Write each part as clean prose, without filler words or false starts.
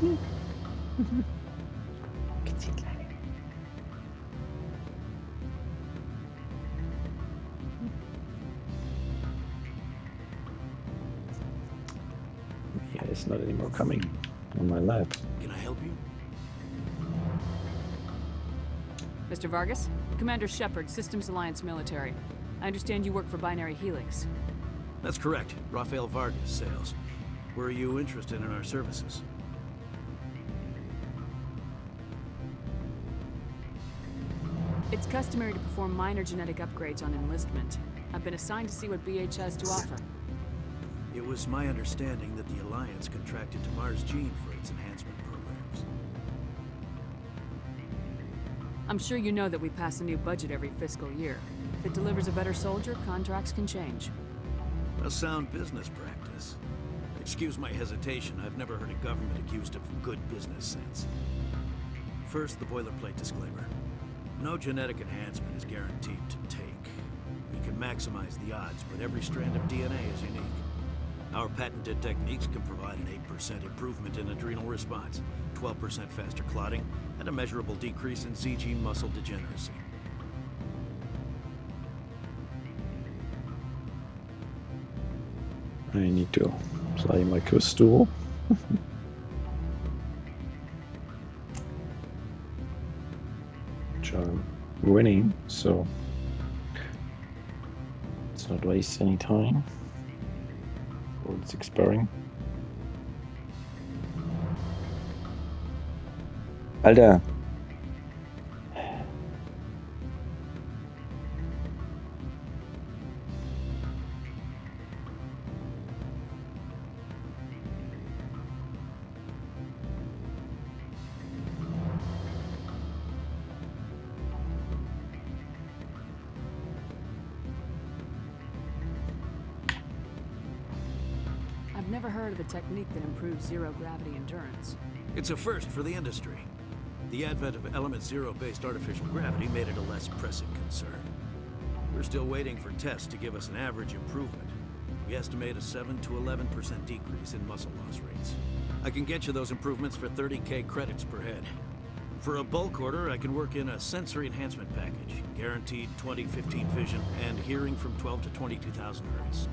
Kecil. Yeah, it's not anymore coming on my lap. Can I help you? Mr. Vargas? Commander Shepard, Systems Alliance Military. I understand you work for Binary Helix. That's correct. Rafael Vargas, sales. Were you interested in our services? It's customary to perform minor genetic upgrades on enlistment. I've been assigned to see what BH has to offer. It was my understanding that the Alliance contracted to Mars Gene for its enhancement programs. I'm sure you know that we pass a new budget every fiscal year. If it delivers a better soldier, contracts can change. A sound business practice. Excuse my hesitation, I've never heard a government accused of good business sense. First, the boilerplate disclaimer. No genetic enhancement is guaranteed to take. We can maximize the odds, but every strand of DNA is unique. Our patented techniques can provide an 8% improvement in adrenal response, 12% faster clotting, and a measurable decrease in Z-gene muscle degeneracy. I need to play my costool. Which I'm winning, so let's not waste any time. Or it's expiring. Alter. I've never heard of a technique that improves zero-gravity endurance. It's a first for the industry. The advent of Element Zero-based artificial gravity made it a less pressing concern. We're still waiting for tests to give us an average improvement. We estimate a 7 to 11% decrease in muscle loss rates. I can get you those improvements for 30K credits per head. For a bulk order, I can work in a sensory enhancement package, guaranteed 20/15 vision, and hearing from 12 to 22,000 hertz.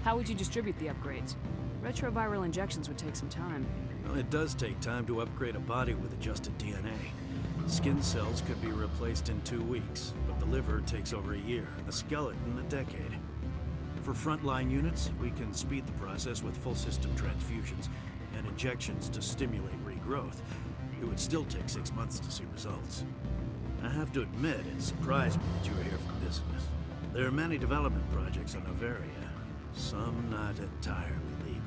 How would you distribute the upgrades? Retroviral injections would take some time. Well, it does take time to upgrade a body with adjusted DNA. Skin cells could be replaced in 2 weeks, but the liver takes over a year, and the skeleton a decade. For frontline units, we can speed the process with full system transfusions and injections to stimulate regrowth. It would still take 6 months to see results. I have to admit, it surprised me that you were here for business. There are many development projects on Noveria, some not entirely legal.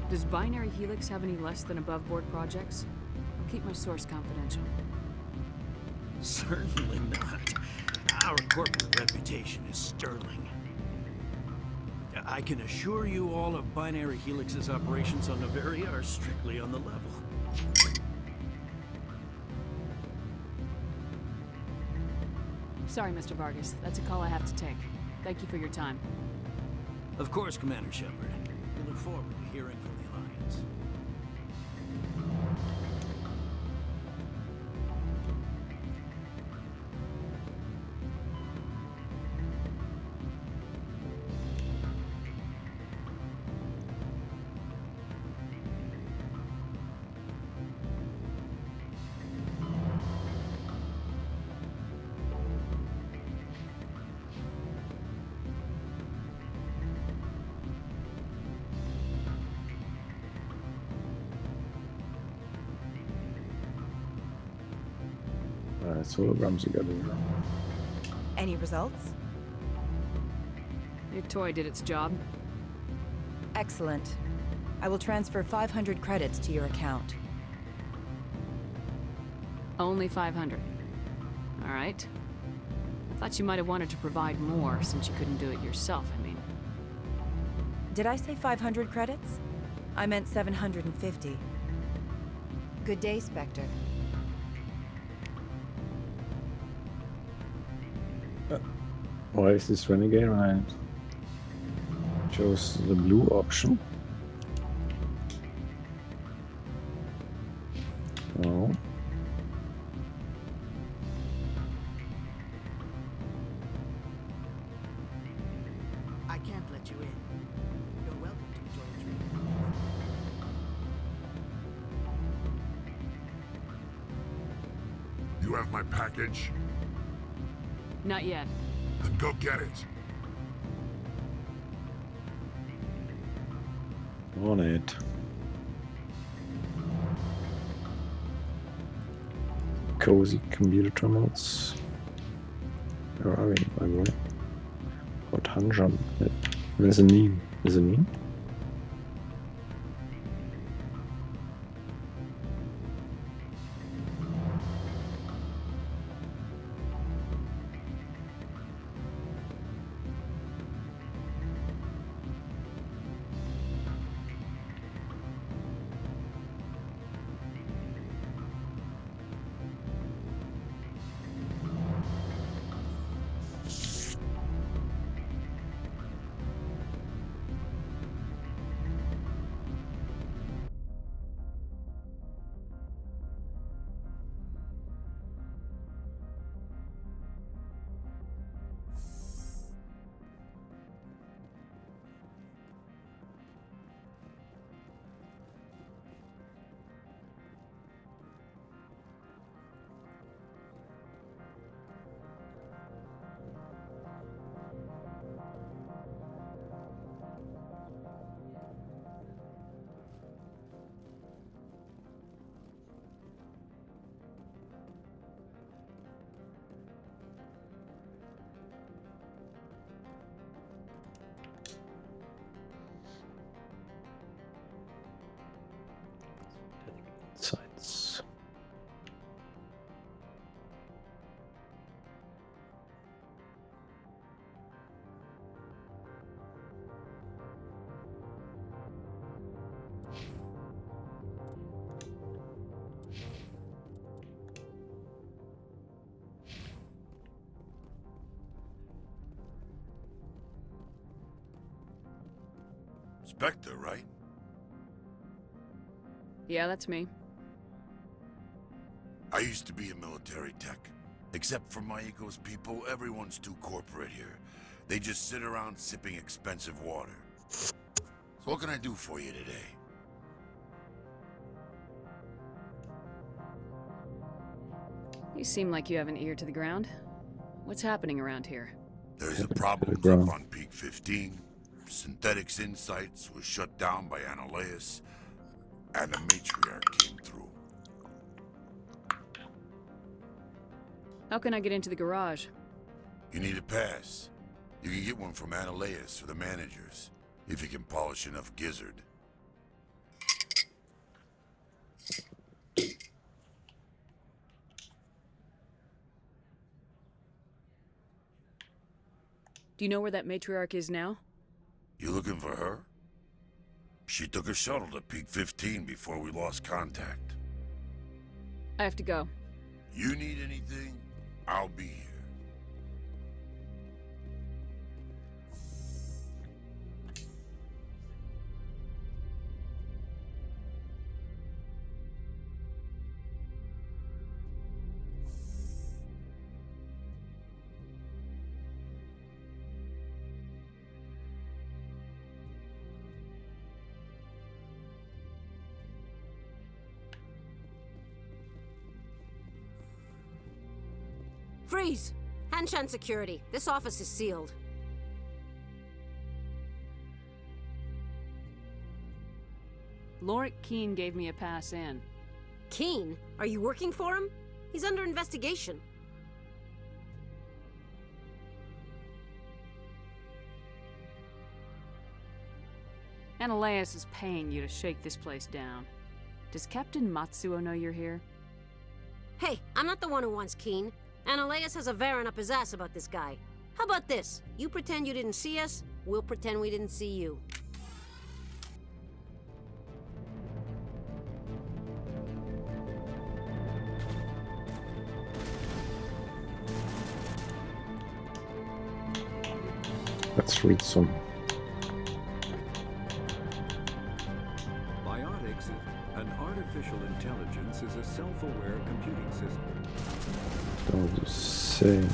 Does Binary Helix have any less than above-board projects? I'll keep my source confidential. Certainly not. Our corporate reputation is sterling. I can assure you all of Binary Helix's operations on Noveria are strictly on the level. Sorry, Mr. Vargas. That's a call I have to take. Thank you for your time. Of course, Commander Shepard. We look forward to hearing from the Alliance. It's holograms you gotta do. Any results? Your toy did its job. Excellent. I will transfer 500 credits to your account. Only 500. All right. I thought you might have wanted to provide more since you couldn't do it yourself, I mean. Did I say 500 credits? I meant 750. Good day, Spectre. Why is this renegade when I chose the blue option? Oh. I can't let you in. You're welcome to enjoy a drink. You have my package? Not yet. Then go get it. On it. Cozy computer terminals. Where are we, by the way? Got Hanjam. Mezzanine. Mezzanine? Sites. Spectre, right? Yeah, that's me. I used to be a military tech. Except for Maiko's people, everyone's too corporate here. They just sit around sipping expensive water. So what can I do for you today? You seem like you have an ear to the ground. What's happening around here? There's a problem ground. up on Peak 15. Synthetics Insights was shut down by Analeas, and the Matriarch came through. How can I get into the garage? You need a pass. You can get one from Analeas or the managers, if you can polish enough gizzard. Do you know where that matriarch is now? You looking for her? She took a shuttle to Peak 15 before we lost contact. I have to go. You need anything? I'll be here. Freeze! Hanshan security. This office is sealed. Lorik Keen gave me a pass in. Keen? Are you working for him? He's under investigation. Ananias is paying you to shake this place down. Does Captain Matsuo know you're here? Hey, I'm not the one who wants Keen. Ananias has a Varen up his ass about this guy. How about this? You pretend you didn't see us, we'll pretend we didn't see you. Let's read some. Biotics, an artificial intelligence, is a self-aware computing system. Don't you say.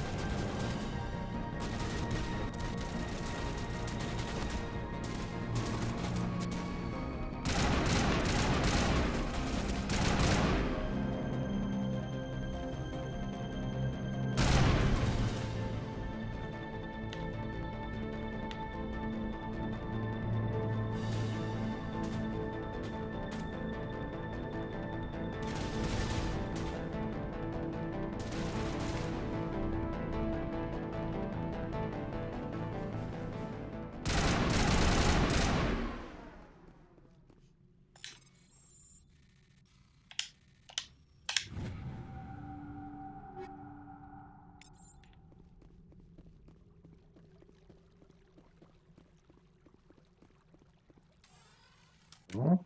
No?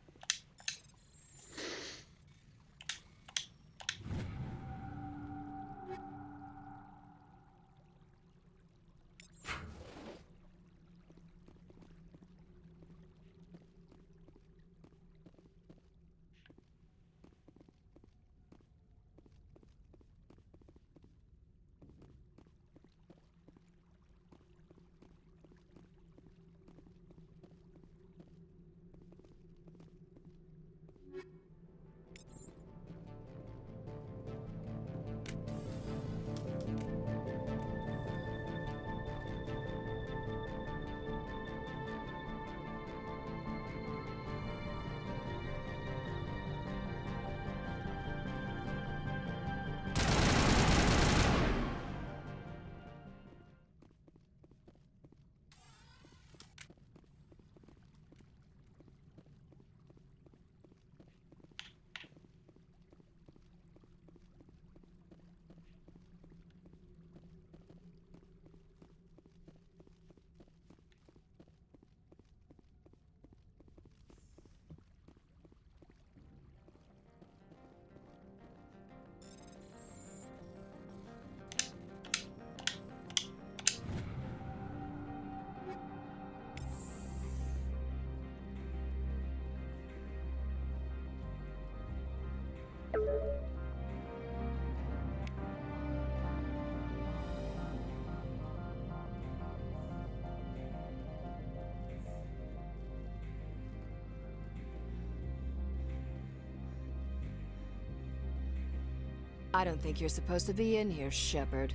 I don't think you're supposed to be in here, Shepard.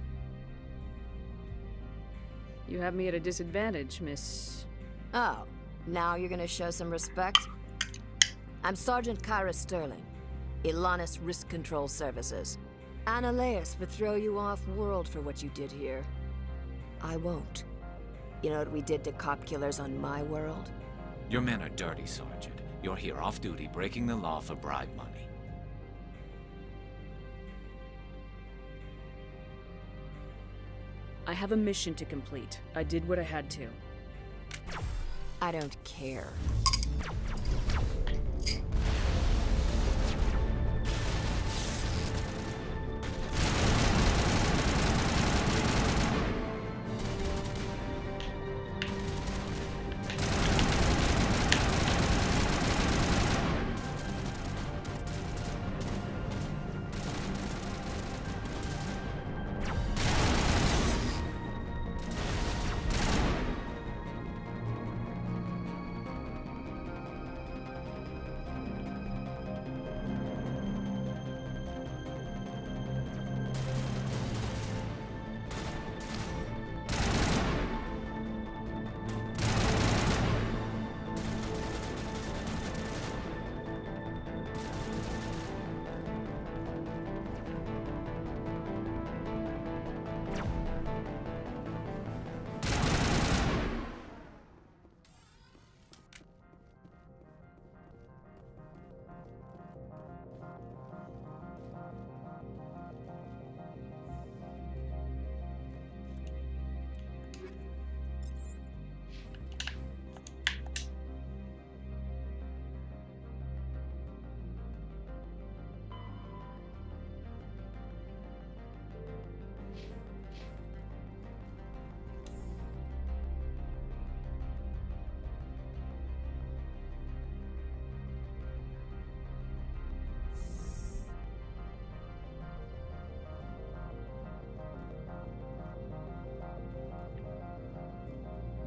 You have me at a disadvantage, Miss... Oh, now you're gonna show some respect? I'm Sergeant Kyra Sterling, Ilanis Risk Control Services. Ananias would throw you off-world for what you did here. I won't. You know what we did to cop killers on my world? Your men are dirty, Sergeant. You're here off-duty, breaking the law for bribe money. I have a mission to complete. I did what I had to. I don't care.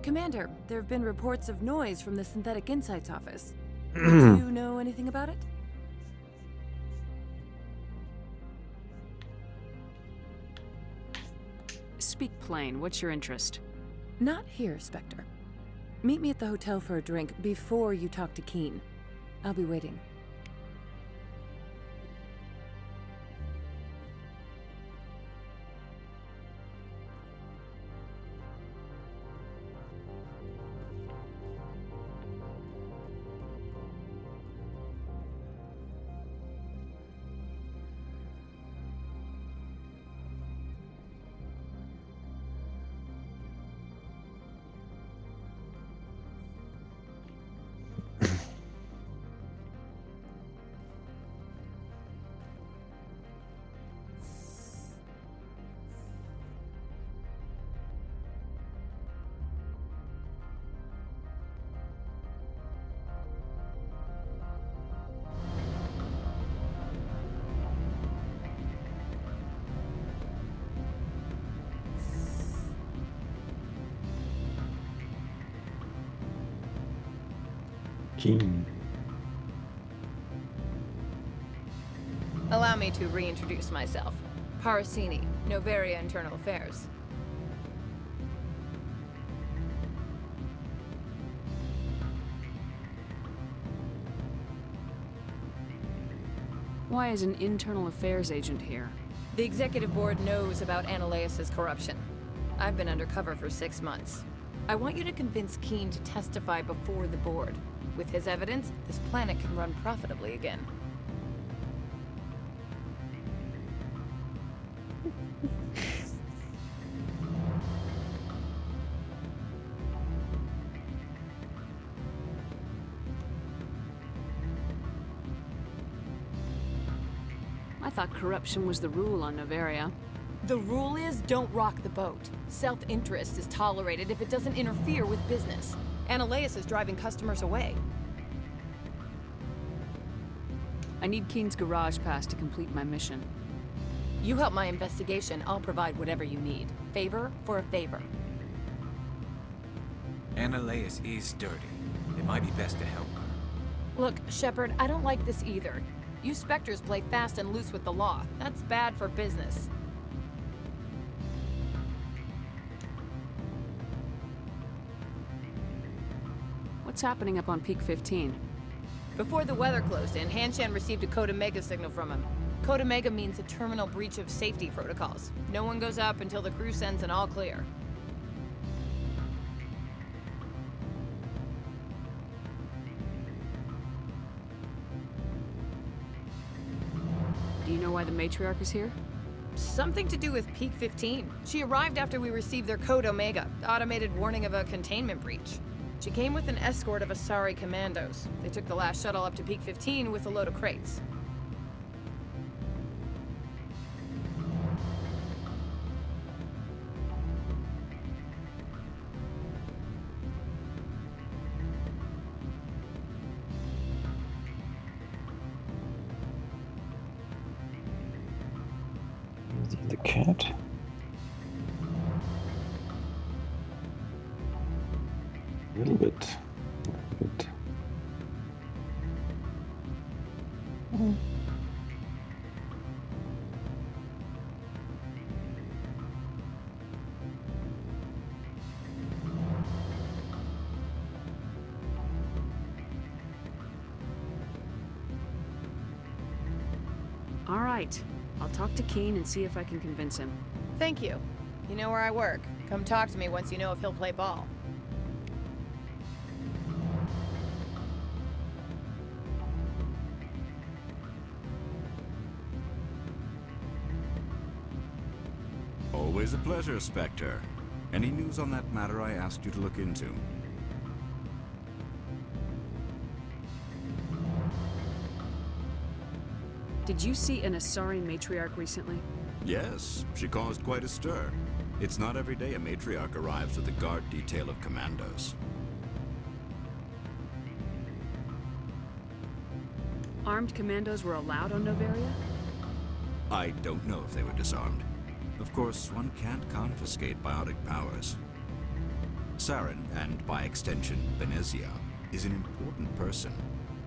Commander, there have been reports of noise from the Synthetic Insights office. Do you know anything about it? Speak plain. What's your interest? Not here, Spectre. Meet me at the hotel for a drink before you talk to Keen. I'll be waiting. Keen. Allow me to reintroduce myself. Parasini, Noveria Internal Affairs. Why is an internal affairs agent here? The executive board knows about Ananias' corruption. I've been undercover for 6 months. I want you to convince Keen to testify before the board. With his evidence, this planet can run profitably again. I thought corruption was the rule on Noveria. The rule is don't rock the boat. Self-interest is tolerated if it doesn't interfere with business. Ananias is driving customers away. I need Keen's garage pass to complete my mission. You help my investigation, I'll provide whatever you need. Favor for a favor. Ananias is dirty. It might be best to help her. Look, Shepard, I don't like this either. You Spectres play fast and loose with the law. That's bad for business. What's happening up on Peak 15? Before the weather closed in, Hanshan received a Code Omega signal from him. Code Omega means a terminal breach of safety protocols. No one goes up until the crew sends an all clear. Do you know why the Matriarch is here? Something to do with Peak 15. She arrived after we received their Code Omega, automated warning of a containment breach. She came with an escort of Asari commandos. They took the last shuttle up to Peak 15 with a load of crates. The cat. A little bit. All right. I'll talk to Keen and see if I can convince him. Thank you. You know where I work. Come talk to me once you know if he'll play ball. Always a pleasure, Spectre. Any news on that matter I asked you to look into? Did you see an Asari Matriarch recently? Yes, she caused quite a stir. It's not every day a Matriarch arrives with a guard detail of commandos. Armed commandos were allowed on Noveria? I don't know if they were disarmed. Of course, one can't confiscate biotic powers. Saren, and by extension, Benezia, is an important person.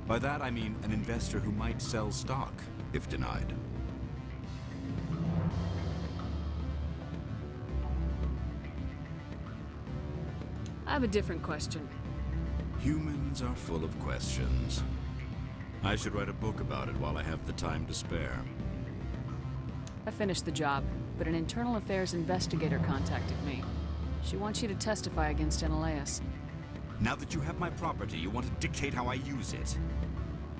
By that I mean an investor who might sell stock, if denied. I have a different question. Humans are full of questions. I should write a book about it while I have the time to spare. I finished the job, but an internal affairs investigator contacted me. She wants you to testify against Analeas. Now that you have my property, you want to dictate how I use it.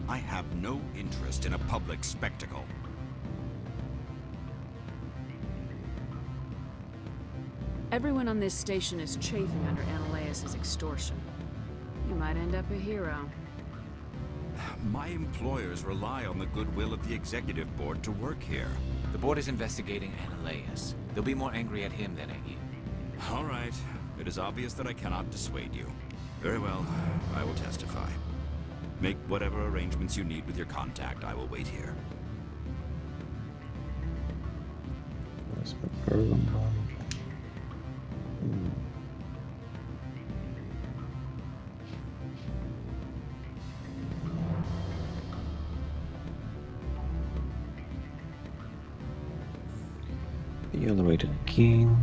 I have no interest in a public spectacle. Everyone on this station is chafing under Analeas' extortion. You might end up a hero. My employers rely on the goodwill of the executive board to work here. The board is investigating Analeas. They'll be more angry at him than at you. All right. It is obvious that I cannot dissuade you. Very well. I will testify. Make whatever arrangements you need with your contact. I will wait here. Where's my program gone? Be on the way to the king.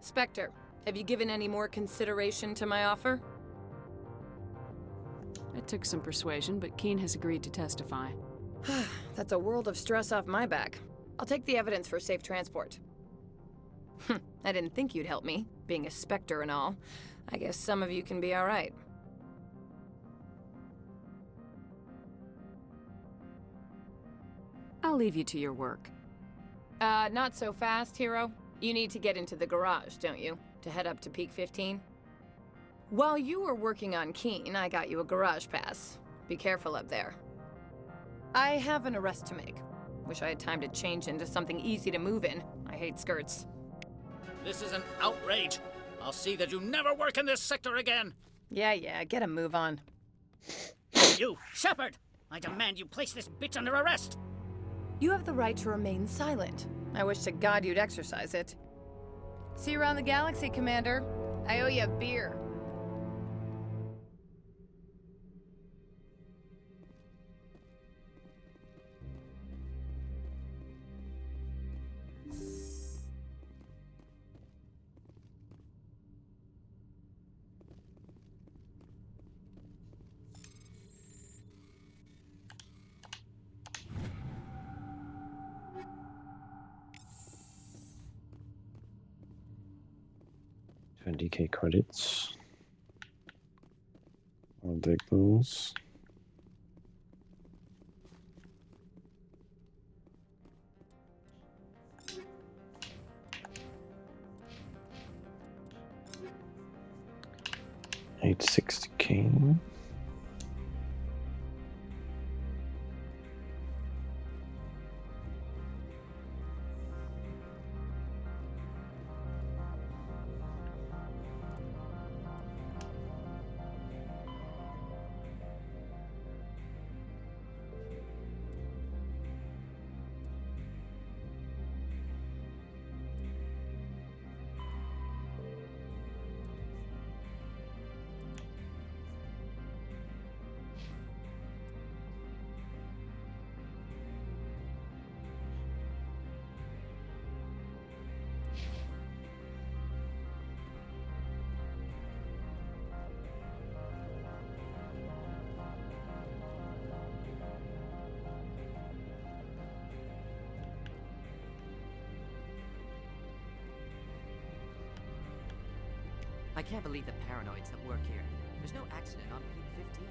Spectre, have you given any more consideration to my offer? It took some persuasion, but Keen has agreed to testify. That's a world of stress off my back. I'll take the evidence for safe transport. I didn't think you'd help me, being a Spectre and all. I guess some of you can be alright. I'll leave you to your work. Not so fast, hero. You need to get into the garage, don't you? To head up to Peak 15? While you were working on Keen, I got you a garage pass. Be careful up there. I have an arrest to make. Wish I had time to change into something easy to move in. I hate skirts. This is an outrage. I'll see that you never work in this sector again. Yeah, get a move on. You, Shepard! I demand you place this bitch under arrest! You have the right to remain silent. I wish to God you'd exercise it. See you around the galaxy, Commander. I owe you a beer. $20K credits. I'll take those. $860K. I can't believe the paranoids that work here. There's no accident on Peak 15.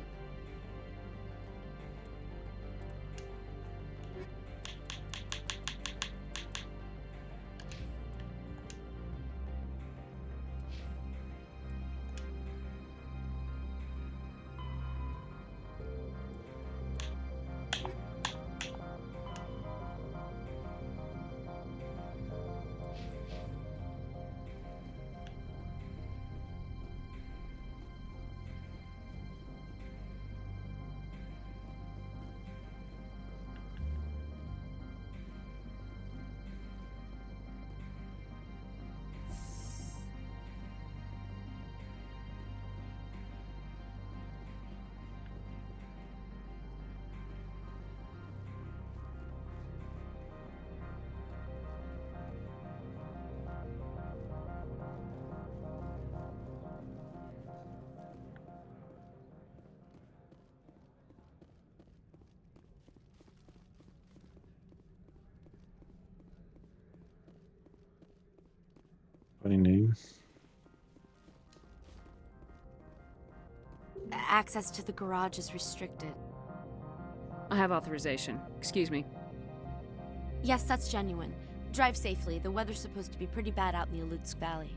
Funny name. Access to the garage is restricted. I have authorization. Excuse me. Yes, that's genuine. Drive safely. The weather's supposed to be pretty bad out in the Alutsk Valley.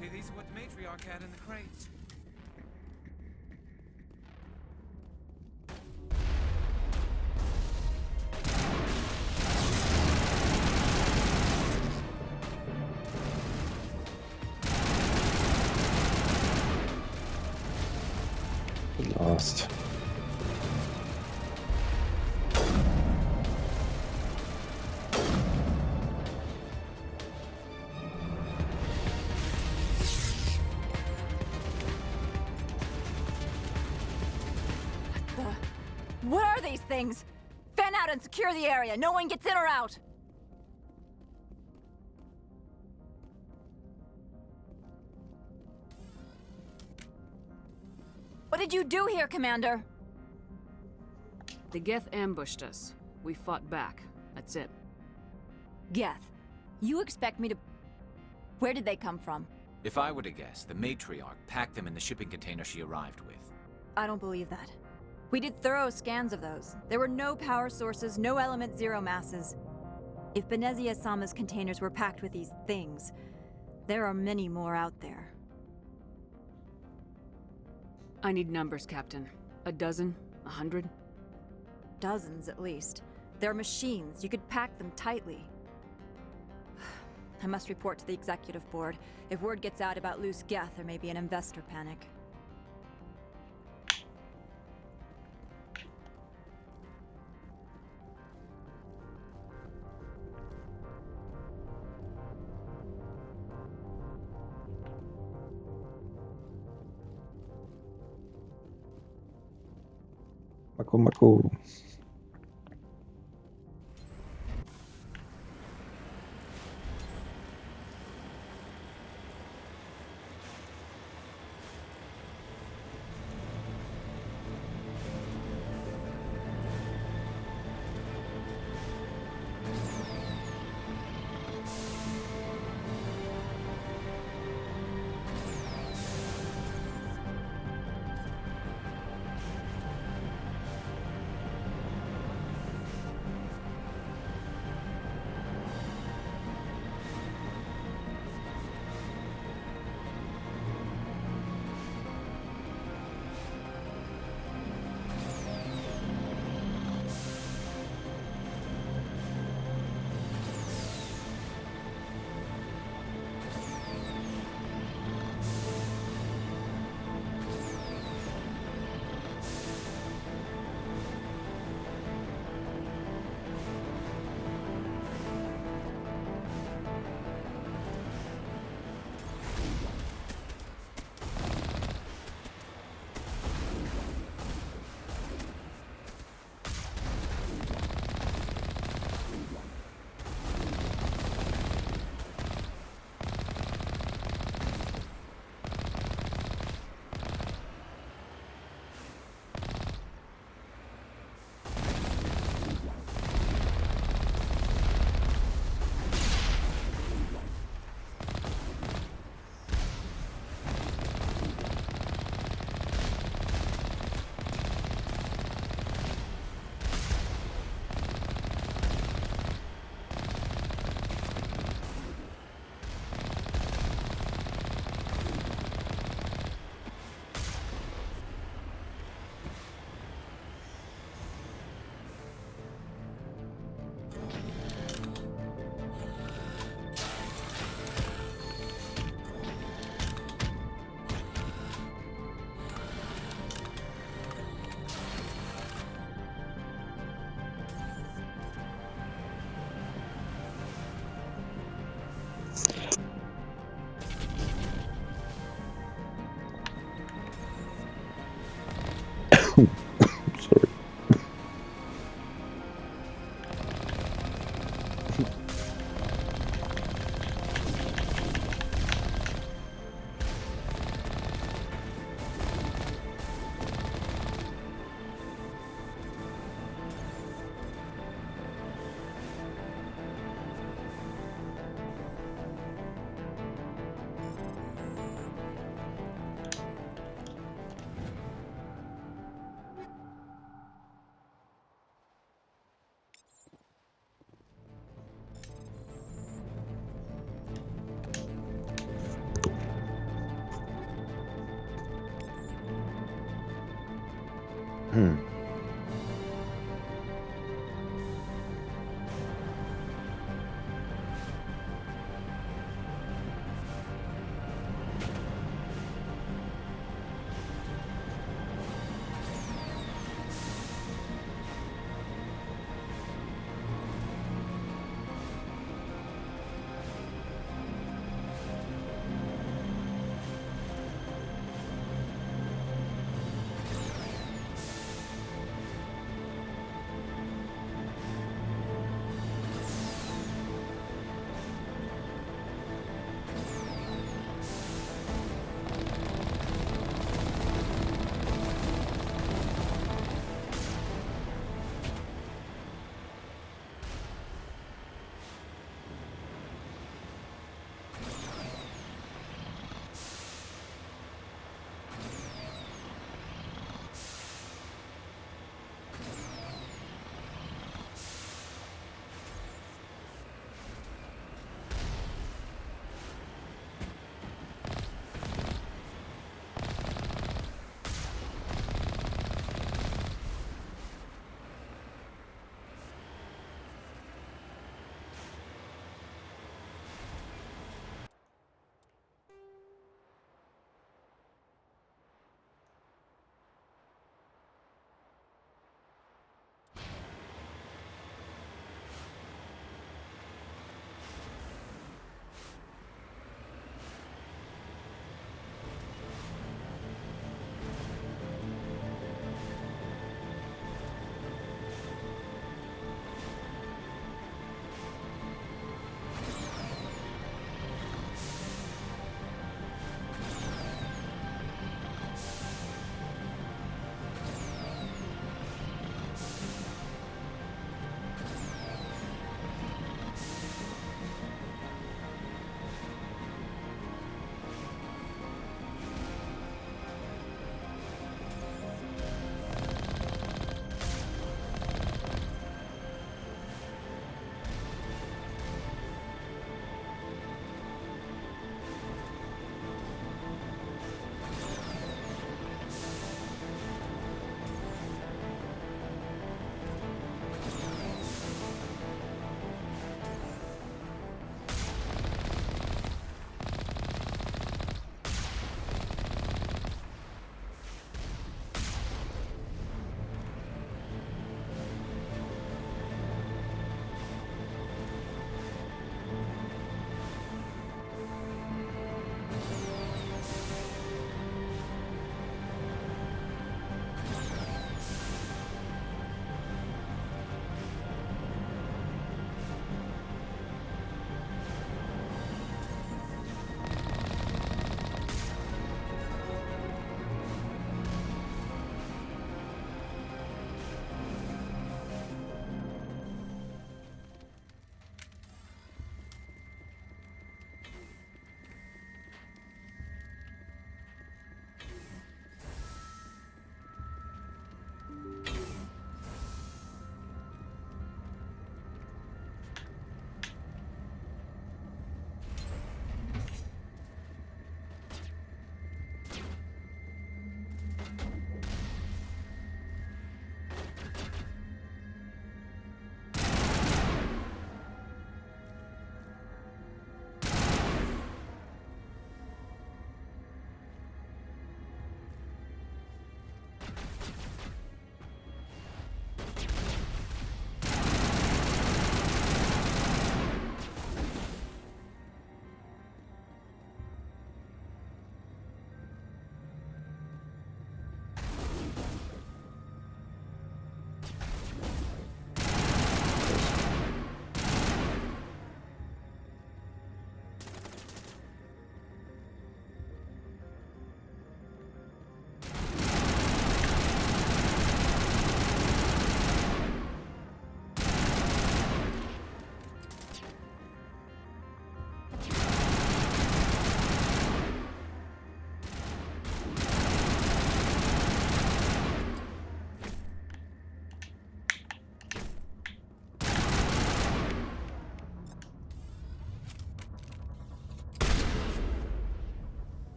See, these are what the matriarch had in the crates. Lost. What are these things? Fan out and secure the area. No one gets in or out. What did you do here, Commander? The Geth ambushed us. We fought back. That's it. Geth, you expect me to... Where did they come from? If I were to guess, the matriarch packed them in the shipping container she arrived with. I don't believe that. We did thorough scans of those. There were no power sources, no element zero masses. If Benezia Sama's containers were packed with these things, there are many more out there. I need numbers, Captain. A dozen? 100? Dozens, at least. They're machines. You could pack them tightly. I must report to the executive board. If word gets out about loose Geth, there may be an investor panic. Mako.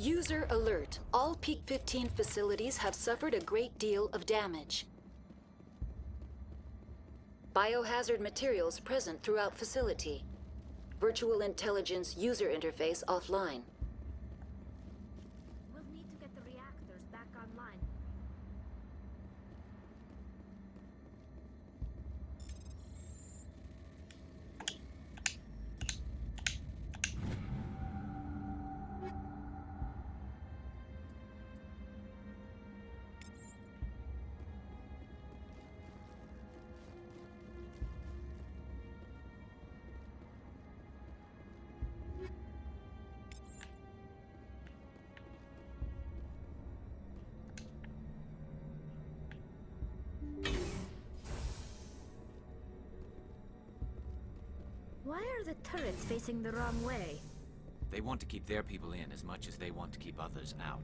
User alert. All Peak 15 facilities have suffered a great deal of damage. Biohazard materials present throughout facility. Virtual intelligence user interface offline. We'll need to get the reactors back online. Why are the turrets facing the wrong way? They want to keep their people in as much as they want to keep others out.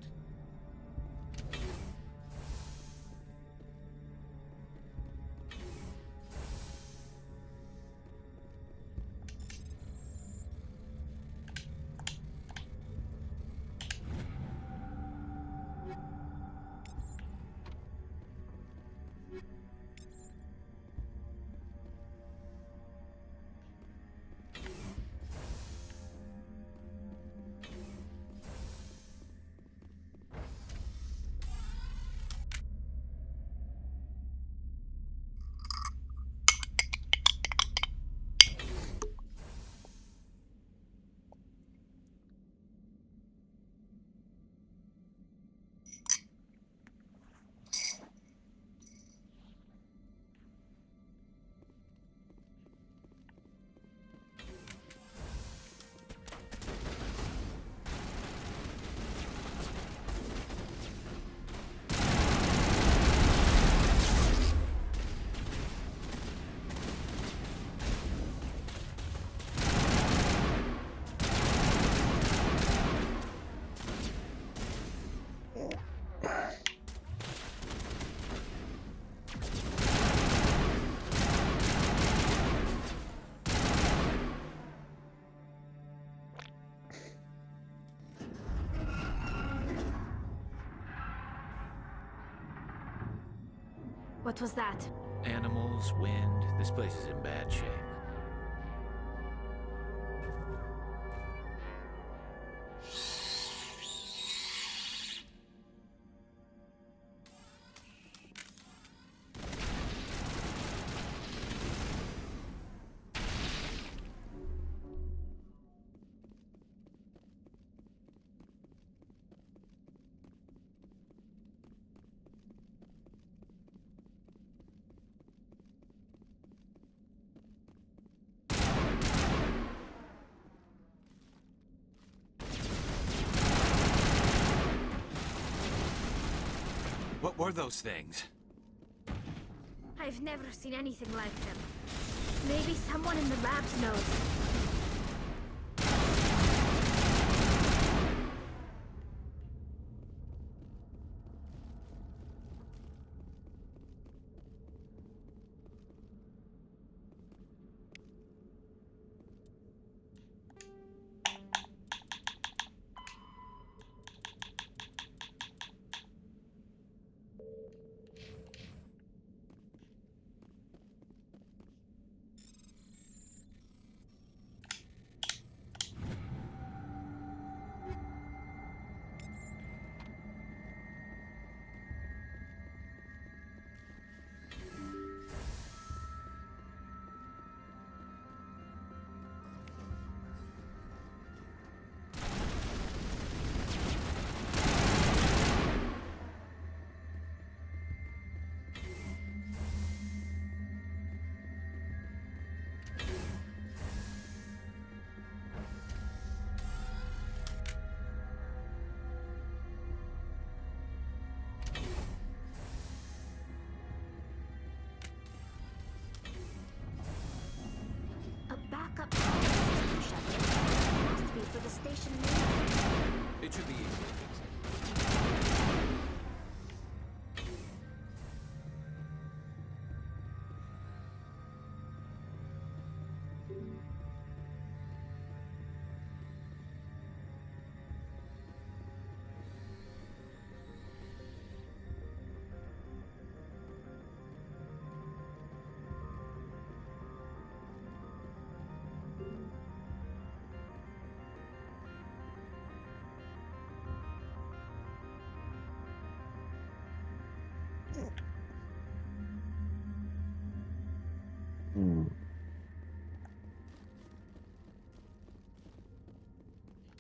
What was that? Animals, wind, this place is in bad shape. What were those things? I've never seen anything like them. Maybe someone in the labs knows.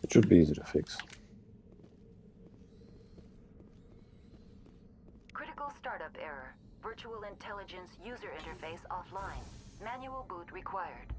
It should be easy to fix. Critical startup error. Virtual intelligence user interface offline. Manual boot required.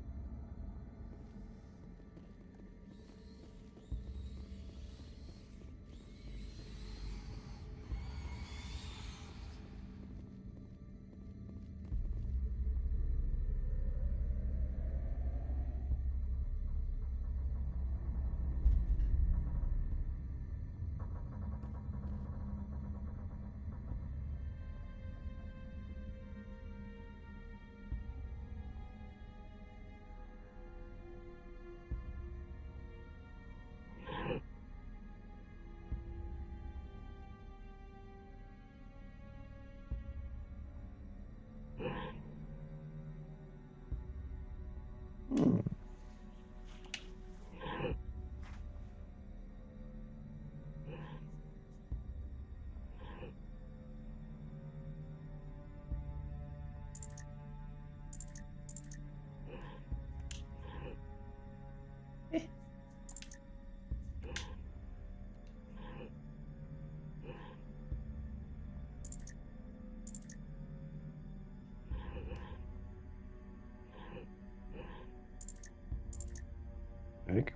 Kijk.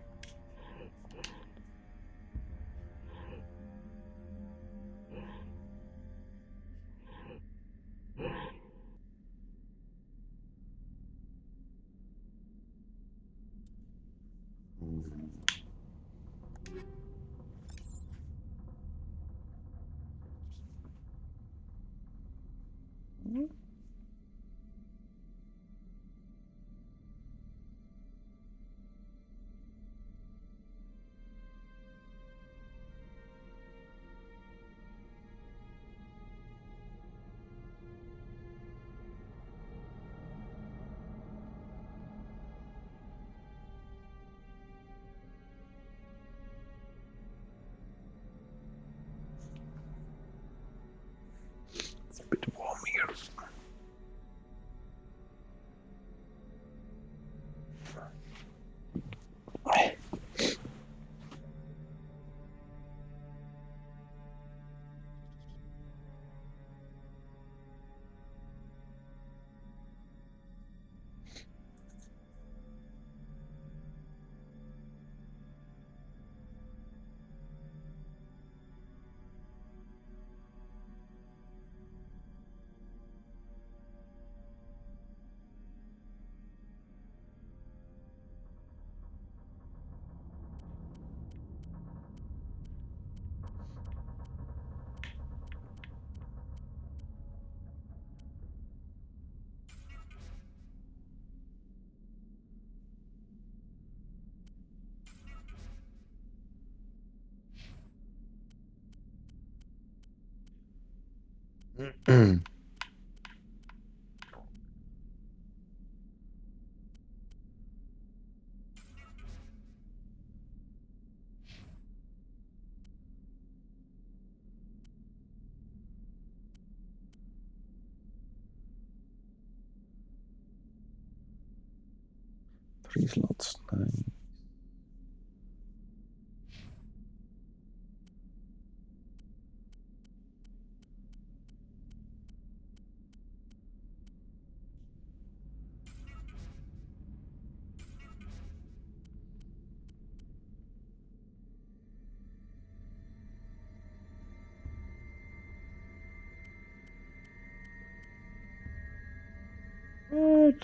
It's a bit warm here. Three slots. Nice. What?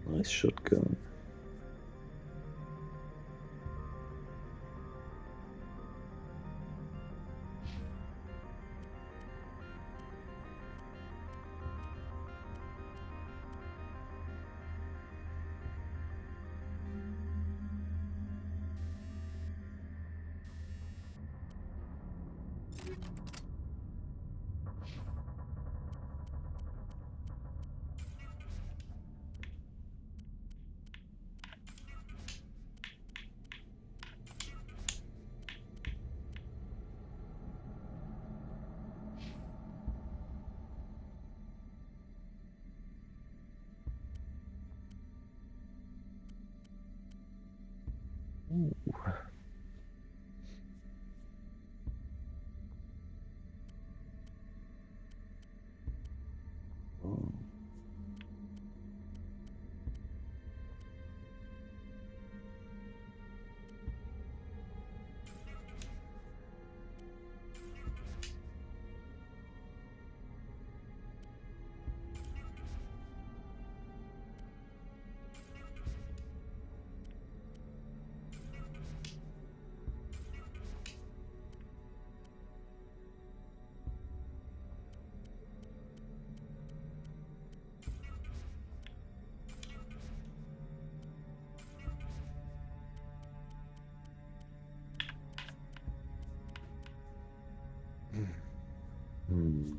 Nice shotgun. Ooh. Oh. Hmm.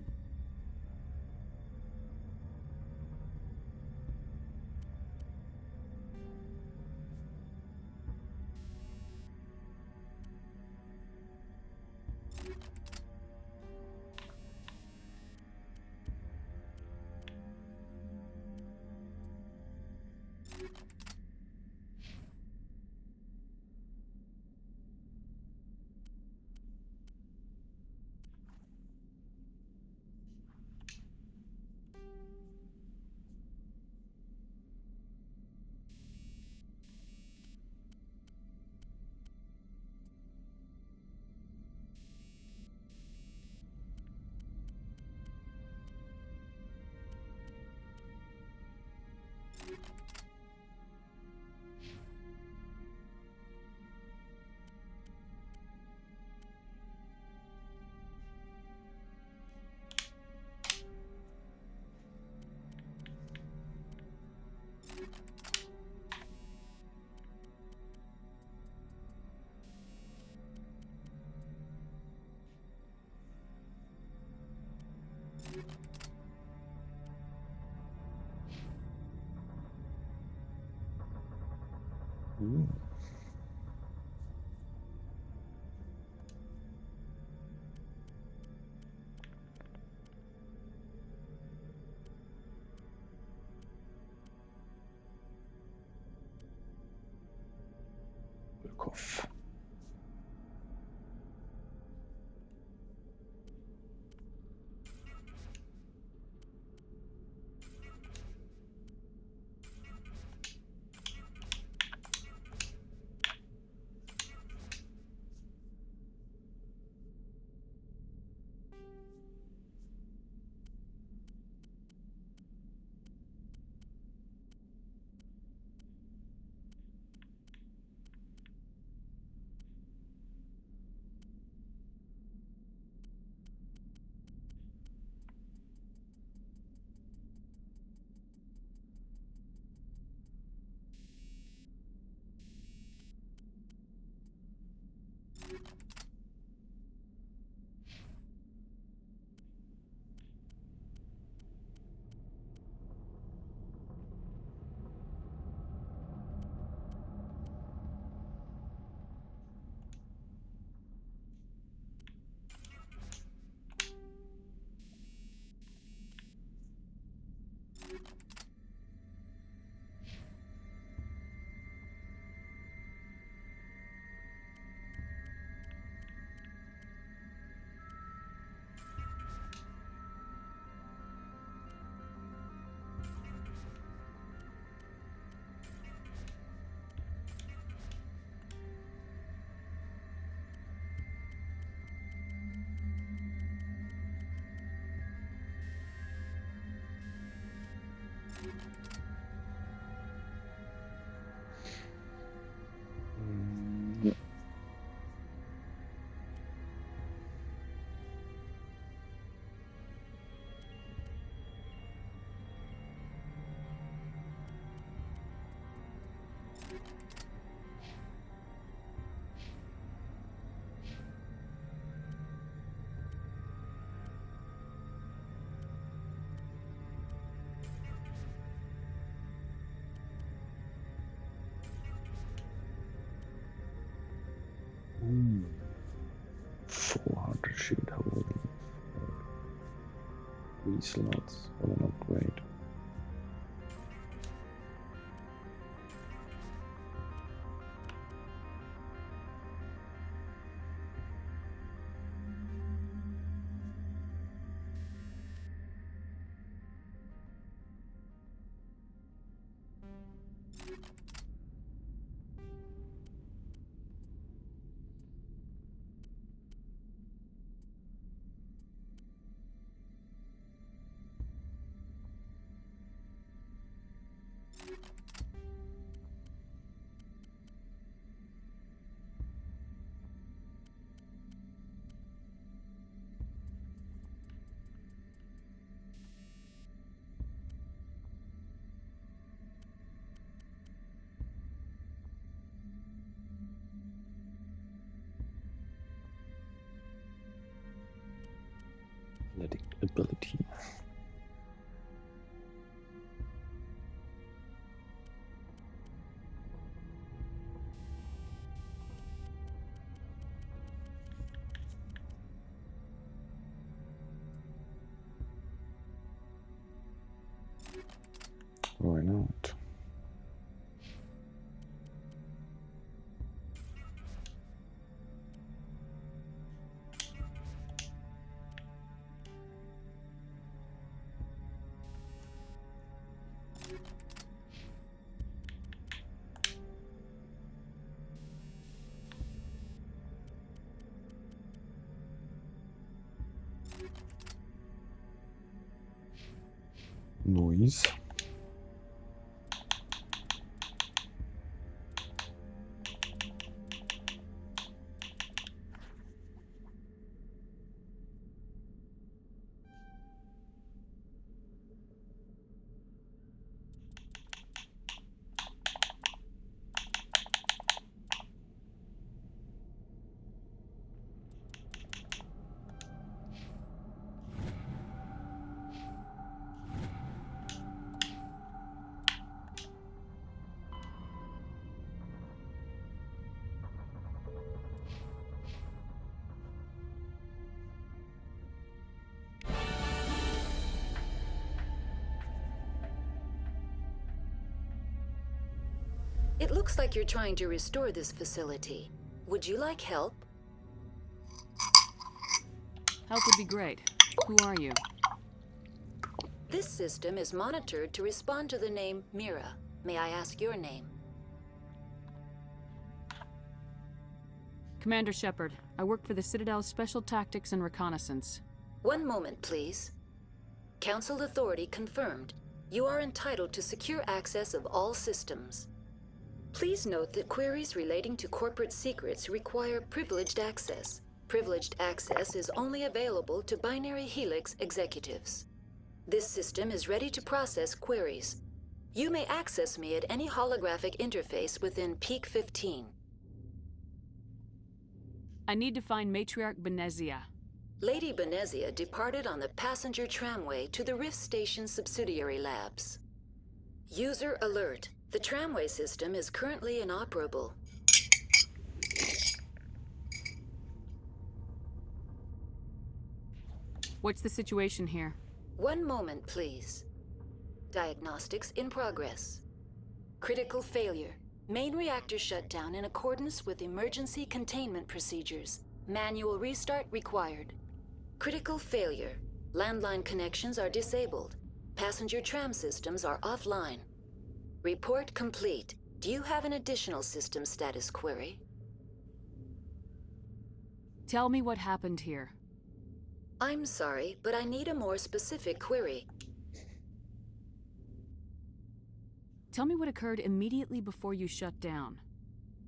Ooh. Cough. 400 sheet hole. 3 slots for an upgrade. Athletic ability. Why not? Noise. It looks like you're trying to restore this facility. Would you like help? Help would be great. Who are you? This system is monitored to respond to the name Mira. May I ask your name? Commander Shepard. I work for the Citadel's Special Tactics and Reconnaissance. One moment, please. Council authority confirmed. You are entitled to secure access of all systems. Please note that queries relating to corporate secrets require privileged access. Privileged access is only available to Binary Helix executives. This system is ready to process queries. You may access me at any holographic interface within Peak 15. I need to find Matriarch Benezia. Lady Benezia departed on the passenger tramway to the Rift Station subsidiary labs. User alert. The tramway system is currently inoperable. What's the situation here? One moment, please. Diagnostics in progress. Critical failure. Main reactor shut down in accordance with emergency containment procedures. Manual restart required. Critical failure. Landline connections are disabled. Passenger tram systems are offline. Report complete. Do you have an additional system status query? Tell me what happened here. I'm sorry, but I need a more specific query. Tell me what occurred immediately before you shut down.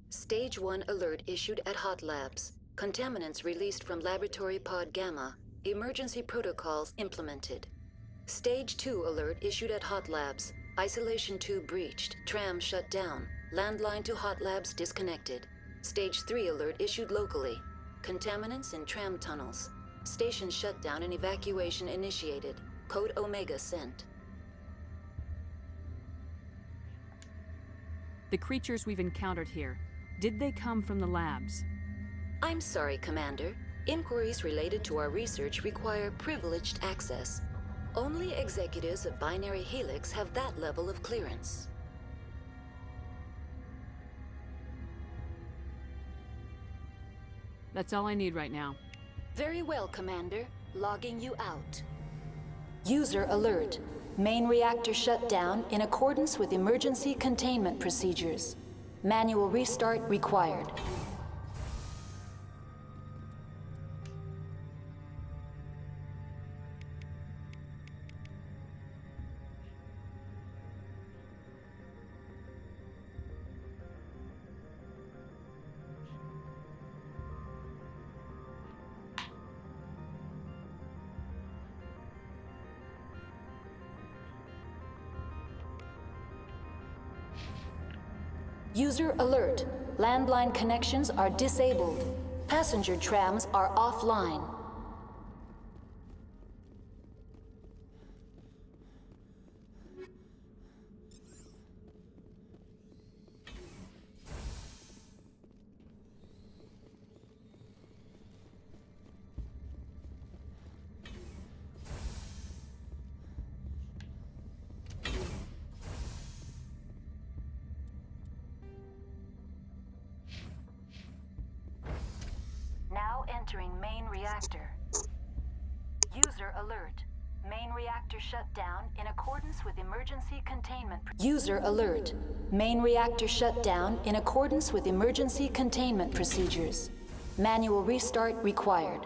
Stage 1 alert issued at Hot Labs. Contaminants released from Laboratory Pod Gamma. Emergency protocols implemented. Stage 2 alert issued at Hot Labs. Isolation tube breached. Tram shut down. Landline to Hot Labs disconnected. Stage 3 alert issued locally. Contaminants in tram tunnels. Station shutdown and evacuation initiated. Code Omega sent. The creatures we've encountered here, did they come from the labs? I'm sorry, Commander. Inquiries related to our research require privileged access. Only executives of Binary Helix have that level of clearance. That's all I need right now. Very well, Commander. Logging you out. User alert. Main reactor shut down in accordance with emergency containment procedures. Manual restart required. User alert. Landline connections are disabled. Passenger trams are offline. Now entering main reactor. User alert. Main reactor shut down in accordance with emergency containment. User alert. Main reactor shut down in accordance with emergency containment procedures. Manual restart required.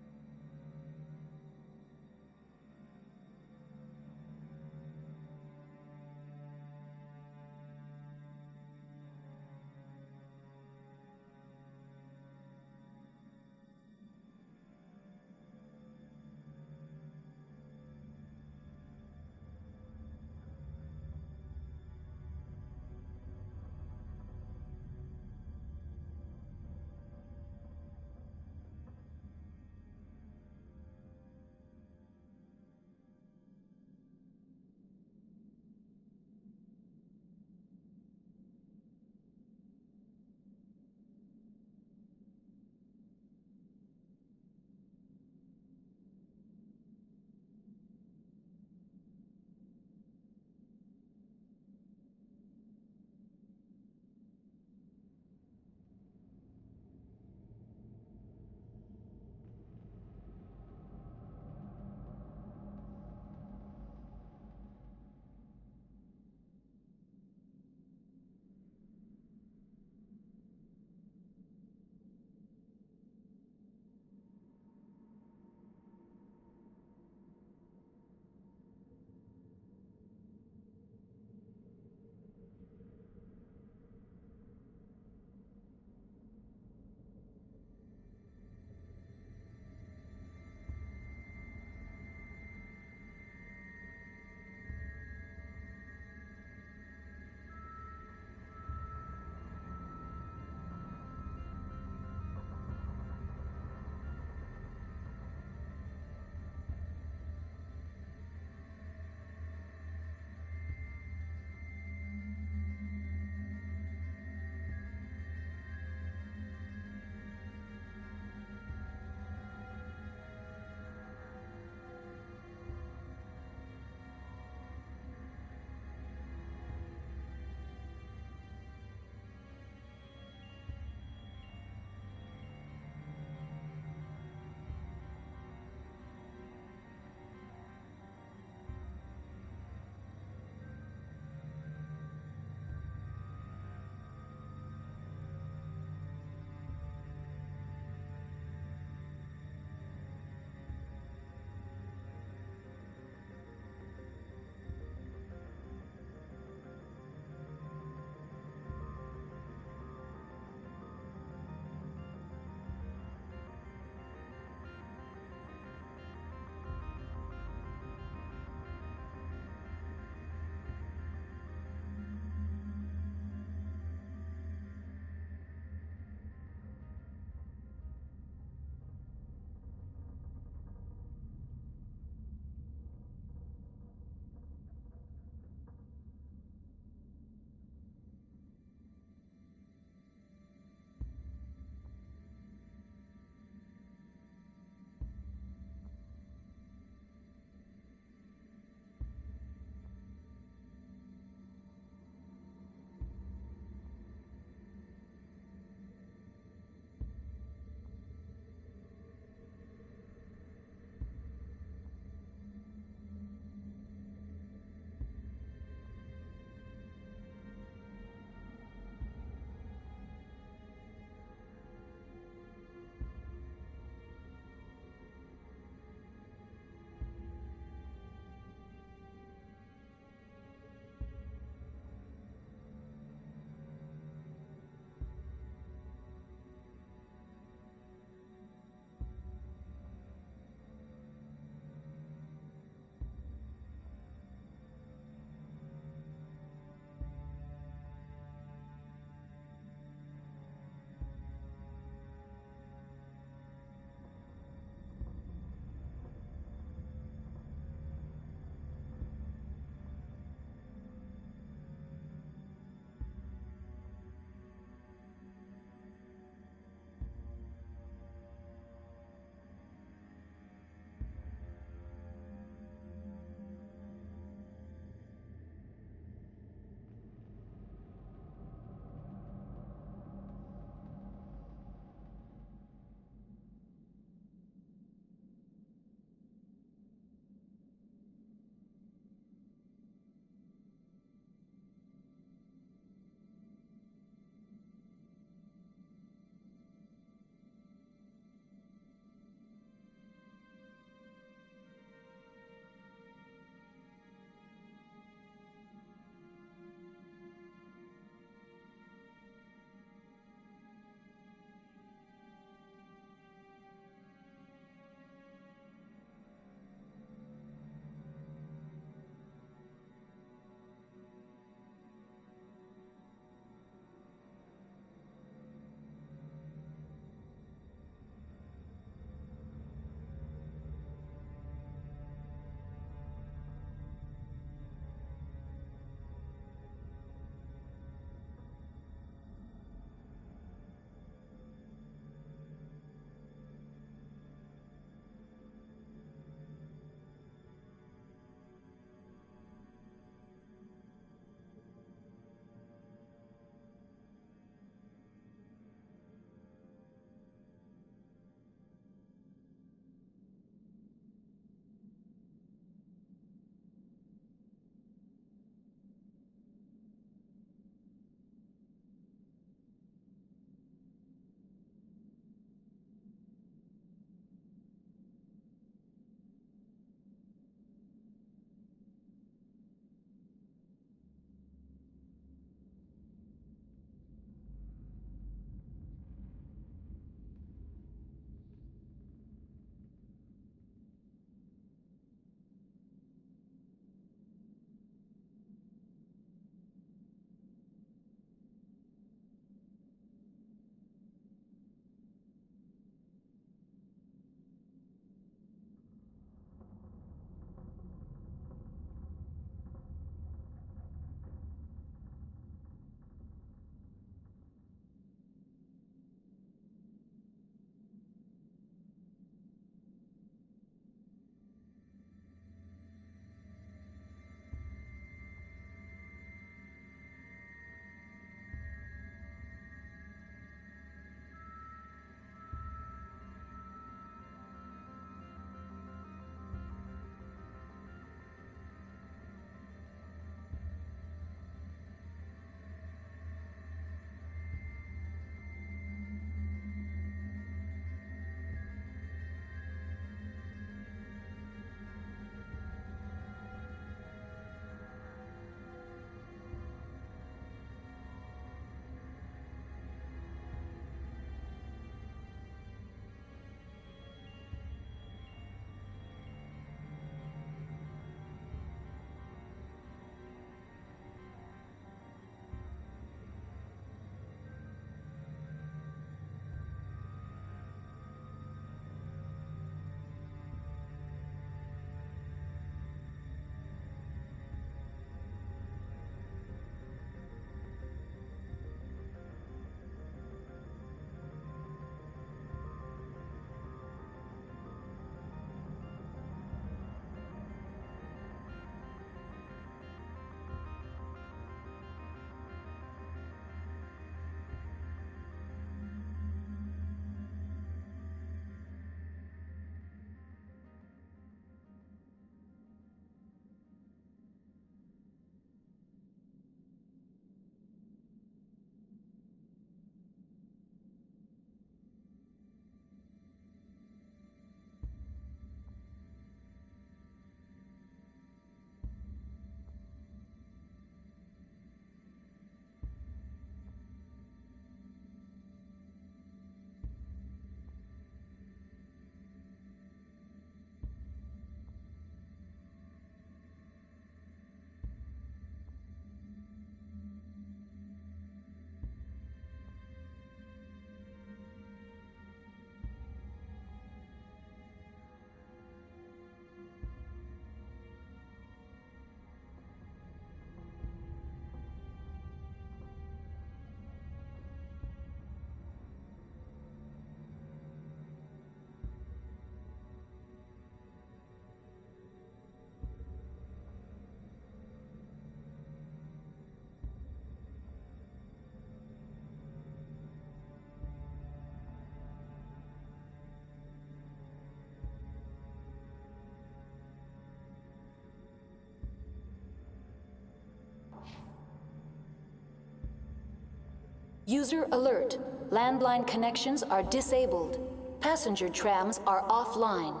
User alert. Landline connections are disabled. Passenger trams are offline.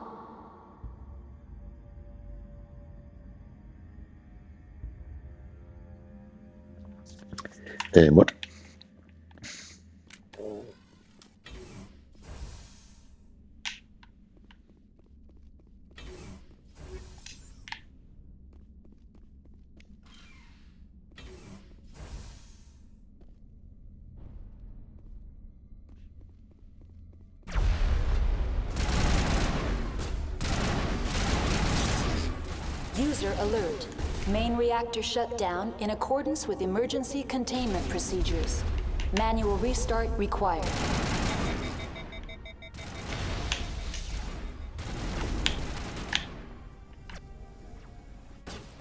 What? User alert. Main reactor shut down in accordance with emergency containment procedures. Manual restart required.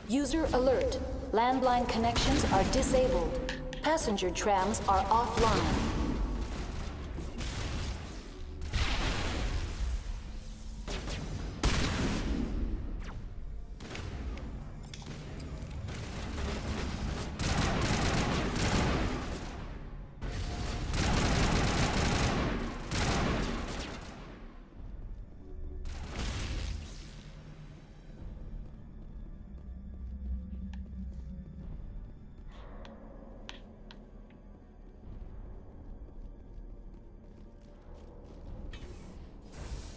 User alert. Landline connections are disabled. Passenger trams are offline.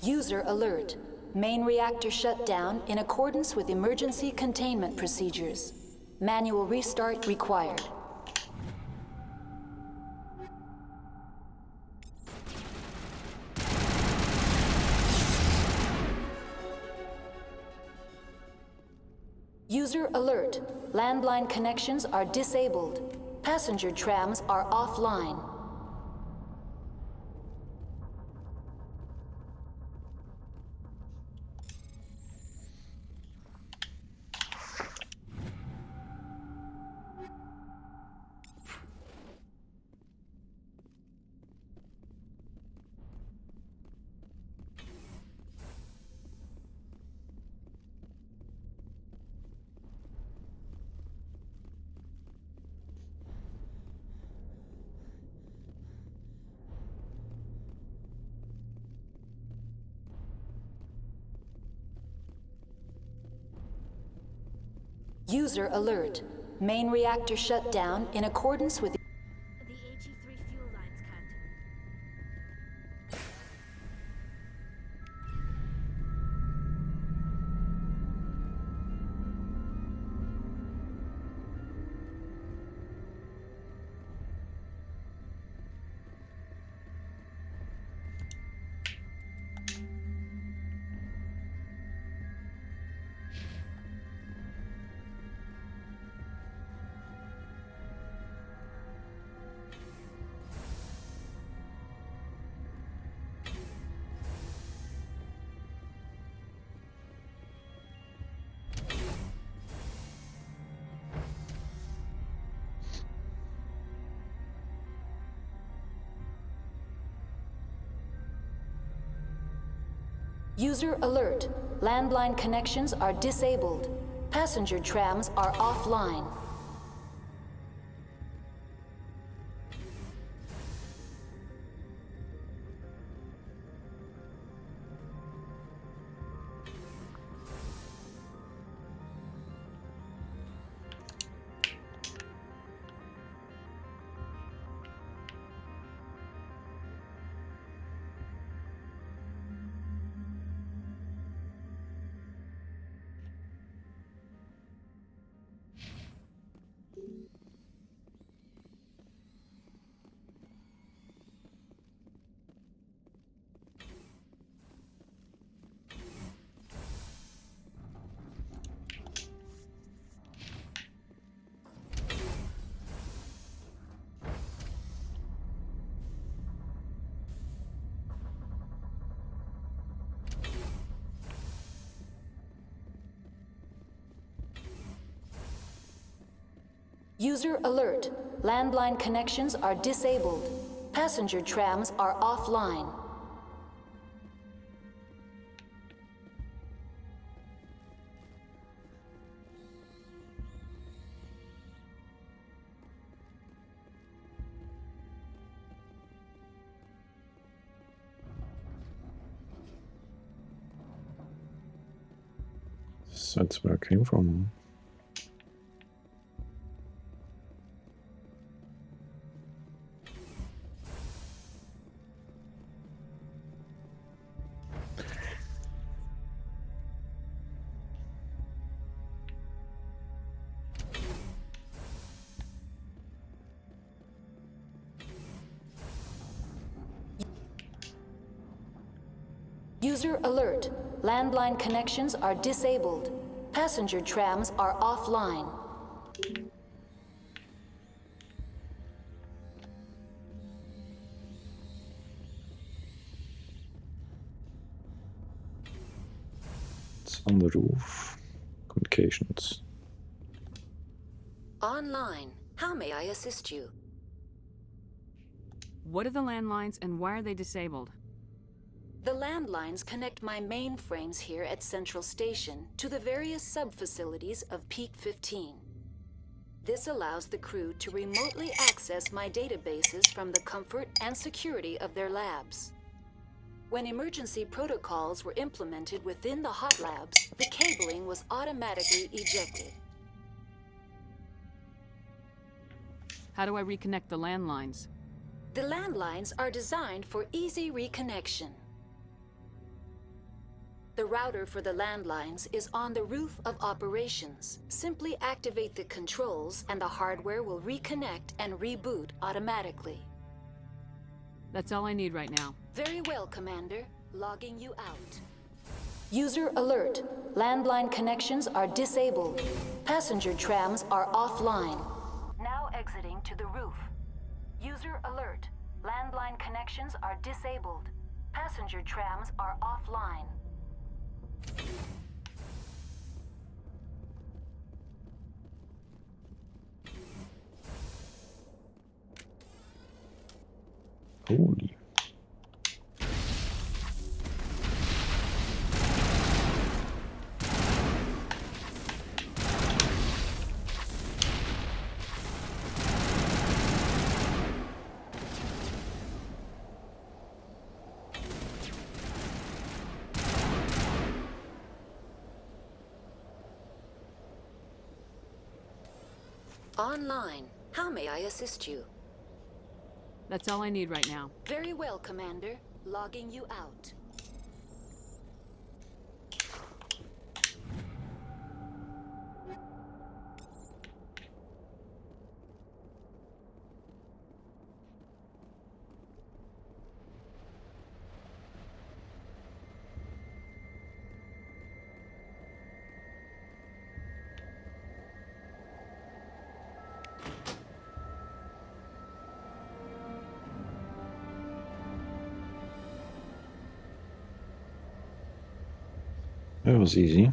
User alert. Main reactor shut down in accordance with emergency containment procedures. Manual restart required. User alert. Landline connections are disabled. Passenger trams are offline. User alert. Main reactor shut down in accordance with... The HE3 fuel lines can't. User alert. Landline connections are disabled. Passenger trams are offline. User alert. Landline connections are disabled. Passenger trams are offline. That's where I came from. User alert. Landline connections are disabled. Passenger trams are offline. It's on the roof. Communications. Online. How may I assist you? What are the landlines and why are they disabled? The landlines connect my mainframes here at Central Station to the various sub-facilities of Peak 15. This allows the crew to remotely access my databases from the comfort and security of their labs. When emergency protocols were implemented within the hot labs, the cabling was automatically ejected. How do I reconnect the landlines? The landlines are designed for easy reconnection. The router for the landlines is on the roof of operations. Simply activate the controls and the hardware will reconnect and reboot automatically. That's all I need right now. Very well, Commander. Logging you out. User alert. Landline connections are disabled. Passenger trams are offline. Now exiting to the roof. User alert. Landline connections are disabled. Passenger trams are offline. Holy. Online. How may I assist you? That's all I need right now. Very well, Commander. Logging you out. That was easy.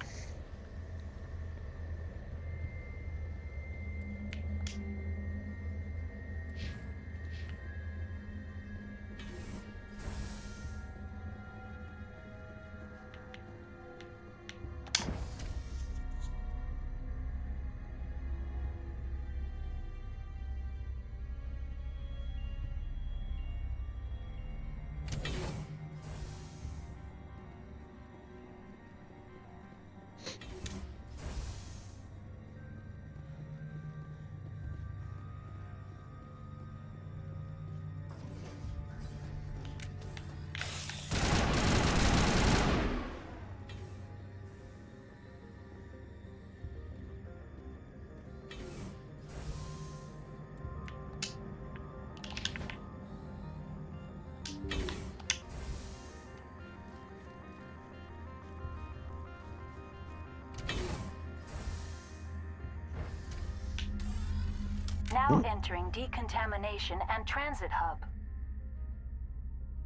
Now entering decontamination and transit hub.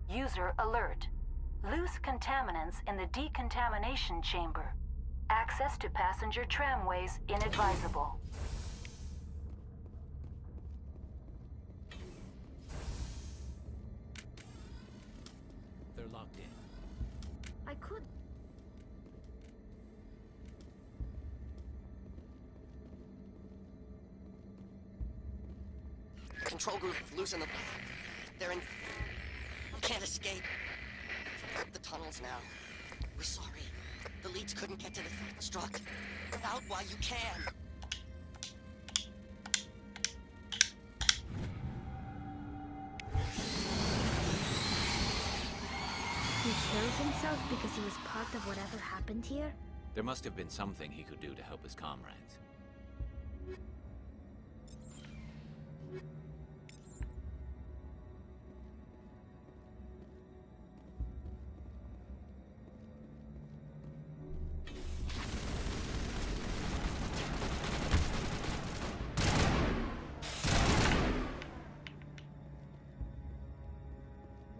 User alert. Loose contaminants in the decontamination chamber. Access to passenger tramways inadvisable. They're locked in. I could. Control group, loosen them. They're in... Can't escape. The tunnels now. We're sorry. The leads couldn't get to the struck. Get out while you can. He killed himself because he was part of whatever happened here? There must have been something he could do to help his comrades.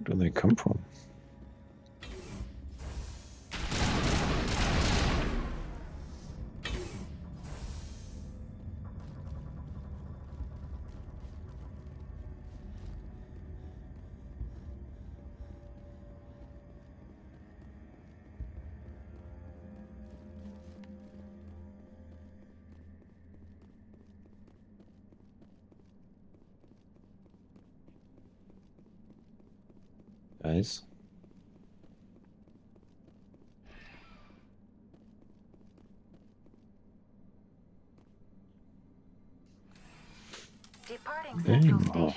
Where do they come from? Guys. Departing Central Station.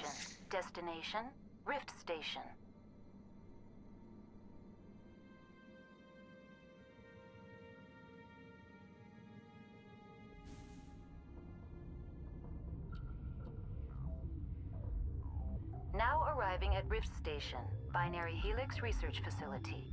Destination, Rift Station. Now arriving at Rift Station, Binary Helix Research Facility.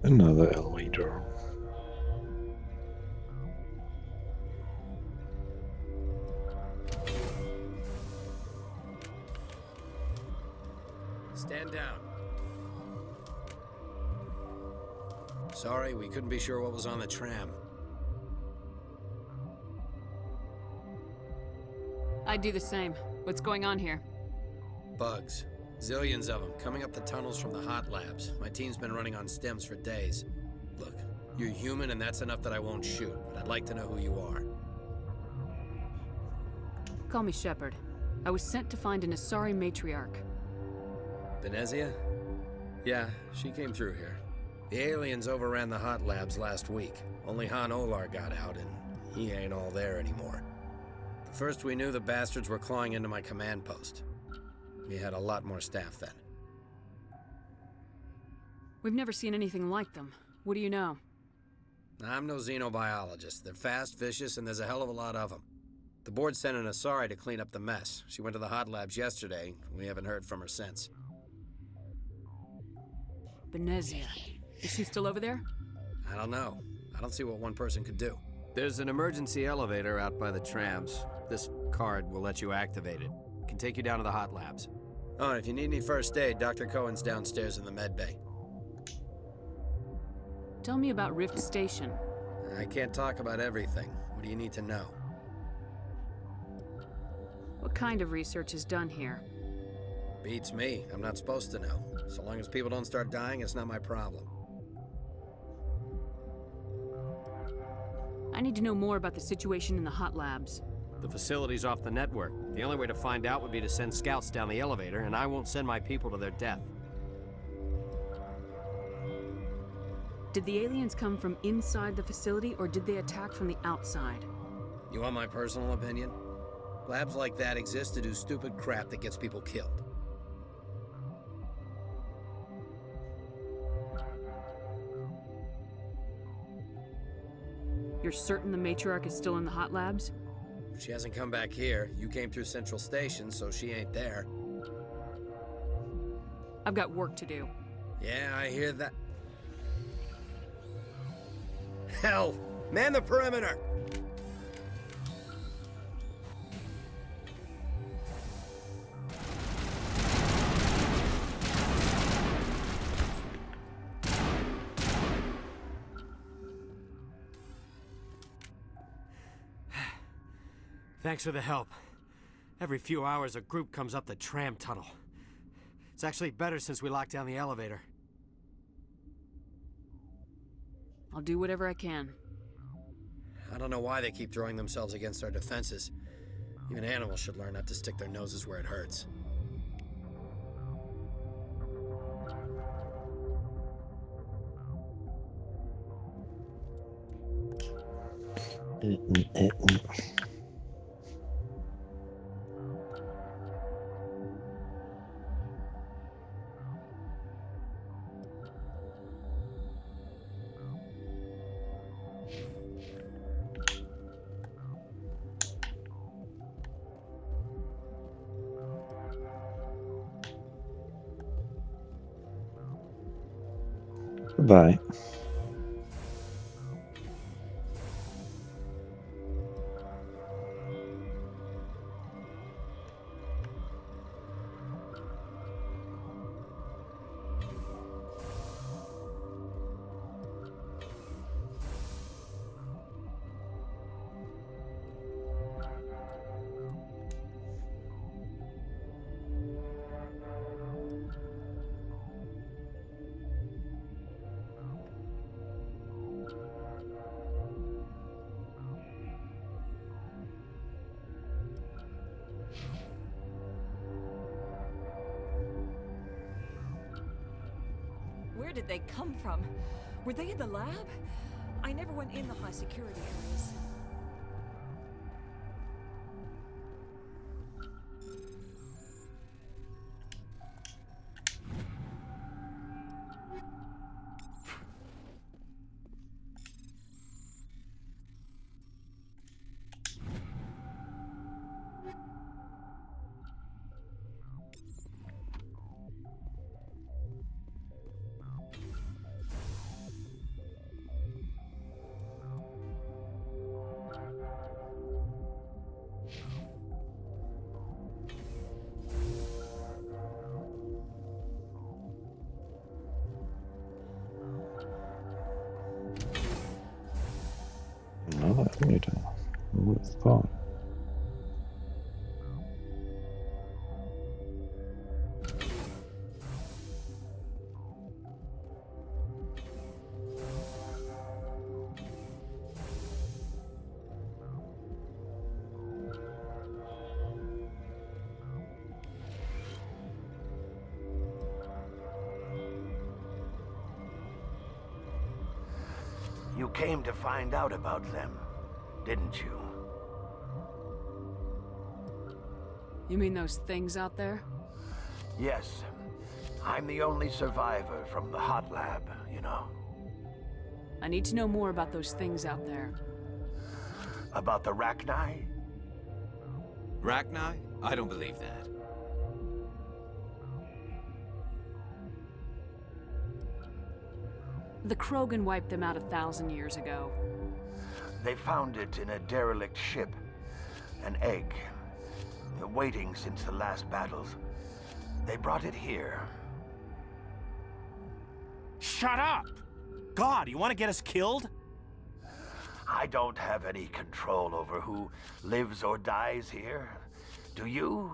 Another elevator. Stand down. Sorry, we couldn't be sure what was on the tram. I'd do the same. What's going on here? Bugs. Zillions of them, coming up the tunnels from the hot labs. My team's been running on stems for days. Look, you're human and that's enough that I won't shoot, but I'd like to know who you are. Call me Shepard. I was sent to find an Asari matriarch. Benezia? Yeah, she came through here. The aliens overran the hot labs last week. Only Han Olar got out, and he ain't all there anymore. The first we knew, the bastards were clawing into my command post. We had a lot more staff then. We've never seen anything like them. What do you know? I'm no xenobiologist. They're fast, vicious, and there's a hell of a lot of them. The board sent an Asari to clean up the mess. She went to the hot labs yesterday. We haven't heard from her since. Benezia. Is she still over there? I don't know. I don't see what one person could do. There's an emergency elevator out by the trams. This card will let you activate it. It can take you down to the hot labs. Oh, and if you need any first aid, Dr. Cohen's downstairs in the med bay. Tell me about Rift Station. I can't talk about everything. What do you need to know? What kind of research is done here? Beats me. I'm not supposed to know. So long as people don't start dying, it's not my problem. I need to know more about the situation in the hot labs. The facility's off the network. The only way to find out would be to send scouts down the elevator, and I won't send my people to their death. Did the aliens come from inside the facility, or did they attack from the outside? You want my personal opinion? Labs like that exist to do stupid crap that gets people killed. You're certain the matriarch is still in the hot labs? She hasn't come back here. You came through Central Station, so she ain't there. I've got work to do. Yeah, I hear that. Hell! Man the perimeter! Thanks for the help. Every few hours, a group comes up the tram tunnel. It's actually better since we locked down the elevator. I'll do whatever I can. I don't know why they keep throwing themselves against our defenses. Even animals should learn not to stick their noses where it hurts. Goodbye. Where did they come from? Were they in the lab? I never went in the high security areas. Another elevator. Who would have thought? You came to find out about them, didn't you? You mean those things out there? Yes. I'm the only survivor from the hot lab, you know. I need to know more about those things out there. About the Rachni? Rachni? I don't believe that. The Krogan wiped them out 1,000 years ago. They found it in a derelict ship. An egg. Waiting since the last battles. They brought it here. Shut up! God, you want to get us killed? I don't have any control over who lives or dies here. Do you?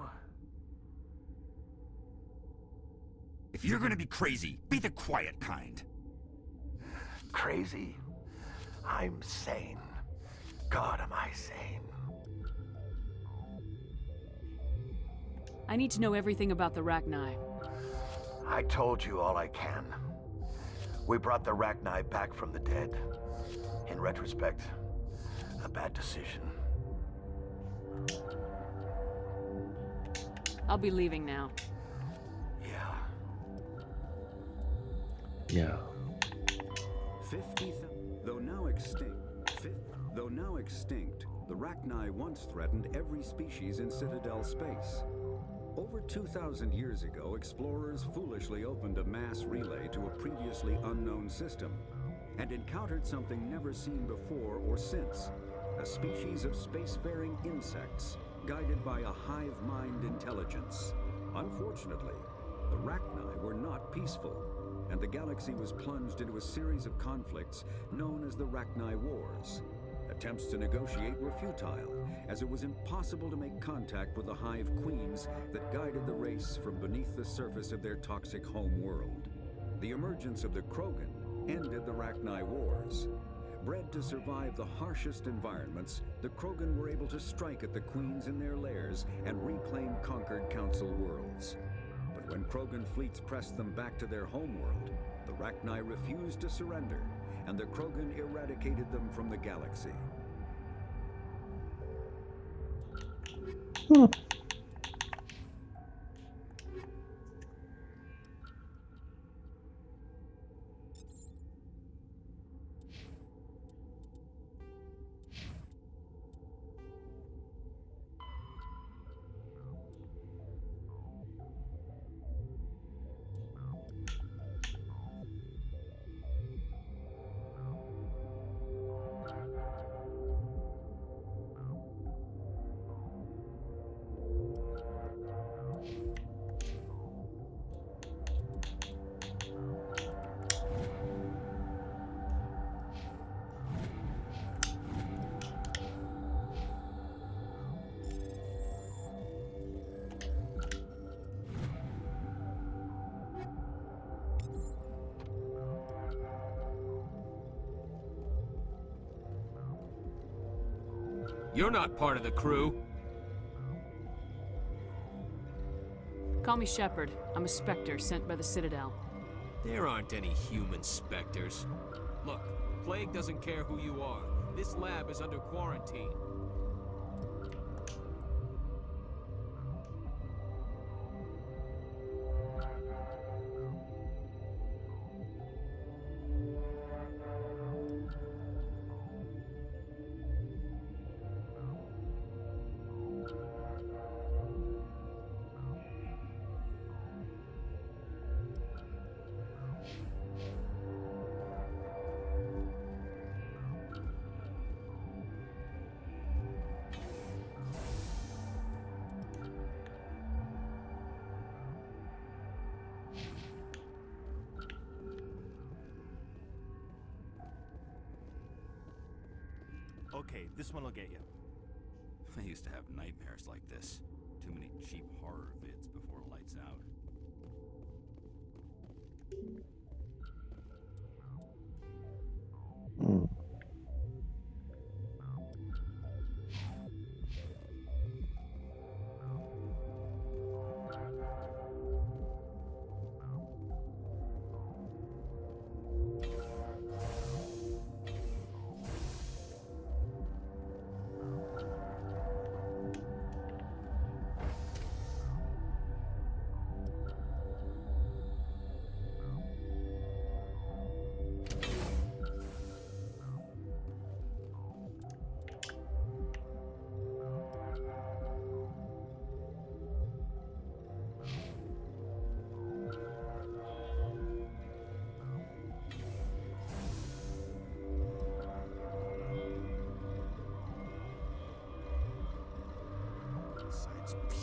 If you're gonna be crazy, be the quiet kind. Crazy? I'm sane. God, am I sane. I need to know everything about the Rachni. I told you all I can. We brought the Rachni back from the dead. In retrospect, a bad decision. I'll be leaving now. Yeah. 50,000. Though now extinct, the Rachni once threatened every species in Citadel space. Over 2,000 years ago, explorers foolishly opened a mass relay to a previously unknown system and encountered something never seen before or since, a species of spacefaring insects guided by a hive mind intelligence. Unfortunately, the Rachni were not peaceful, and the galaxy was plunged into a series of conflicts known as the Rachni Wars. Attempts to negotiate were futile, as it was impossible to make contact with the Hive Queens that guided the race from beneath the surface of their toxic home world. The emergence of the Krogan ended the Rachni Wars. Bred to survive the harshest environments, the Krogan were able to strike at the Queens in their lairs and reclaim conquered Council worlds. But when Krogan fleets pressed them back to their homeworld, the Rachni refused to surrender, and the Krogan eradicated them from the galaxy. You're not part of the crew. Call me Shepard. I'm a Spectre sent by the Citadel. There aren't any human Spectres. Look, Plague doesn't care who you are. This lab is under quarantine. Okay, this one will get you. I used to have nightmares like this. Too many cheap horror vids before lights out.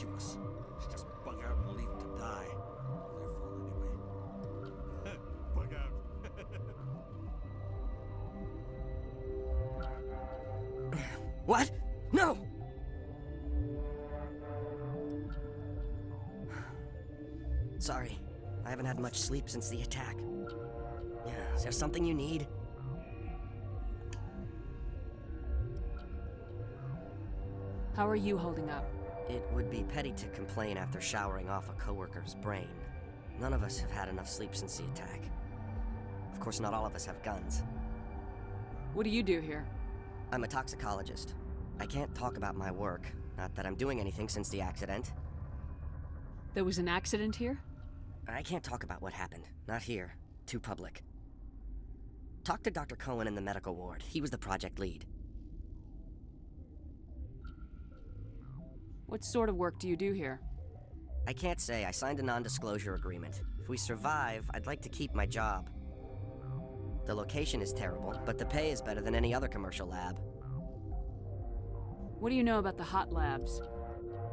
Fuchs. Should just bug out and leave to die. Their fault anyway. Bug out. What? No! Sorry. I haven't had much sleep since the attack. Yeah, is there something you need? How are you holding up? It would be petty to complain after showering off a coworker's brain. None of us have had enough sleep since the attack. Of course, not all of us have guns. What do you do here? I'm a toxicologist. I can't talk about my work. Not that I'm doing anything since the accident. There was an accident here? I can't talk about what happened. Not here. Too public. Talk to Dr. Cohen in the medical ward. He was the project lead. What sort of work do you do here? I can't say. I signed a non-disclosure agreement. If we survive, I'd like to keep my job. The location is terrible, but the pay is better than any other commercial lab. What do you know about the hot labs?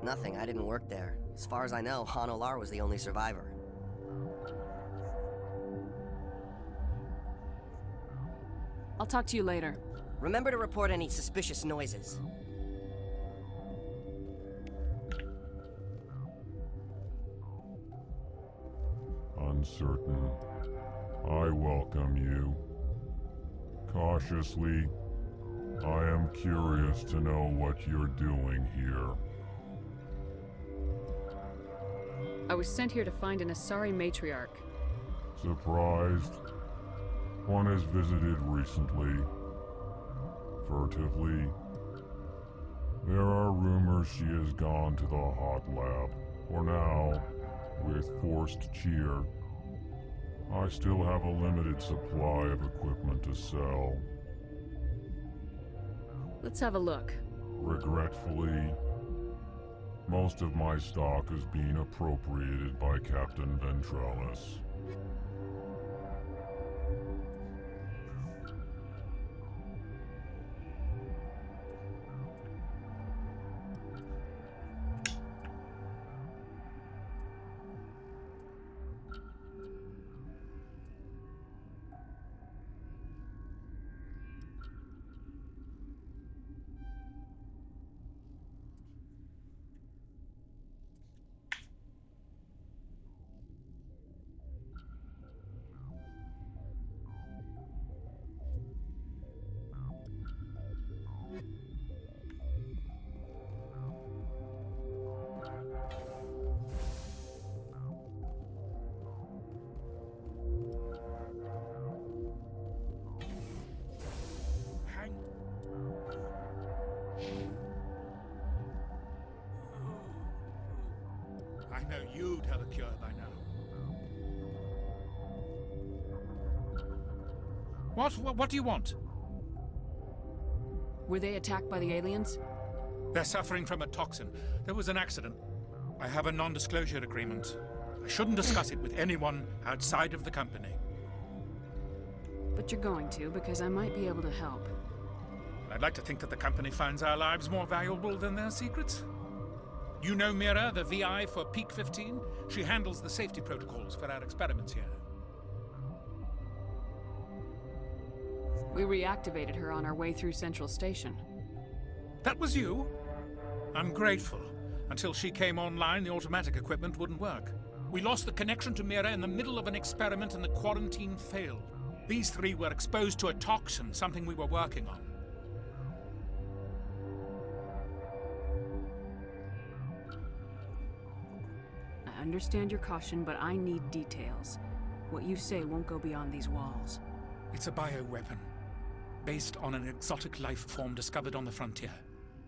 Nothing. I didn't work there. As far as I know, Han Olar was the only survivor. I'll talk to you later. Remember to report any suspicious noises. Uncertain. I welcome you. Cautiously, I am curious to know what you're doing here. I was sent here to find an Asari matriarch. Surprised? One has visited recently. Furtively. There are rumors she has gone to the hot lab. For now, with forced cheer. I still have a limited supply of equipment to sell. Let's have a look. Regretfully, most of my stock is being appropriated by Captain Ventralis. I know you'd have a cure by now. What do you want? Were they attacked by the aliens? They're suffering from a toxin. There was an accident. I have a non-disclosure agreement. I shouldn't discuss it with anyone outside of the company. But you're going to, because I might be able to help. I'd like to think that the company finds our lives more valuable than their secrets. You know Mira, the VI for Peak 15? She handles the safety protocols for our experiments here. We reactivated her on our way through Central Station. That was you? I'm grateful. Until she came online, the automatic equipment wouldn't work. We lost the connection to Mira in the middle of an experiment and the quarantine failed. These three were exposed to a toxin, something we were working on. I understand your caution, but I need details. What you say won't go beyond these walls. It's a bioweapon, based on an exotic life form discovered on the frontier.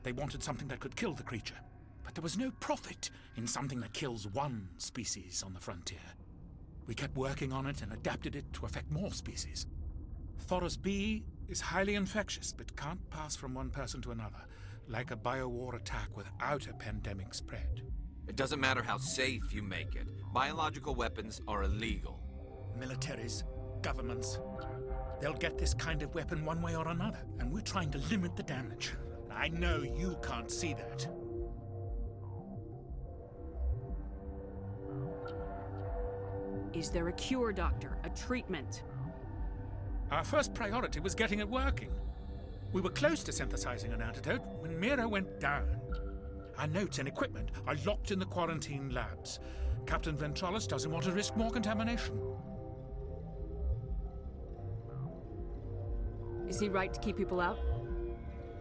They wanted something that could kill the creature, but there was no profit in something that kills one species on the frontier. We kept working on it and adapted it to affect more species. Thoros B is highly infectious, but can't pass from one person to another, like a biowar attack without a pandemic spread. It doesn't matter how safe you make it. Biological weapons are illegal. Militaries, governments, they'll get this kind of weapon one way or another, and we're trying to limit the damage. I know you can't see that. Is there a cure, Doctor? A treatment? Our first priority was getting it working. We were close to synthesizing an antidote when Mira went down. Our notes and equipment are locked in the quarantine labs. Captain Ventralis doesn't want to risk more contamination. Is he right to keep people out?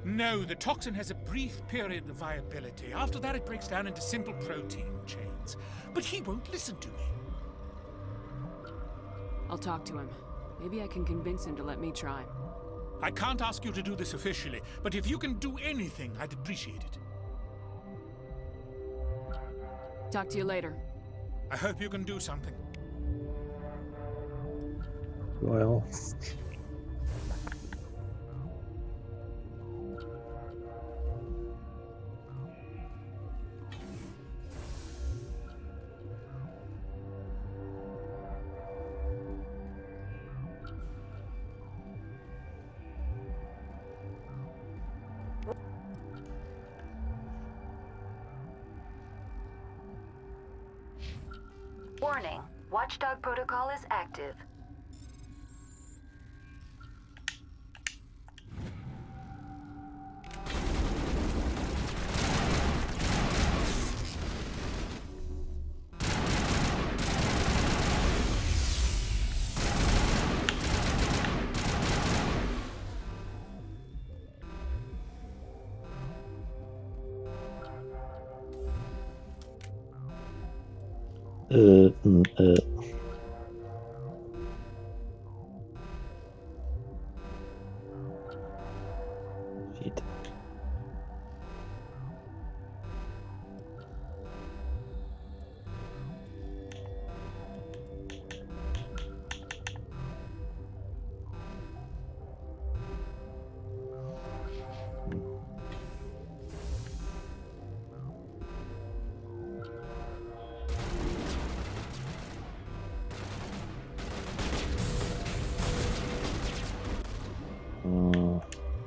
No, the toxin has a brief period of viability. After that, it breaks down into simple protein chains. But he won't listen to me. I'll talk to him. Maybe I can convince him to let me try. I can't ask you to do this officially, but if you can do anything, I'd appreciate it. Talk to you later. I hope you can do something. Well... Warning, Watchdog protocol is active. Shit.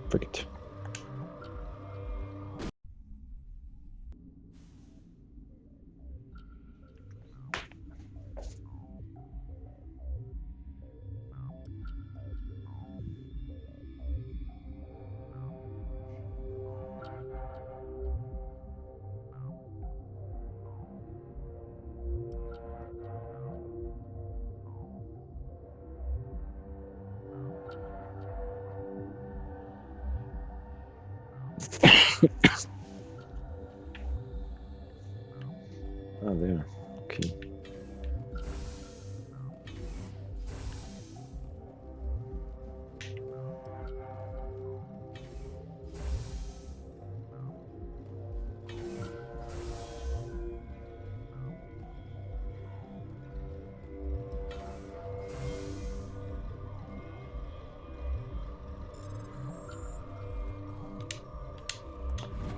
Frick it. Ah, there. Okay.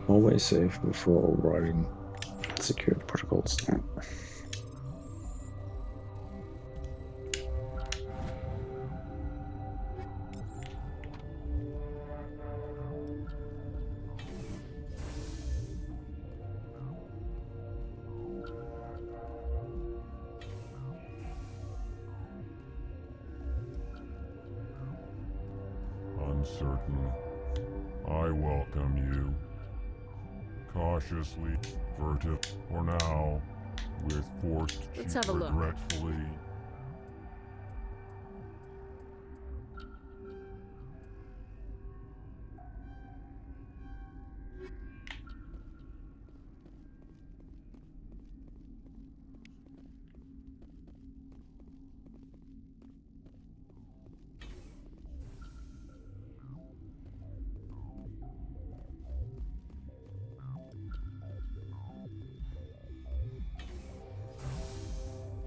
Always safe before writing secure protocols. Uncertain. I welcome you. Cautiously, furtive, for now, with forced Let's cheek have a look. regretfully.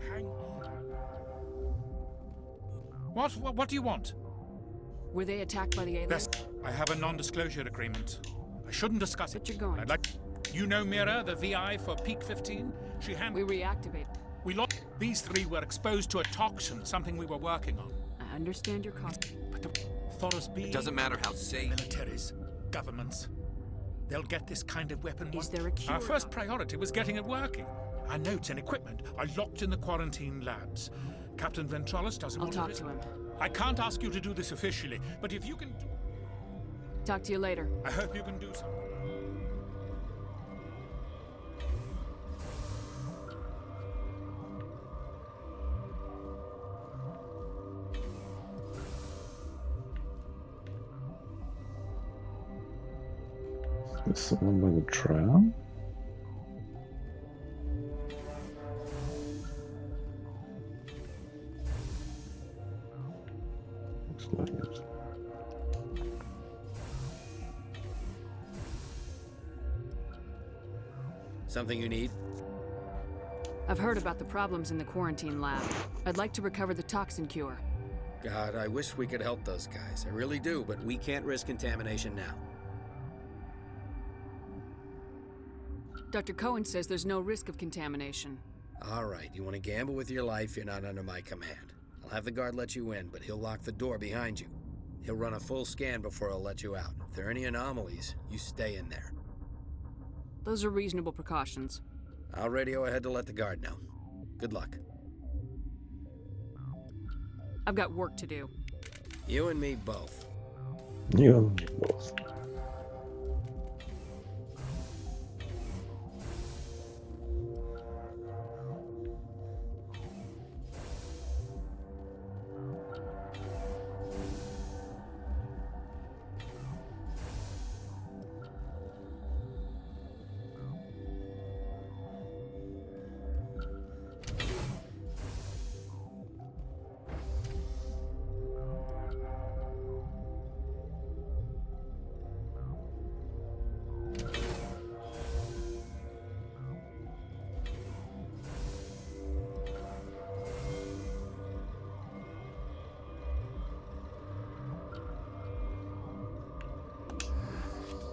Hang on. What do you want? Were they attacked by the aliens? Yes, I have a non-disclosure agreement. I shouldn't discuss it. But you're going I'd like. You know Mira, the VI for Peak 15? She We reactivate. We lost. These three were exposed to a toxin, something we were working on. I understand your cost. But the Thoros B. It doesn't matter how safe. Militaries, governments. They'll get this kind of weapon. Is there a cure? Our first priority was getting it working. Our notes and equipment are locked in the quarantine labs. Captain Ventralis doesn't I'll want talk to to him. I can't ask you to do this officially, but if you can... Talk to you later. I hope you can do something. Is this the one by the tram? Looks like it. Something you need? I've heard about the problems in the quarantine lab. I'd like to recover the toxin cure. God, I wish we could help those guys. I really do, but we can't risk contamination now. Dr. Cohen says there's no risk of contamination. All right, you want to gamble with your life, you're not under my command. I'll have the guard let you in, but he'll lock the door behind you. He'll run a full scan before he'll let you out. If there are any anomalies, you stay in there. Those are reasonable precautions. I'll radio ahead to let the guard know. Good luck. I've got work to do. You and me both. You both.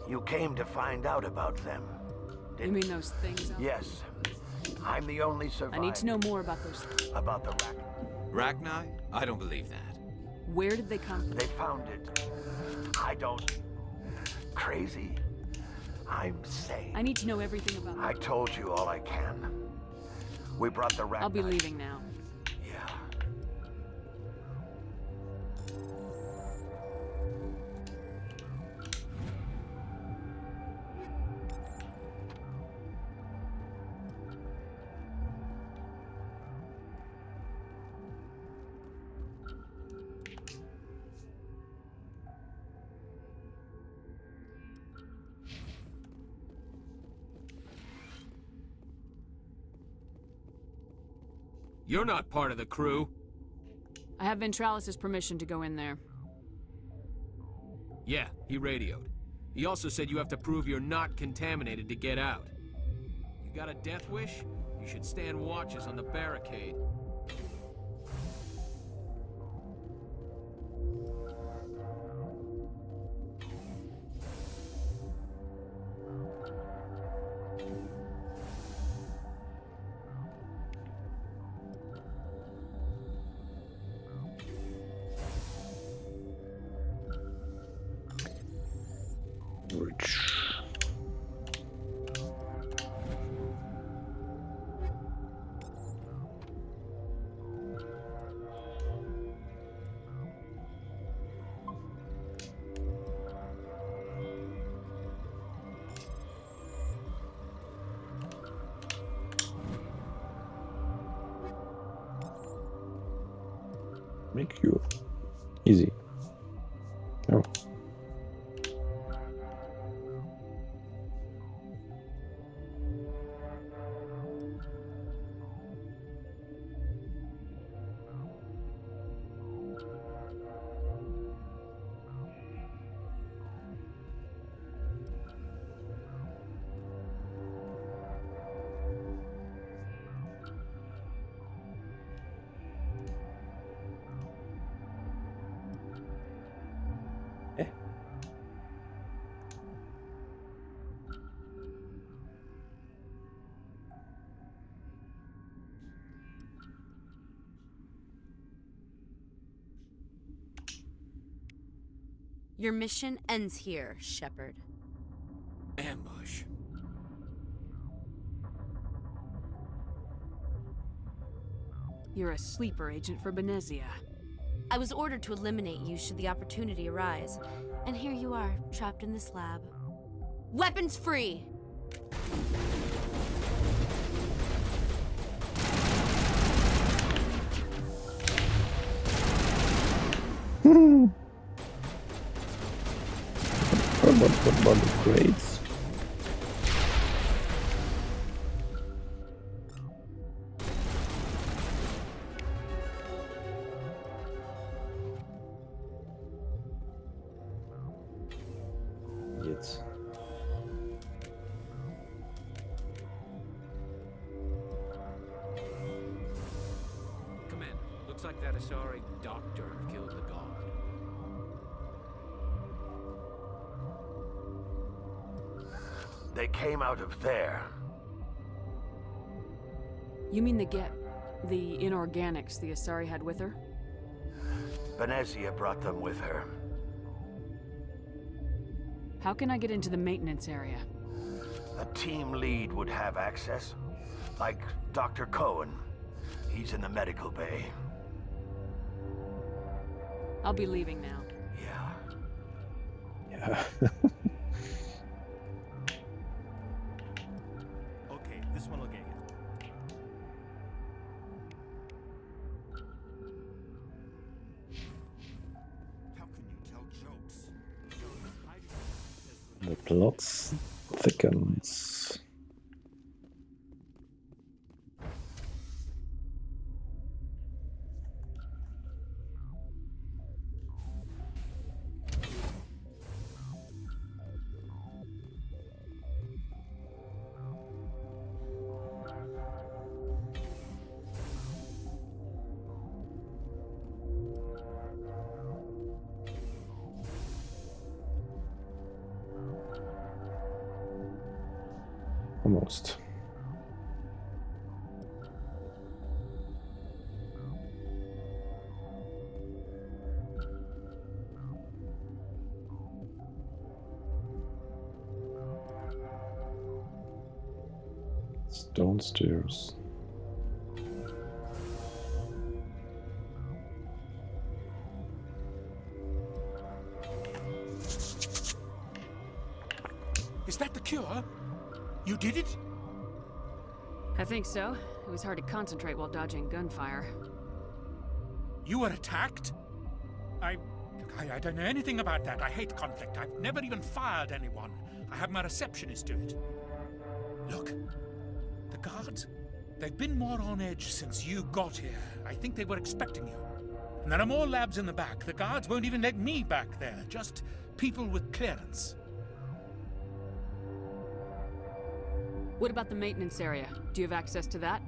You came to find out about them. You mean those things? Yes. I'm the only survivor. I need to know more about those things. About the Rachni? I don't believe that. Where did they come from? They found it. I don't... Crazy? I'm sane. I need to know everything about I told you all I can. We brought the Rachni. I'll be leaving now. Yeah. You're not part of the crew. I have Ventralis' permission to go in there. Yeah, he radioed. He also said you have to prove you're not contaminated to get out. You got a death wish? You should stand watches on the barricade. Make you easy. Oh. Your mission ends here, Shepard. Ambush. You're a sleeper agent for Benezia. I was ordered to eliminate you should the opportunity arise. And here you are, trapped in this lab. Weapons free! What about the crates? Yes. Commander, looks like that Asari doctor killed the guard. They came out of there. You mean the inorganics the Asari had with her? Benezia brought them with her. How can I get into the maintenance area? A team lead would have access. Like Dr. Cohen. He's in the medical bay. I'll be leaving now. Yeah. Okay, this one will get you. How can you tell jokes? The plot thickens. Almost. Stone stairs. Is that the cure? You did it? I think so. It was hard to concentrate while dodging gunfire. You were attacked? I don't know anything about that. I hate conflict. I've never even fired anyone. I have my receptionist do it. Look, the guards, they've been more on edge since you got here. I think they were expecting you. And there are more labs in the back. The guards won't even let me back there. Just people with clearance. What about the maintenance area? Do you have access to that?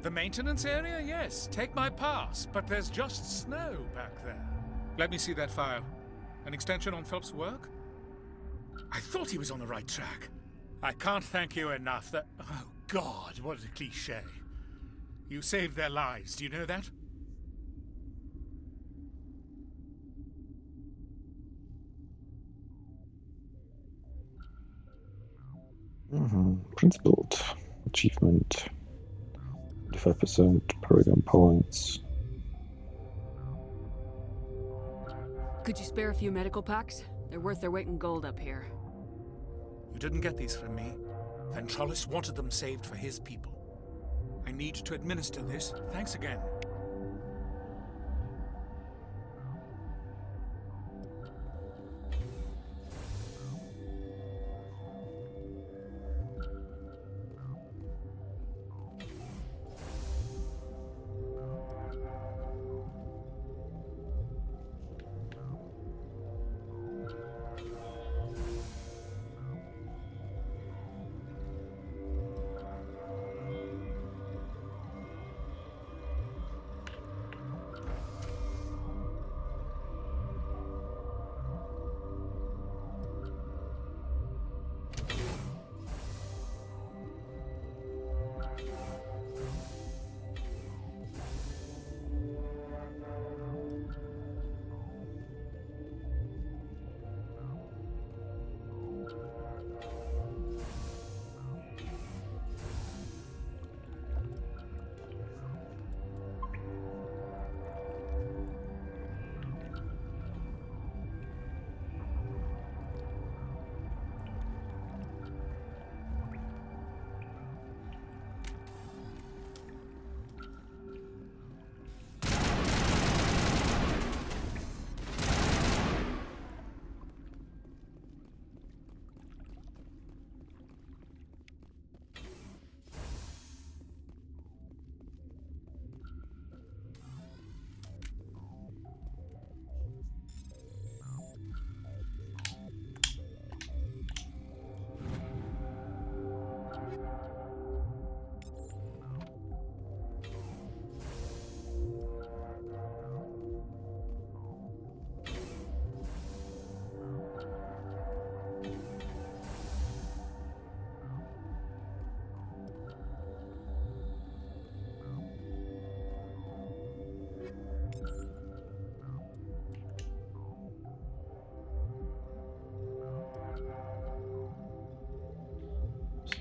The maintenance area? Yes. Take my pass. But there's just snow back there. Let me see that file. An extension on Phelps' work? I thought he was on the right track. I can't thank you enough that... Oh, God, what a cliché. You saved their lives. Do you know that? Principled. Achievement. 25% Paragon points. Could you spare a few medical packs? They're worth their weight in gold up here. You didn't get these from me. Ventrolis wanted them saved for his people. I need to administer this. Thanks again.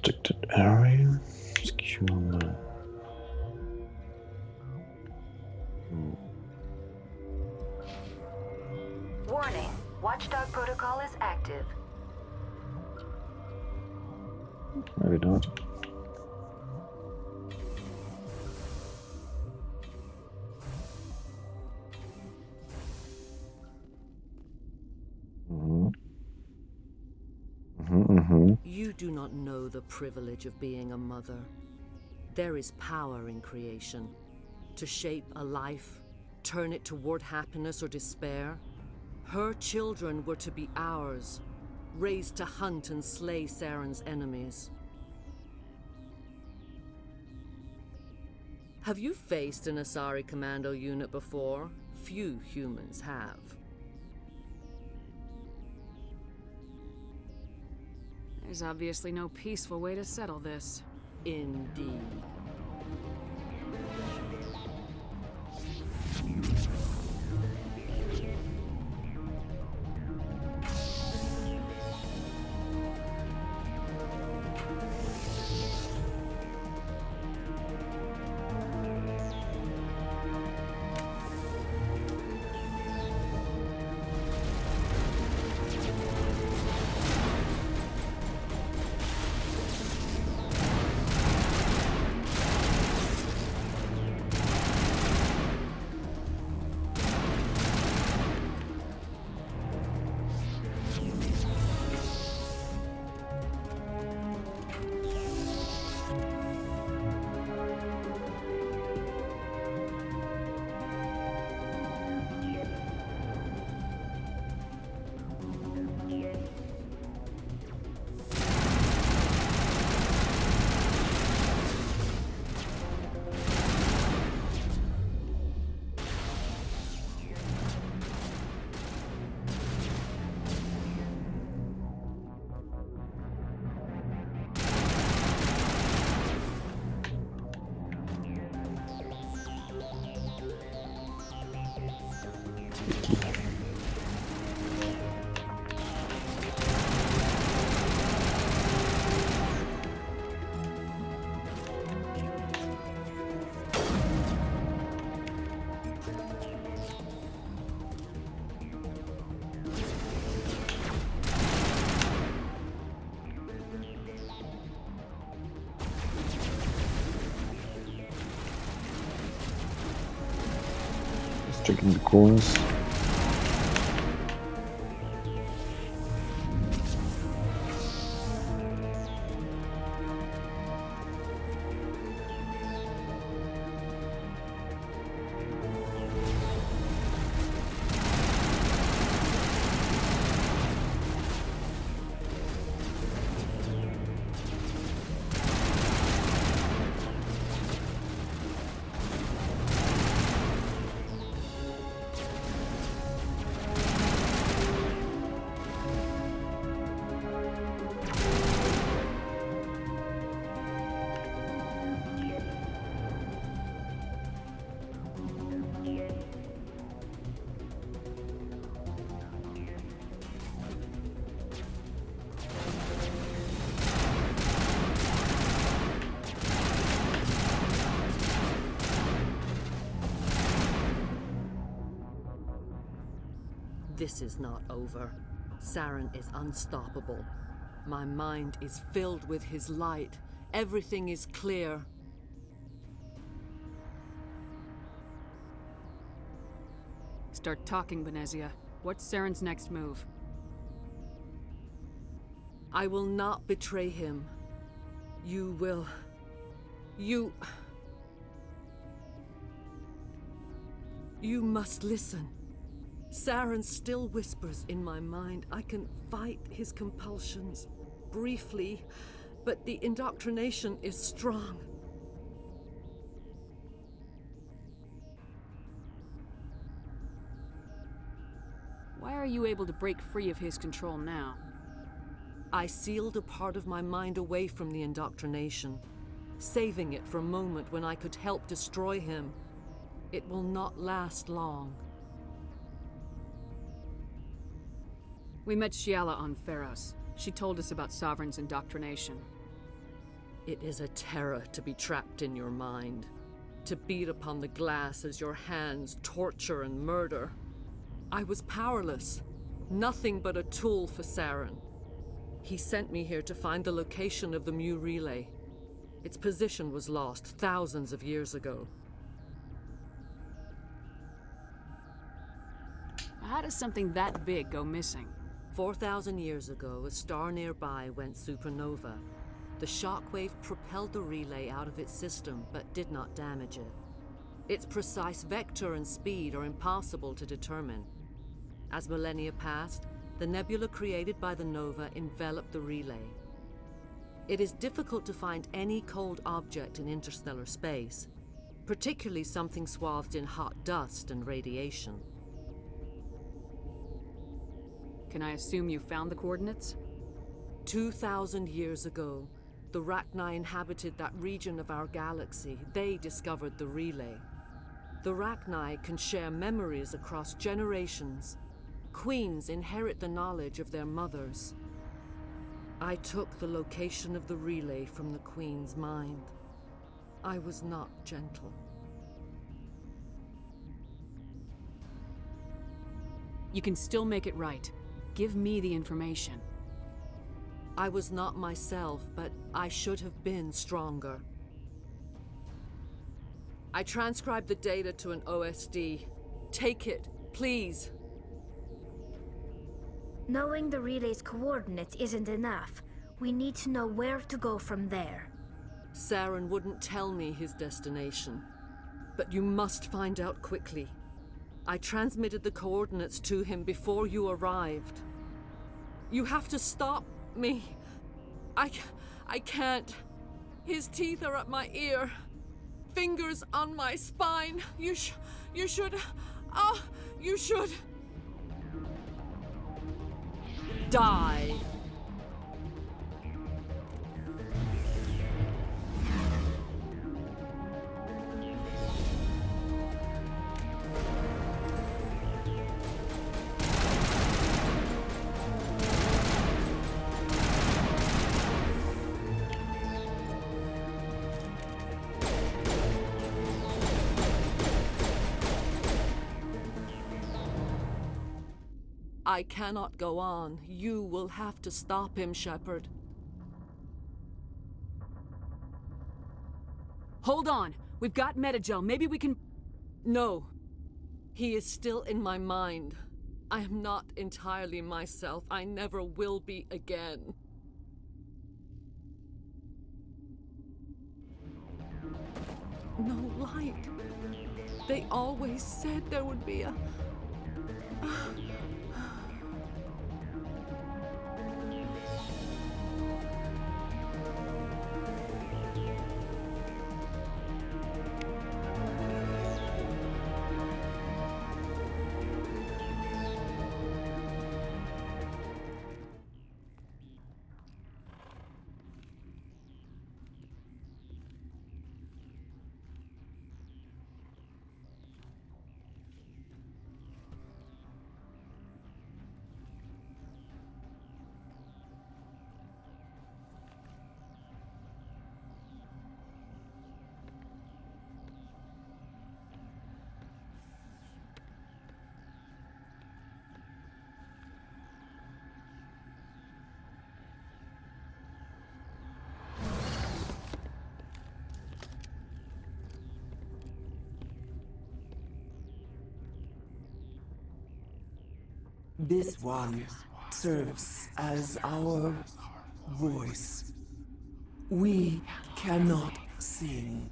Restricted area. Secure map. Warning. Watchdog protocol is active. Maybe not. You do not know the privilege of being a mother. There is power in creation. To shape a life, turn it toward happiness or despair. Her children were to be ours, raised to hunt and slay Saren's enemies. Have you faced an Asari commando unit before? Few humans have. There's obviously no peaceful way to settle this. Indeed. Checking the corners. This is not over. Saren is unstoppable. My mind is filled with his light. Everything is clear. Start talking, Benezia. What's Saren's next move? I will not betray him. You will... You must listen. Saren still whispers in my mind. I can fight his compulsions, briefly, but the indoctrination is strong. Why are you able to break free of his control now? I sealed a part of my mind away from the indoctrination, saving it for a moment when I could help destroy him. It will not last long. We met Shiala on Pharos. She told us about Sovereign's indoctrination. It is a terror to be trapped in your mind, to beat upon the glass as your hands torture and murder. I was powerless, nothing but a tool for Saren. He sent me here to find the location of the Mu Relay. Its position was lost thousands of years ago. How does something that big go missing? 4,000 years ago, a star nearby went supernova. The shockwave propelled the relay out of its system, but did not damage it. Its precise vector and speed are impossible to determine. As millennia passed, the nebula created by the nova enveloped the relay. It is difficult to find any cold object in interstellar space, particularly something swathed in hot dust and radiation. Can I assume you found the coordinates? 2,000 years ago, the Rachni inhabited that region of our galaxy. They discovered the relay. The Rachni can share memories across generations. Queens inherit the knowledge of their mothers. I took the location of the relay from the Queen's mind. I was not gentle. You can still make it right. Give me the information. I was not myself, but I should have been stronger. I transcribed the data to an OSD. Take it, please. Knowing the relay's coordinates isn't enough. We need to know where to go from there. Saren wouldn't tell me his destination. But you must find out quickly. I transmitted the coordinates to him before you arrived. You have to stop me. I can't. His teeth are at my ear. Fingers on my spine. You should... you should... die. I cannot go on. You will have to stop him, Shepard. Hold on. We've got Metagel. Maybe we can... No. He is still in my mind. I am not entirely myself. I never will be again. No light. They always said there would be a... This one serves as our voice. We cannot sing.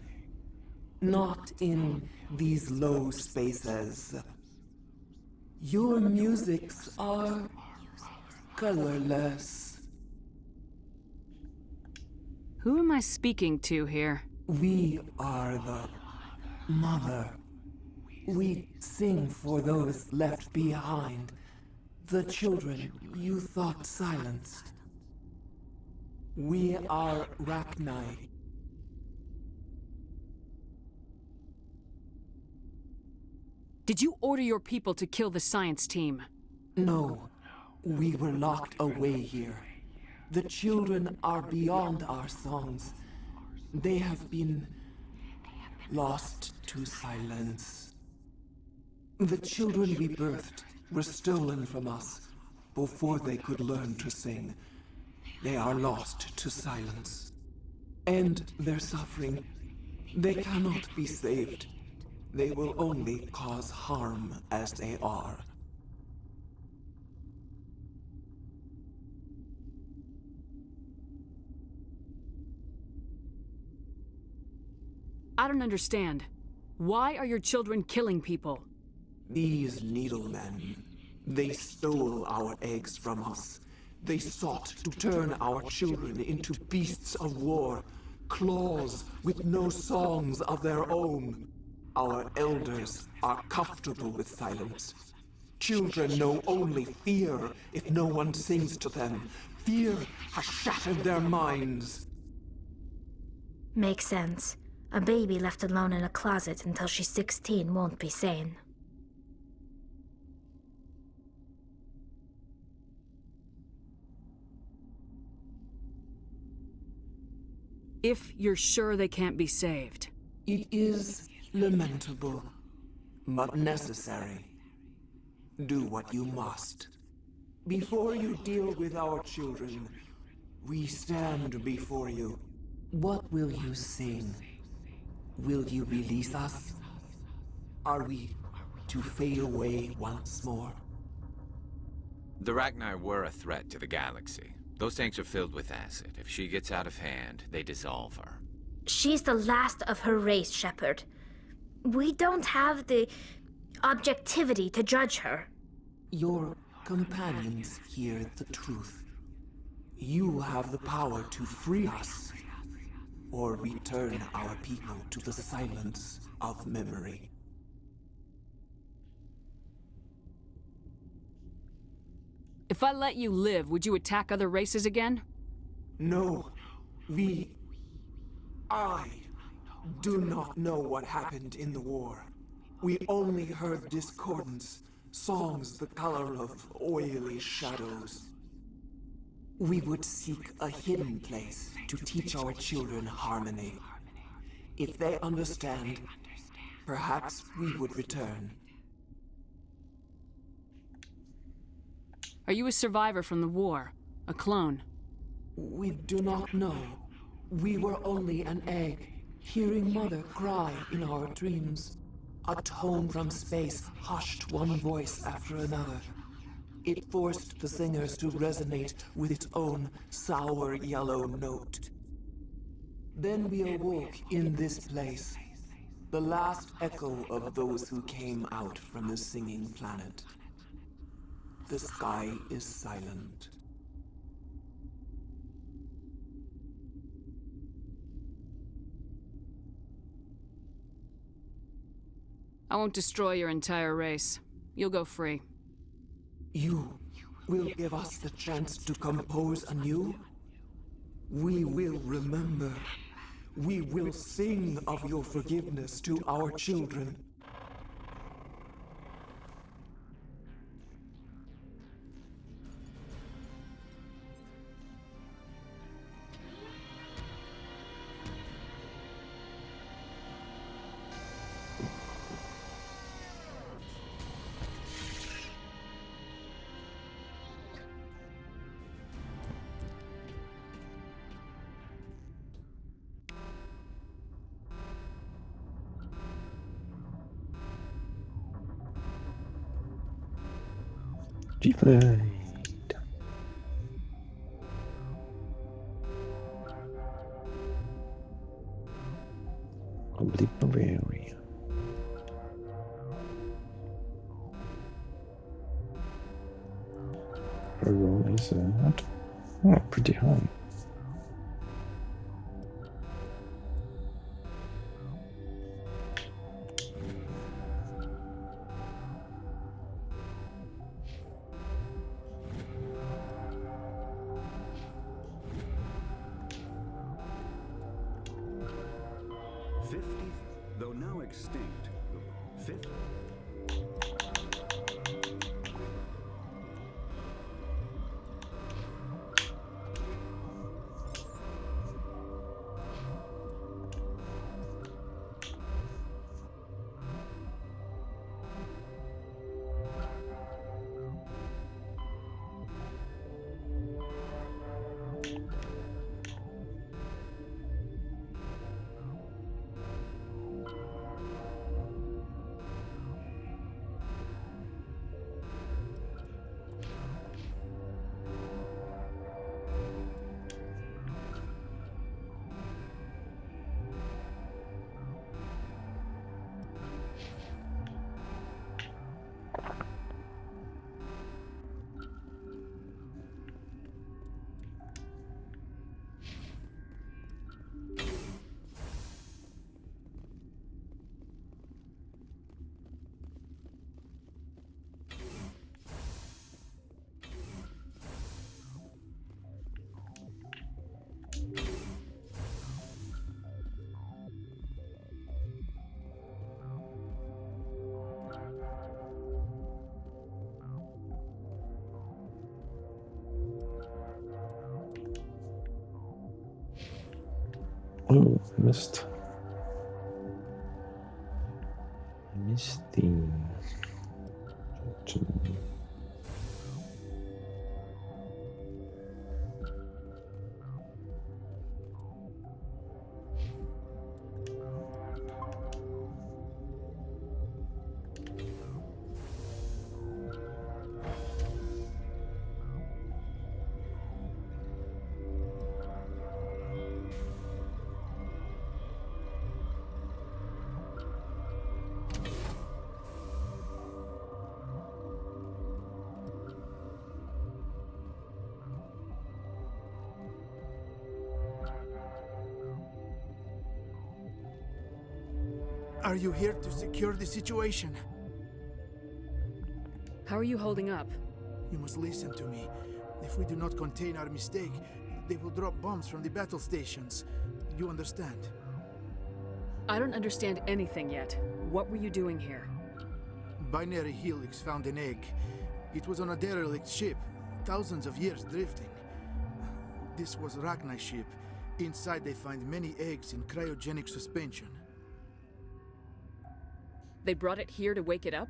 Not in these low spaces. Your musics are colorless. Who am I speaking to here? We are the mother. We sing for those left behind. The children you thought silenced. We are Rachni. Did you order your people to kill the science team? No. We were locked away here. The children are beyond our songs. They have been lost to silence. The children we birthed were stolen from us before they could learn to sing. They are lost to silence. And their suffering, they cannot be saved. They will only cause harm as they are. I don't understand. Why are your children killing people? These needlemen, they stole our eggs from us. They sought to turn our children into beasts of war, claws with no songs of their own. Our elders are comfortable with silence. Children know only fear if no one sings to them. fear has shattered their minds. Makes sense. A baby left alone in a closet until she's 16 won't be sane. If you're sure they can't be saved. It is lamentable, but necessary. Do what you must. Before you deal with our children, we stand before you. What will you sing? Will you release us? Are we to fade away once more? The Rachni were a threat to the galaxy. Those tanks are filled with acid. If she gets out of hand, they dissolve her. She's the last of her race, Shepard. We don't have the objectivity to judge her. Your companions hear the truth. You have the power to free us, or return our people to the silence of memory. If I let you live, would you attack other races again? No. I do not know what happened in the war. We only heard discordance, songs the color of oily shadows. We would seek a hidden place to teach our children harmony. If they understand, perhaps we would return. Are you a survivor from the war? A clone? We do not know. We were only an egg, hearing Mother cry in our dreams. A tone from space hushed one voice after another. It forced the singers to resonate with its own sour yellow note. Then we awoke in this place, the last echo of those who came out from the singing planet. The sky is silent. I won't destroy your entire race. You'll go free. You will give us the chance to compose anew? We will remember. We will sing of your forgiveness to our children. G-Blade. Complete Bavaria. Her roll is not pretty high. Though now extinct, the 50th. Oh, missed. Misty. Are you here to secure the situation? How are you holding up? You must listen to me. If we do not contain our mistake, they will drop bombs from the battle stations. You understand? I don't understand anything yet. What were you doing here? Binary Helix found an egg. It was on a derelict ship, thousands of years drifting. This was Rachni's ship. Inside they find many eggs in cryogenic suspension. They brought it here to wake it up?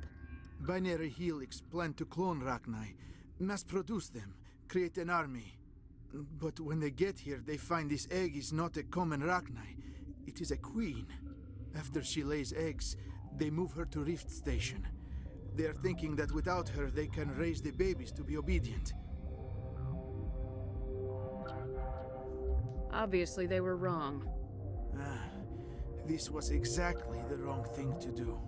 Binary Helix planned to clone Rachni, mass-produce them, create an army. But when they get here, they find this egg is not a common Rachni. It is a queen. After she lays eggs, they move her to Rift Station. They are thinking that without her, they can raise the babies to be obedient. Obviously, they were wrong. This was exactly the wrong thing to do.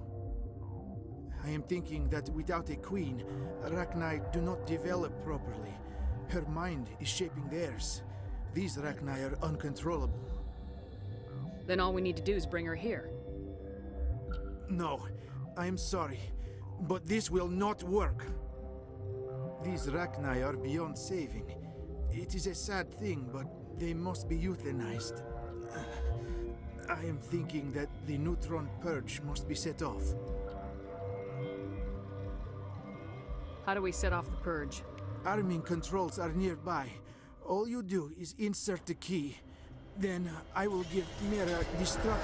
I am thinking that without a queen, Rachni do not develop properly. Her mind is shaping theirs. These Rachni are uncontrollable. Then all we need to do is bring her here. No, I am sorry, but this will not work. These Rachni are beyond saving. It is a sad thing, but they must be euthanized. I am thinking that the neutron purge must be set off. How do we set off the purge? Arming controls are nearby. All you do is insert the key. Then I will give Mira destruct.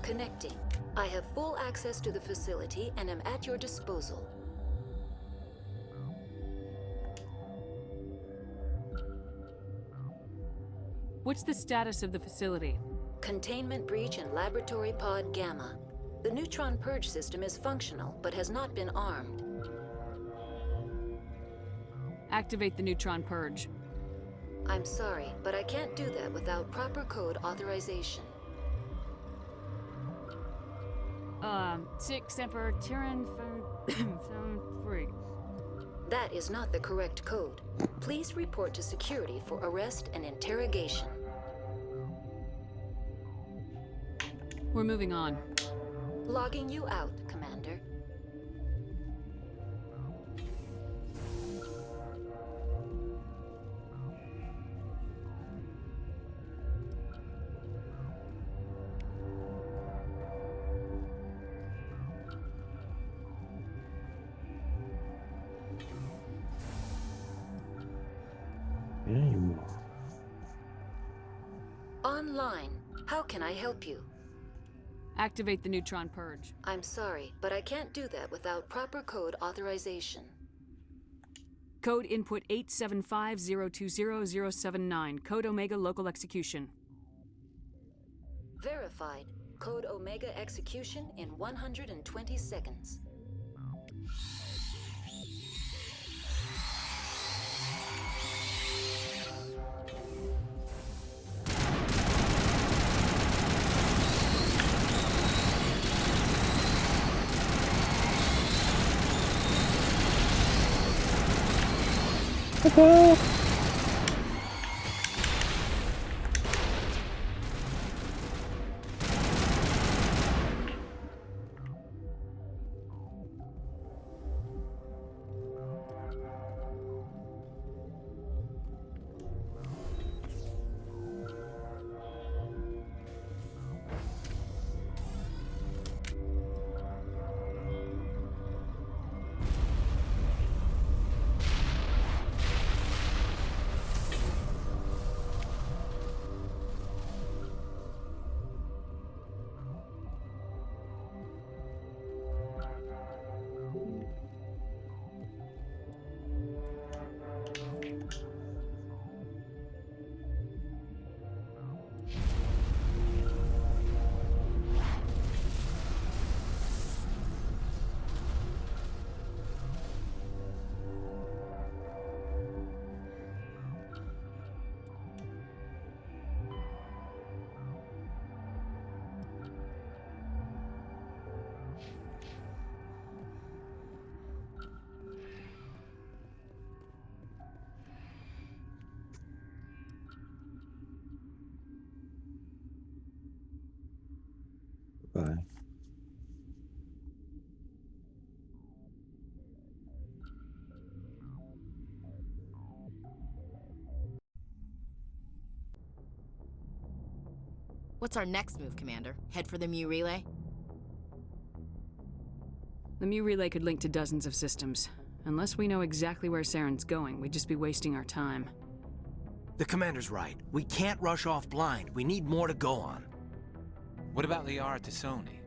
Connecting. I have full access to the facility and am at your disposal. What's the status of the facility? Containment breach in Laboratory Pod Gamma. The neutron purge system is functional, but has not been armed. Activate the neutron purge. I'm sorry, but I can't do that without proper code authorization. 6 Emperor Tyrann from 3. That is not the correct code. Please report to security for arrest and interrogation. We're moving on. Logging you out, Commander. Online. How can I help you? Activate the neutron purge. I'm sorry, but I can't do that without proper code authorization. Code input 875020079. Code Omega local execution. Verified. Code Omega execution in 120 seconds. Bye. What's our next move, Commander? Head for the Mu Relay? The Mu Relay could link to dozens of systems. Unless we know exactly where Saren's going, we'd just be wasting our time. The Commander's right. We can't rush off blind. We need more to go on. What about Liara Tassoni?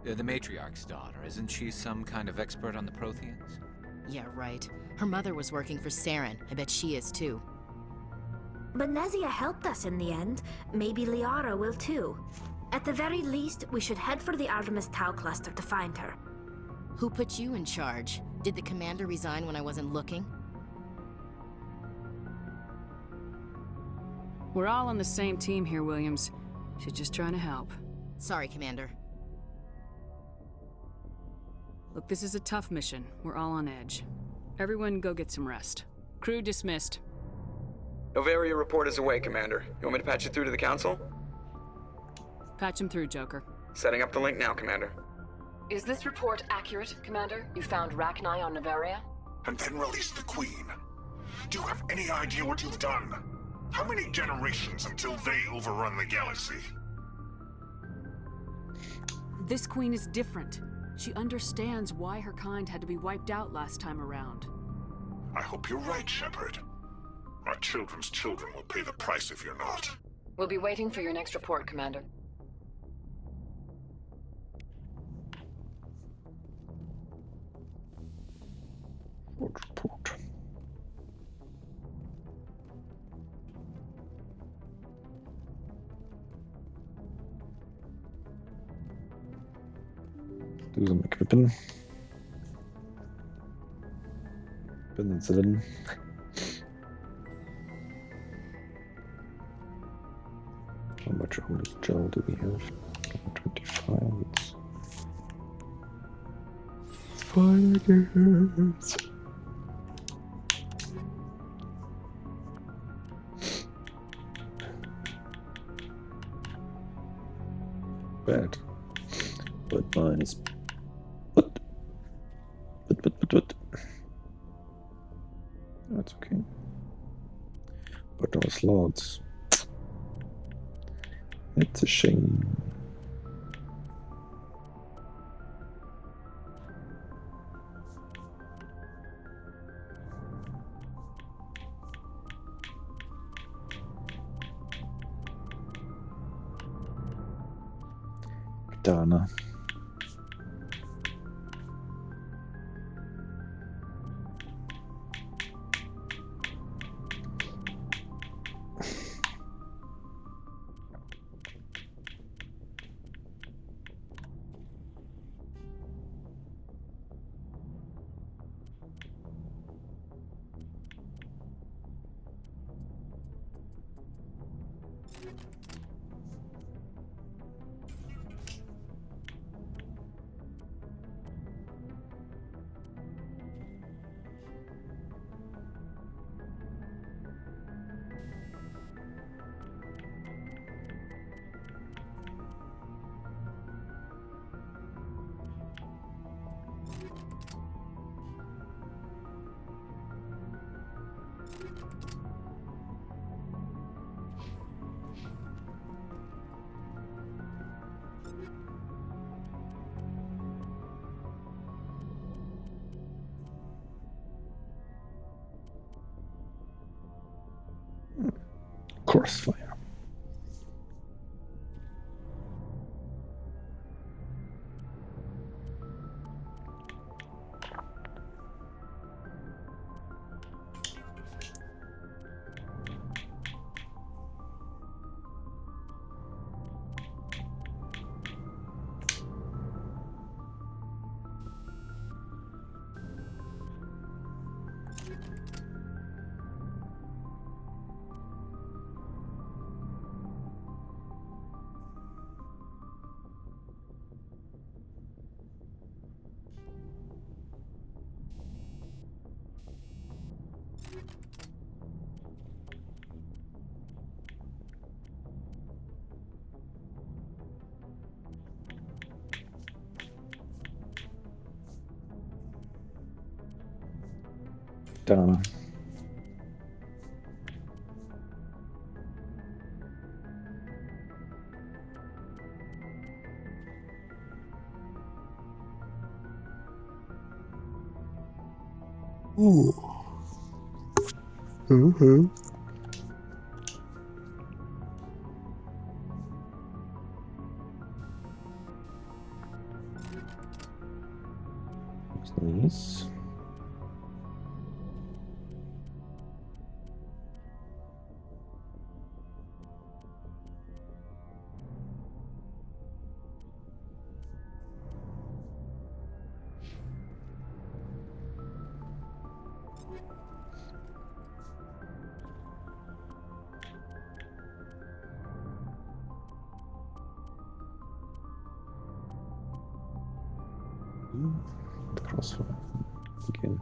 The Matriarch's daughter. Isn't she some kind of expert on the Protheans? Yeah, right. Her mother was working for Saren. I bet she is too. But Nezia helped us in the end. Maybe Liara will too. At the very least, we should head for the Artemis Tau cluster to find her. Who put you in charge? Did the Commander resign when I wasn't looking? We're all on the same team here, Williams. She's just trying to help. Sorry, Commander. Look, this is a tough mission. We're all on edge. Everyone go get some rest. Crew dismissed. Novaria report is away, Commander. You want me to patch you through to the Council? Patch him through, Joker. Setting up the link now, Commander. Is this report accurate, Commander? You found Rachni on Novaria? And then released the Queen. Do you have any idea what you've done? How many generations until they overrun the galaxy? This Queen is different. She understands why her kind had to be wiped out last time around. I hope you're right, Shepard. Our children's children will pay the price if you're not. We'll be waiting for your next report, Commander. Report. Do some equipping. Bin jetzt drin. How much holy gel do we have? 25. It's 5 again. Bad. But mine is what? That's okay. But our slots. It's a shame. Katana. Crossfire. Done. Ooh. Mm-hmm. Looks nice. Crossfire again.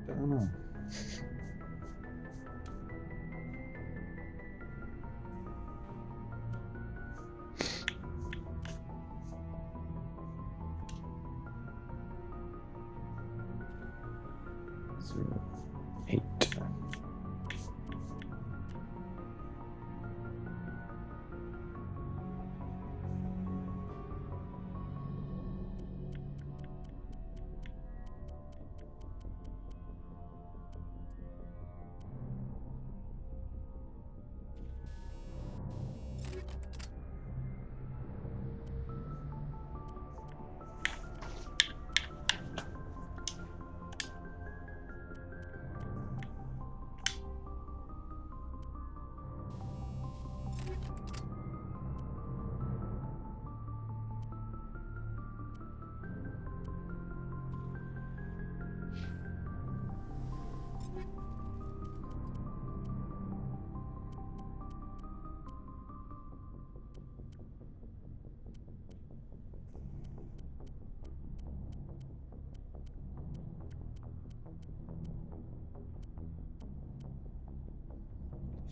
Don't know. Zero, 8.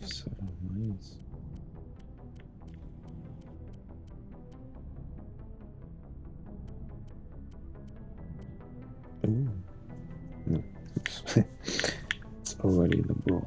So nice. Ooh. No, it's already the brawler.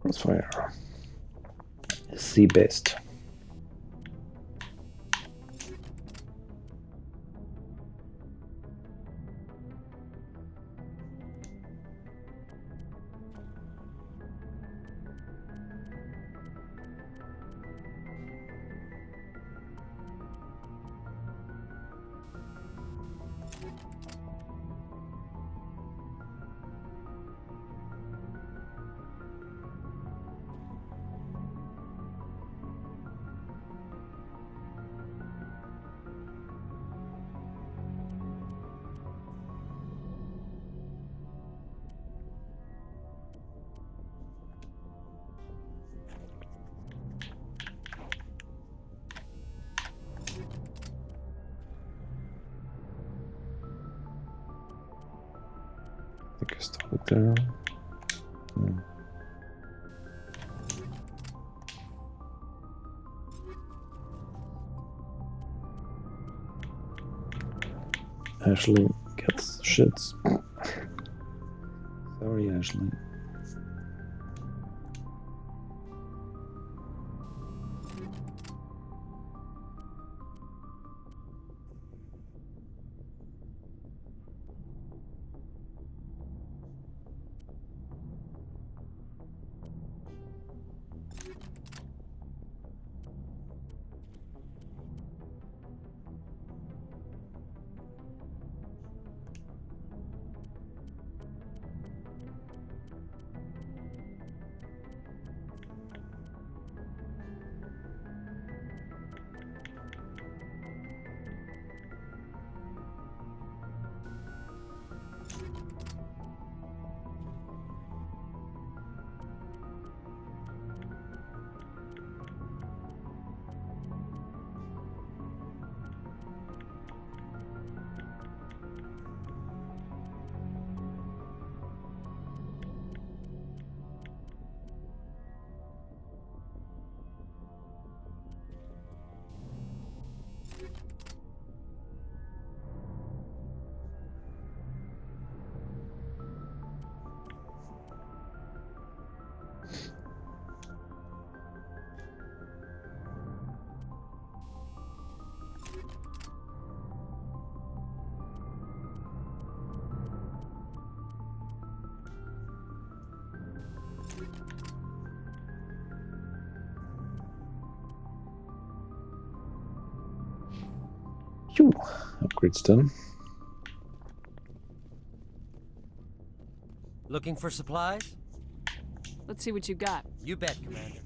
Crossfire is the best. I think I started there. Ashley gets shits. Sorry, Ashley. Phew, upgrade's done. Looking for supplies? Let's see what you got. You bet, Commander.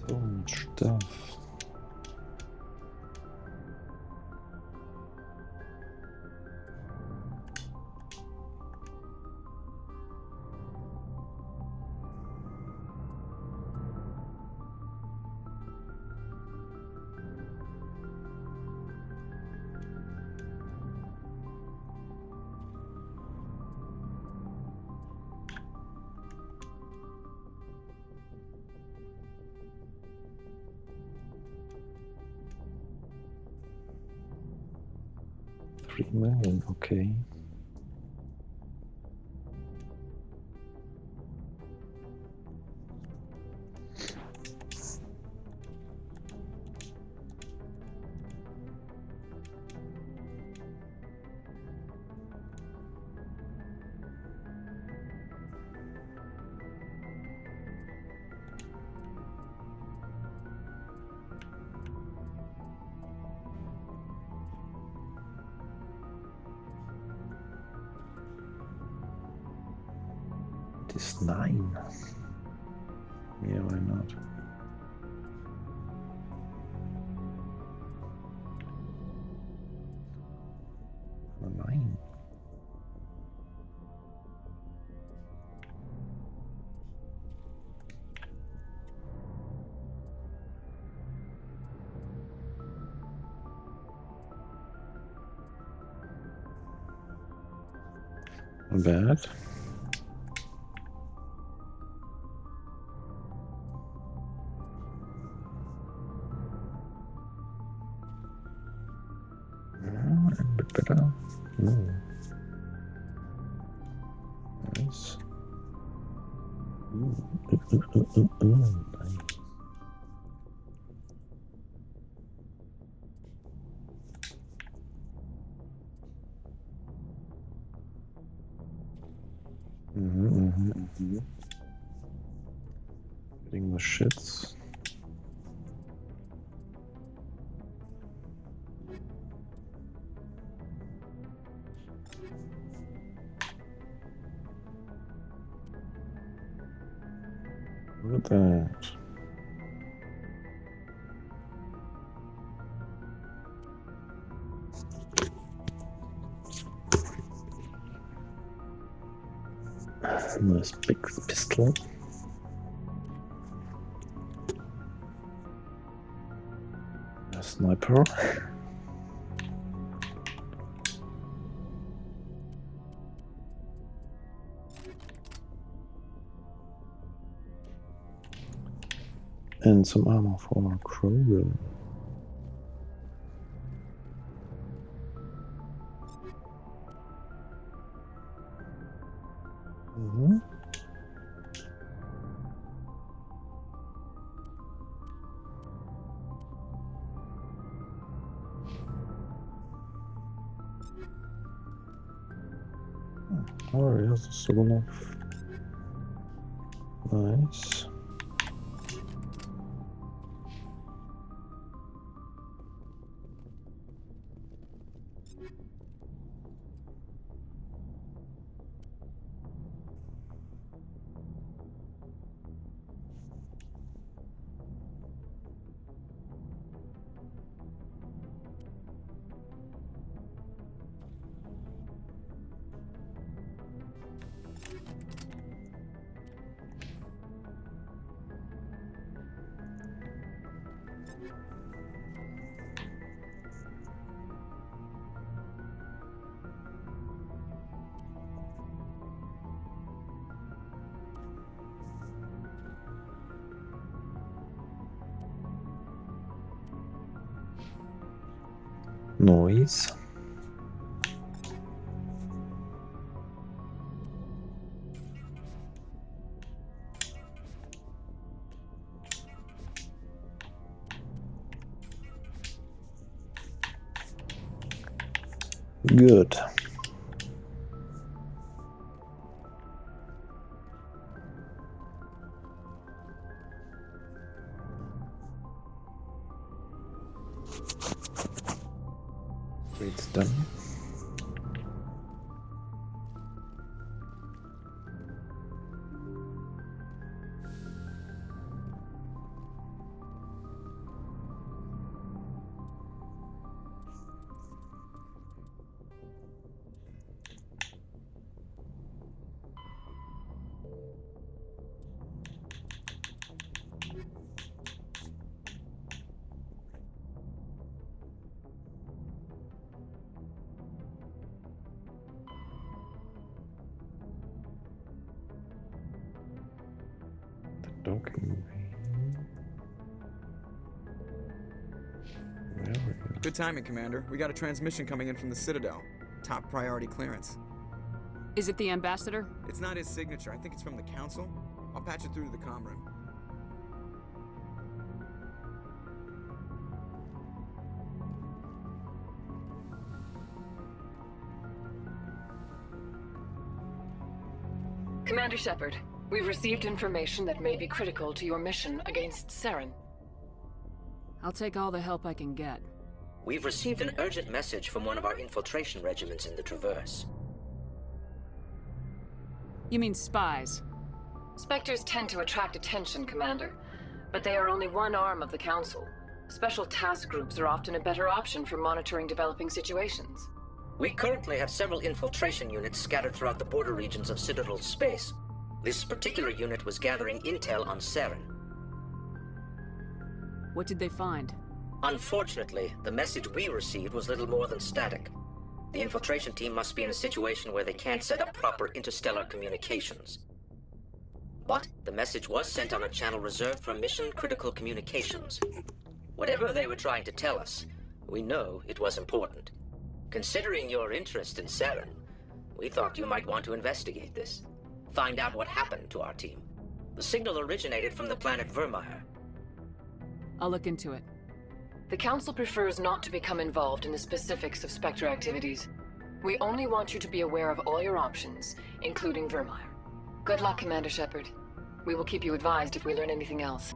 So much stuff. 3 million, okay. It is 9. Yeah, why not? A 9. Not bad. A bit better. Nice. Nice. Getting the shits. Look at that. Nice big pistol. A sniper. And some armor for Krogan. Oh, yes, Sogonov. Nice. Noise. Good. It's done. Good timing, Commander. We got a transmission coming in from the Citadel. Top priority clearance. Is it the Ambassador? It's not his signature. I think it's from the Council. I'll patch it through to the comm room. Commander Shepard, we've received information that may be critical to your mission against Saren. I'll take all the help I can get. We've received an urgent message from one of our infiltration regiments in the Traverse. You mean spies? Spectres tend to attract attention, Commander, but they are only one arm of the Council. Special task groups are often a better option for monitoring developing situations. We currently have several infiltration units scattered throughout the border regions of Citadel space. This particular unit was gathering intel on Saren. What did they find? Unfortunately, the message we received was little more than static. The infiltration team must be in a situation where they can't set up proper interstellar communications. But the message was sent on a channel reserved for mission-critical communications. Whatever they were trying to tell us, we know it was important. Considering your interest in Saren, we thought you might want to investigate this. Find out what happened to our team. The signal originated from the planet Virmire. I'll look into it. The Council prefers not to become involved in the specifics of Spectre activities. We only want you to be aware of all your options, including Virmire. Good luck, Commander Shepard. We will keep you advised if we learn anything else.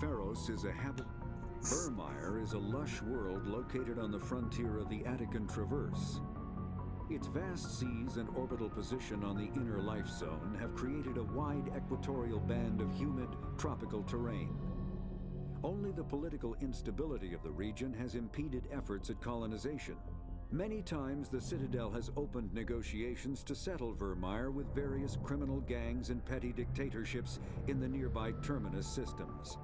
Pharos is a Virmire is a lush world located on the frontier of the Attican Traverse. Its vast seas and orbital position on the inner life zone have created a wide equatorial band of humid, tropical terrain. Only the political instability of the region has impeded efforts at colonization. Many times the Citadel has opened negotiations to settle Virmire with various criminal gangs and petty dictatorships in the nearby Terminus systems.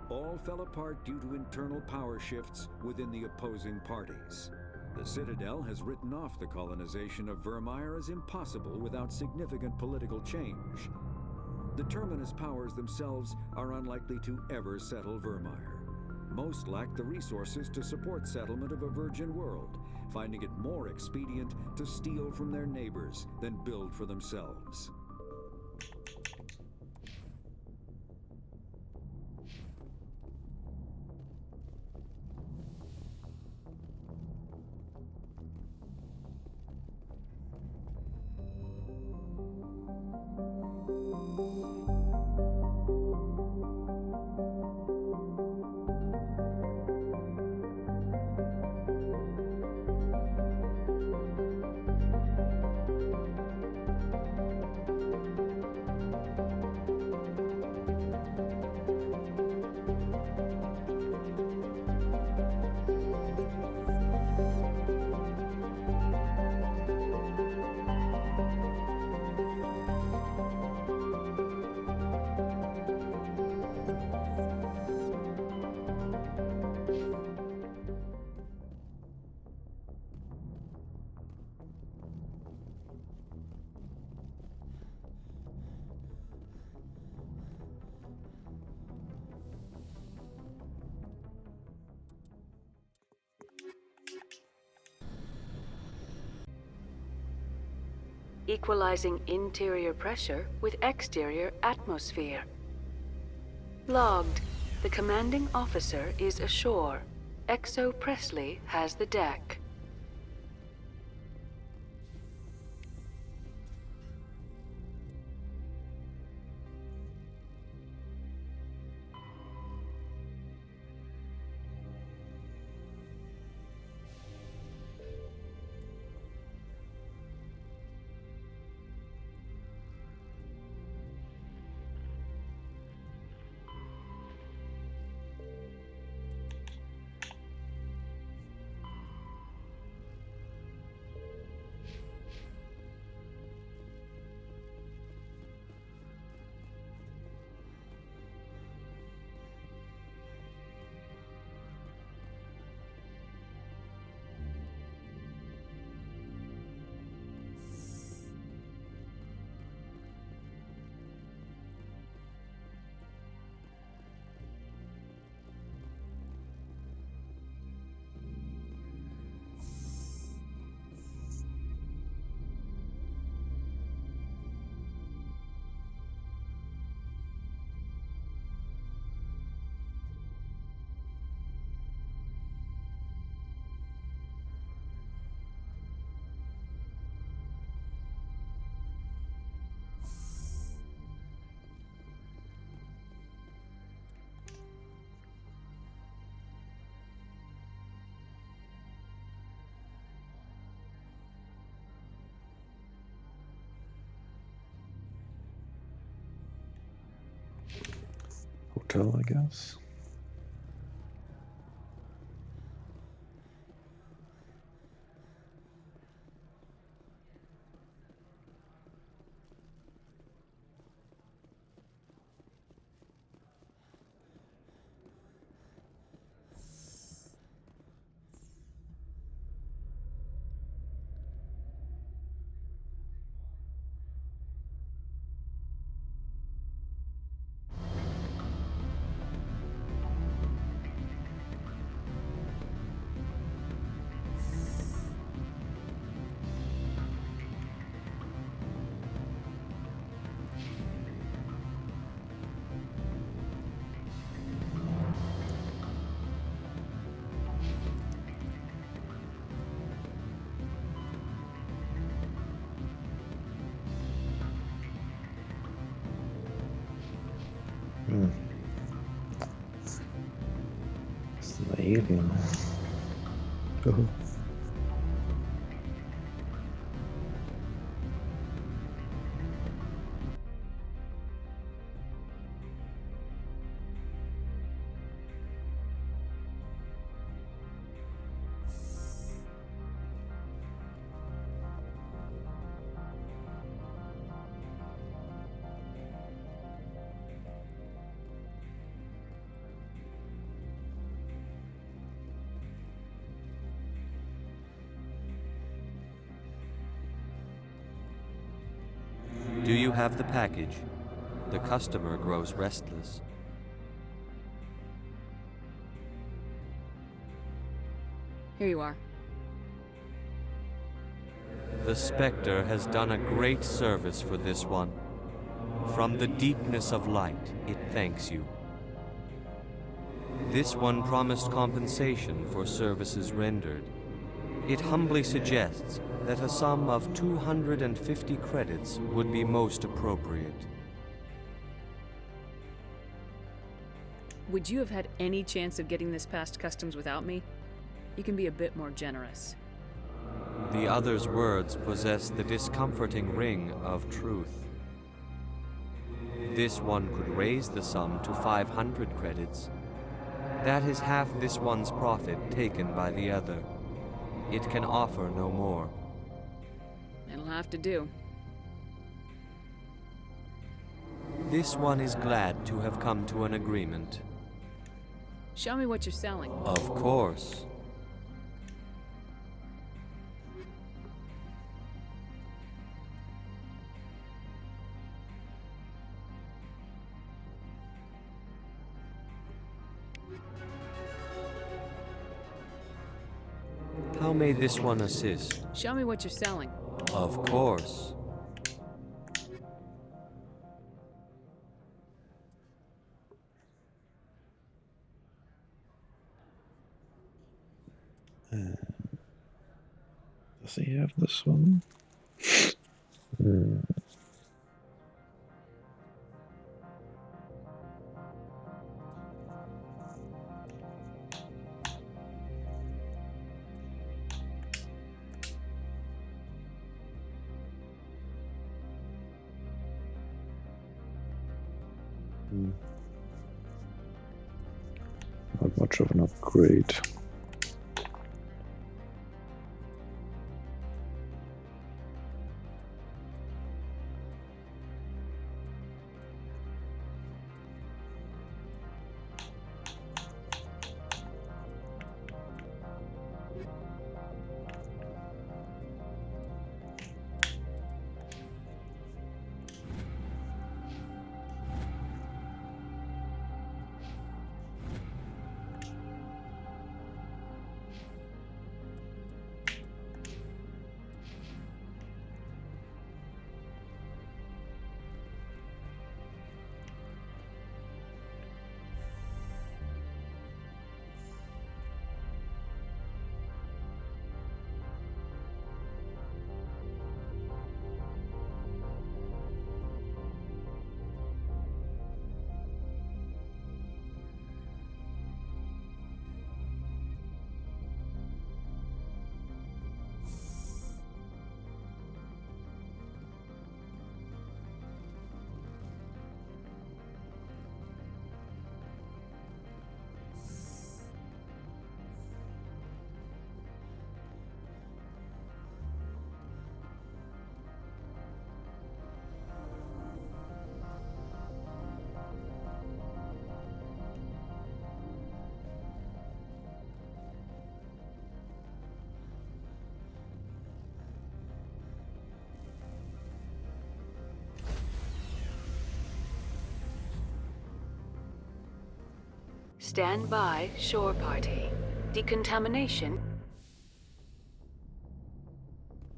All fell apart due to internal power shifts within the opposing parties. The Citadel has written off the colonization of Virmire as impossible without significant political change. The Terminus powers themselves are unlikely to ever settle Virmire. Most lack the resources to support settlement of a virgin world, finding it more expedient to steal from their neighbors than build for themselves. equalizing interior pressure with exterior atmosphere. Logged. The commanding officer is ashore. Exo Presley has the deck. Hotel, I guess. It's the alien. Oh. Do you have the package? The customer grows restless. Here you are. The Spectre has done a great service for this one. From the deepness of light, it thanks you. This one promised compensation for services rendered. It humbly suggests that a sum of 250 credits would be most appropriate. Would you have had any chance of getting this past customs without me? You can be a bit more generous. The other's words possess the discomforting ring of truth. This one could raise the sum to 500 credits. That is half this one's profit taken by the other. It can offer no more. It'll have to do. This one is glad to have come to an agreement. Show me what you're selling. Of course. How may this one assist? Show me what you're selling. Of course. Does he have this one? Not much of an upgrade. Stand by, shore party. Decontamination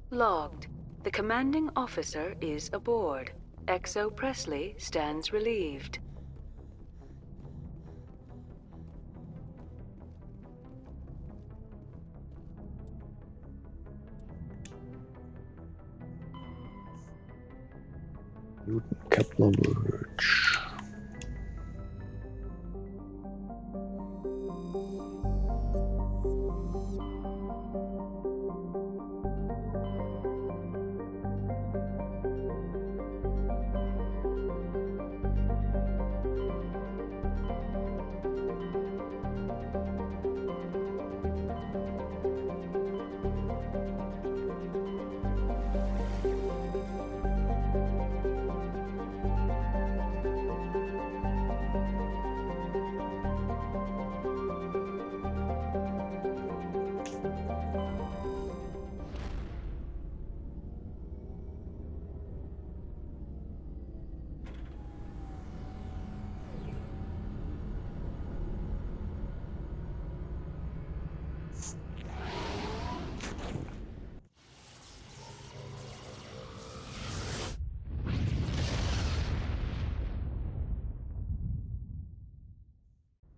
logged. The commanding officer is aboard. XO Presley stands relieved. Newton Kepler Verge.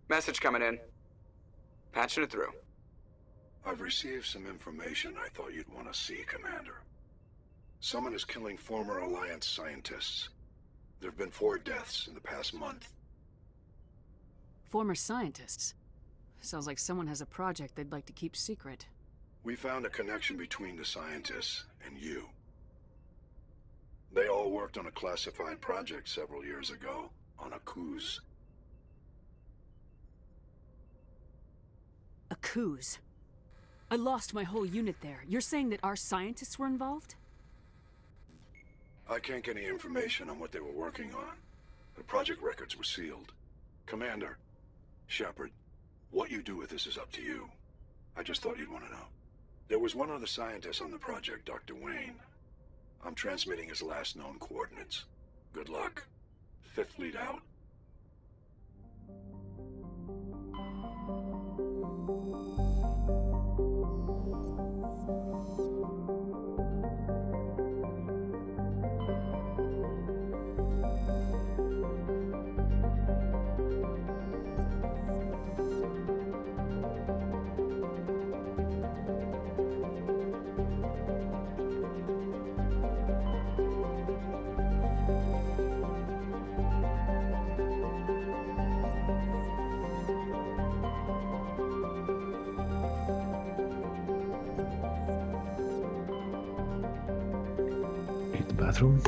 Message coming in. Patching it through. I've received some information I thought you'd want to see, Commander. Someone is killing former Alliance scientists. There have been 4 deaths in the past month. Former scientists? Sounds like someone has a project they'd like to keep secret. We found a connection between the scientists and you. They all worked on a classified project several years ago, on Akuz. Akuz? I lost my whole unit there. You're saying that our scientists were involved? I can't get any information on what they were working on. The project records were sealed. Commander, Shepard, what you do with this is up to you. I just thought you'd want to know. There was one other scientist on the project, Dr. Wayne. I'm transmitting his last known coordinates. Good luck. 5th Fleet out. bathroom.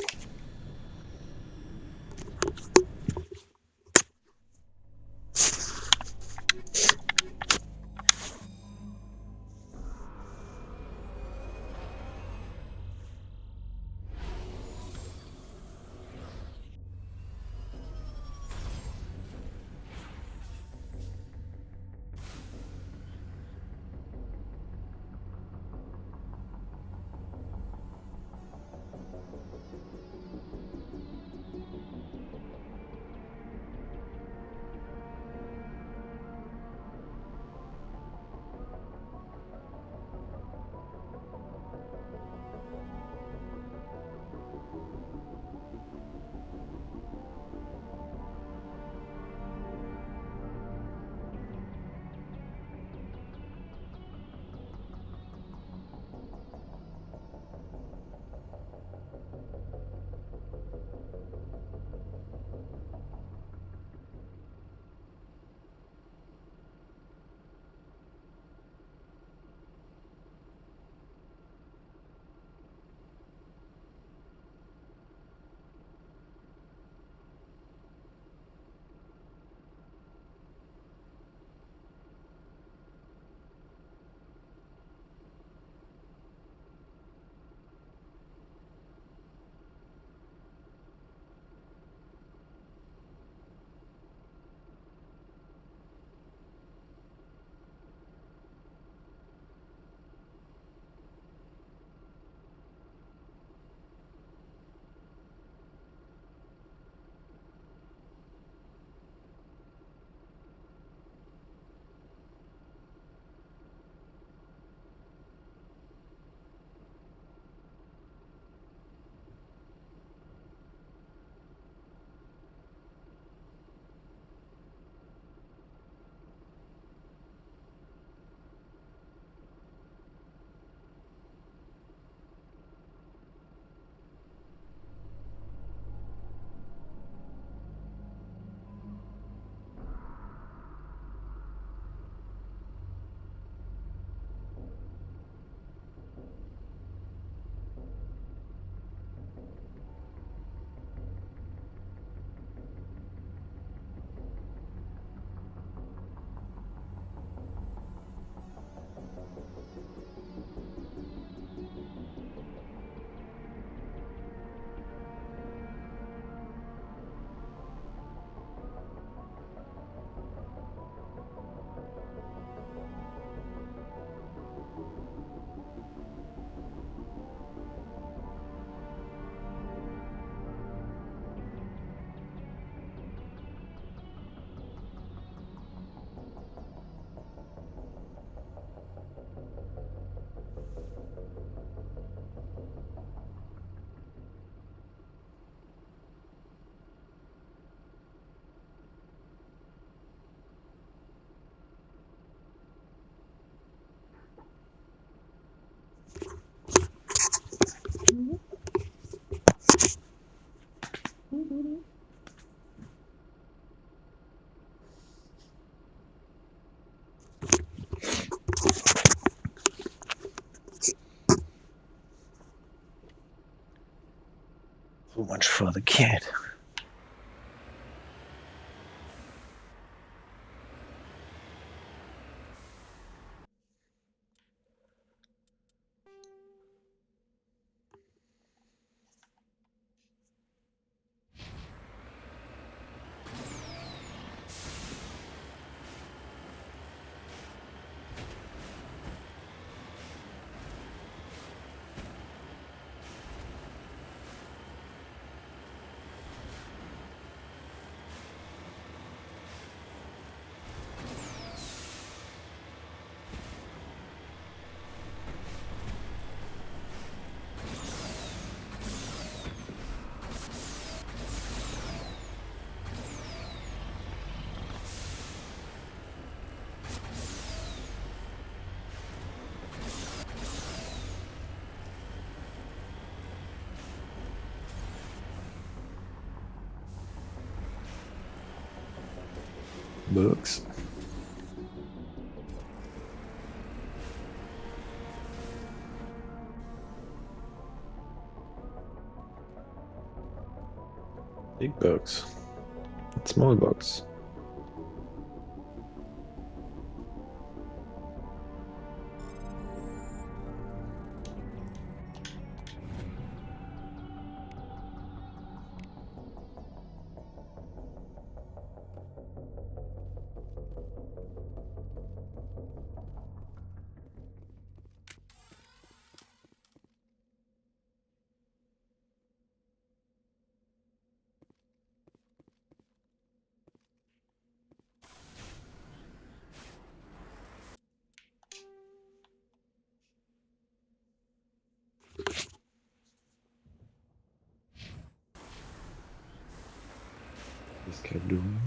So much for the cat. Books. Big bugs. Small bugs. This cat doing?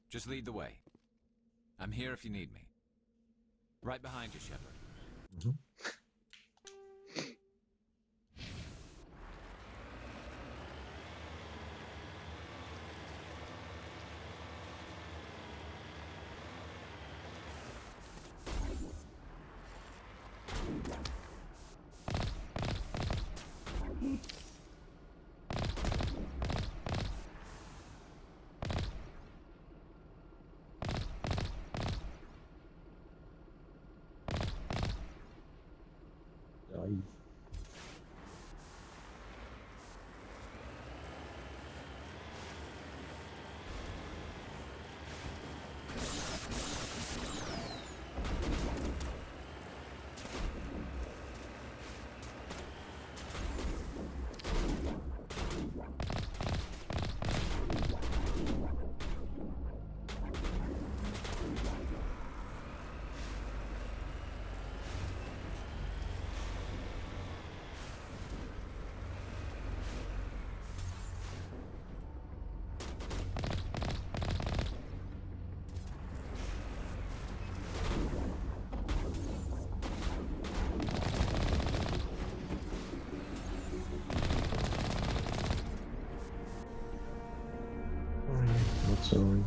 Just lead the way. I'm here if you need me. Right behind you, Shepard. Not sorry.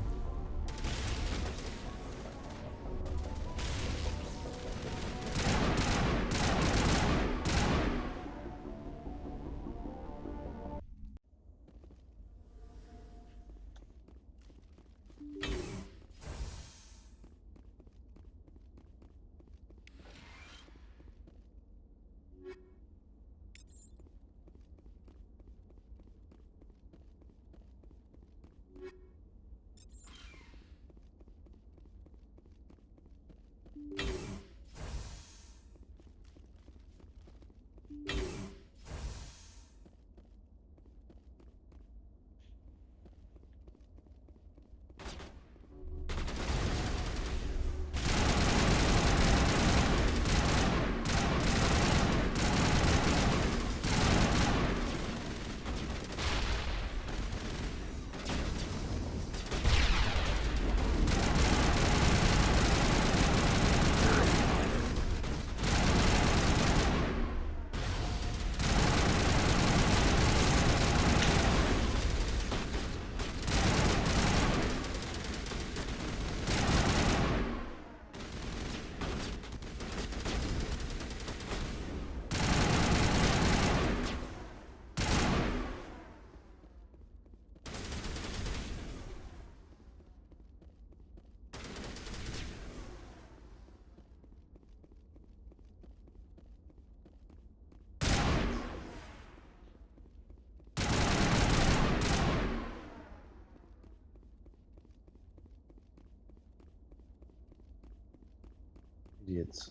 Idiots.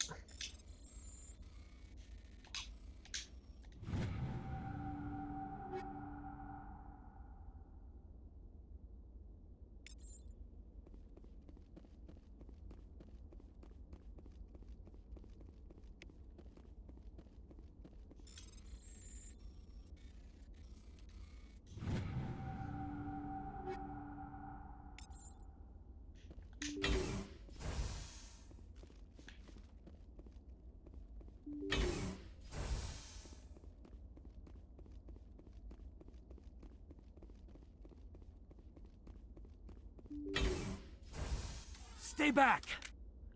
Stay back!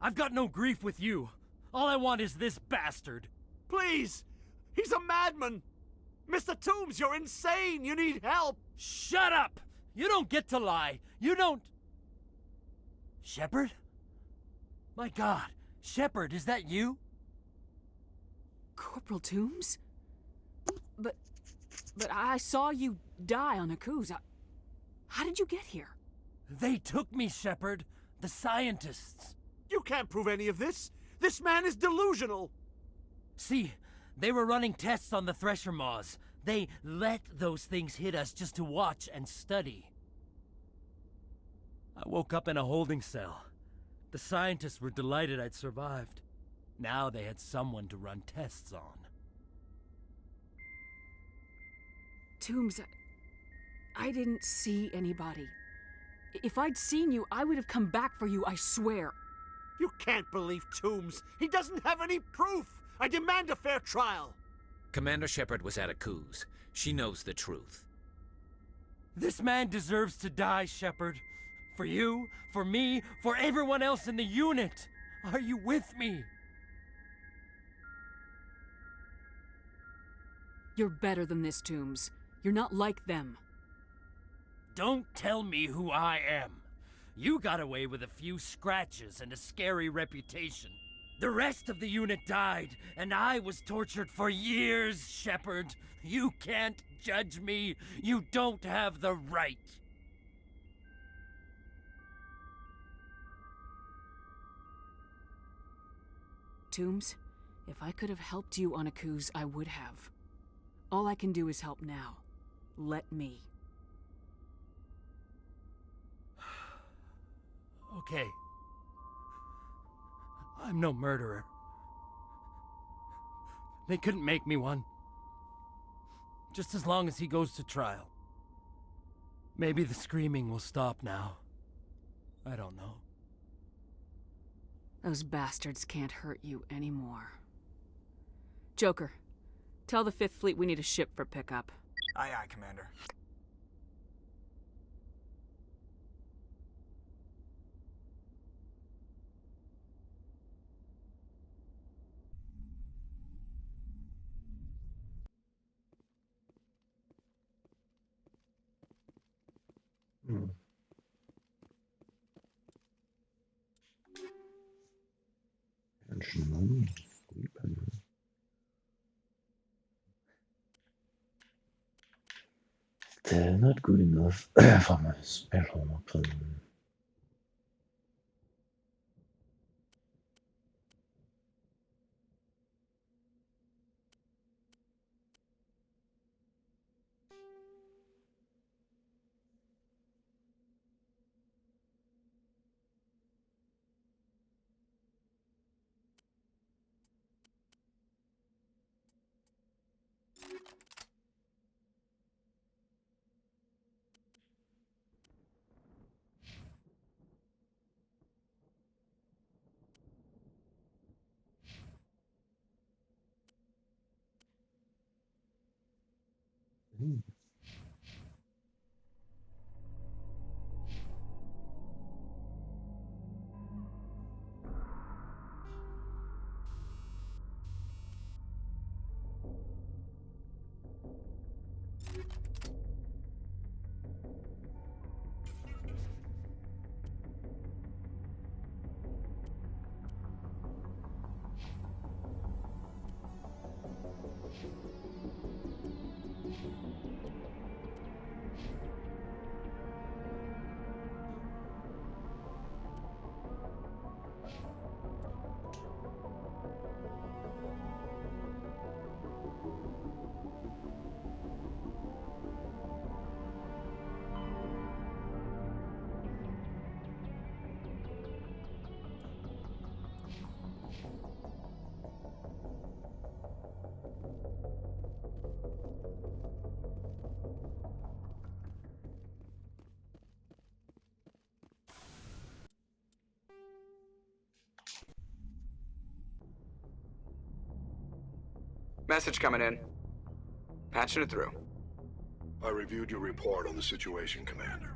I've got no grief with you. All I want is this bastard. Please! He's a madman! Mr. Toombs, you're insane! You need help! Shut up! You don't get to lie. You don't... Shepard? My God, Shepard, is that you? Corporal Toombs? But I saw you die on Akuz. How did you get here? They took me, Shepard. The scientists. You can't prove any of this! This man is delusional! See, they were running tests on the Thresher Maws. They let those things hit us just to watch and study. I woke up in a holding cell. The scientists were delighted I'd survived. Now they had someone to run tests on. Toombs, I didn't see anybody. If I'd seen you, I would have come back for you, I swear. You can't believe Toombs. He doesn't have any proof. I demand a fair trial. Commander Shepard was at Akuz. She knows the truth. This man deserves to die, Shepard. For you, for me, for everyone else in the unit. Are you with me? You're better than this, Toombs. You're not like them. Don't tell me who I am. You got away with a few scratches and a scary reputation. The rest of the unit died, and I was tortured for years, Shepard. You can't judge me. You don't have the right. Toombs, if I could have helped you on Akuz, I would have. All I can do is help now. Let me. Okay. I'm no murderer. They couldn't make me one. Just as long as he goes to trial. Maybe the screaming will stop now. I don't know. Those bastards can't hurt you anymore. Joker, tell the 5th Fleet we need a ship for pickup. Aye, aye, Commander. They're not good enough for my special weapon. Message coming in. Patching it through. I reviewed your report on the situation, Commander.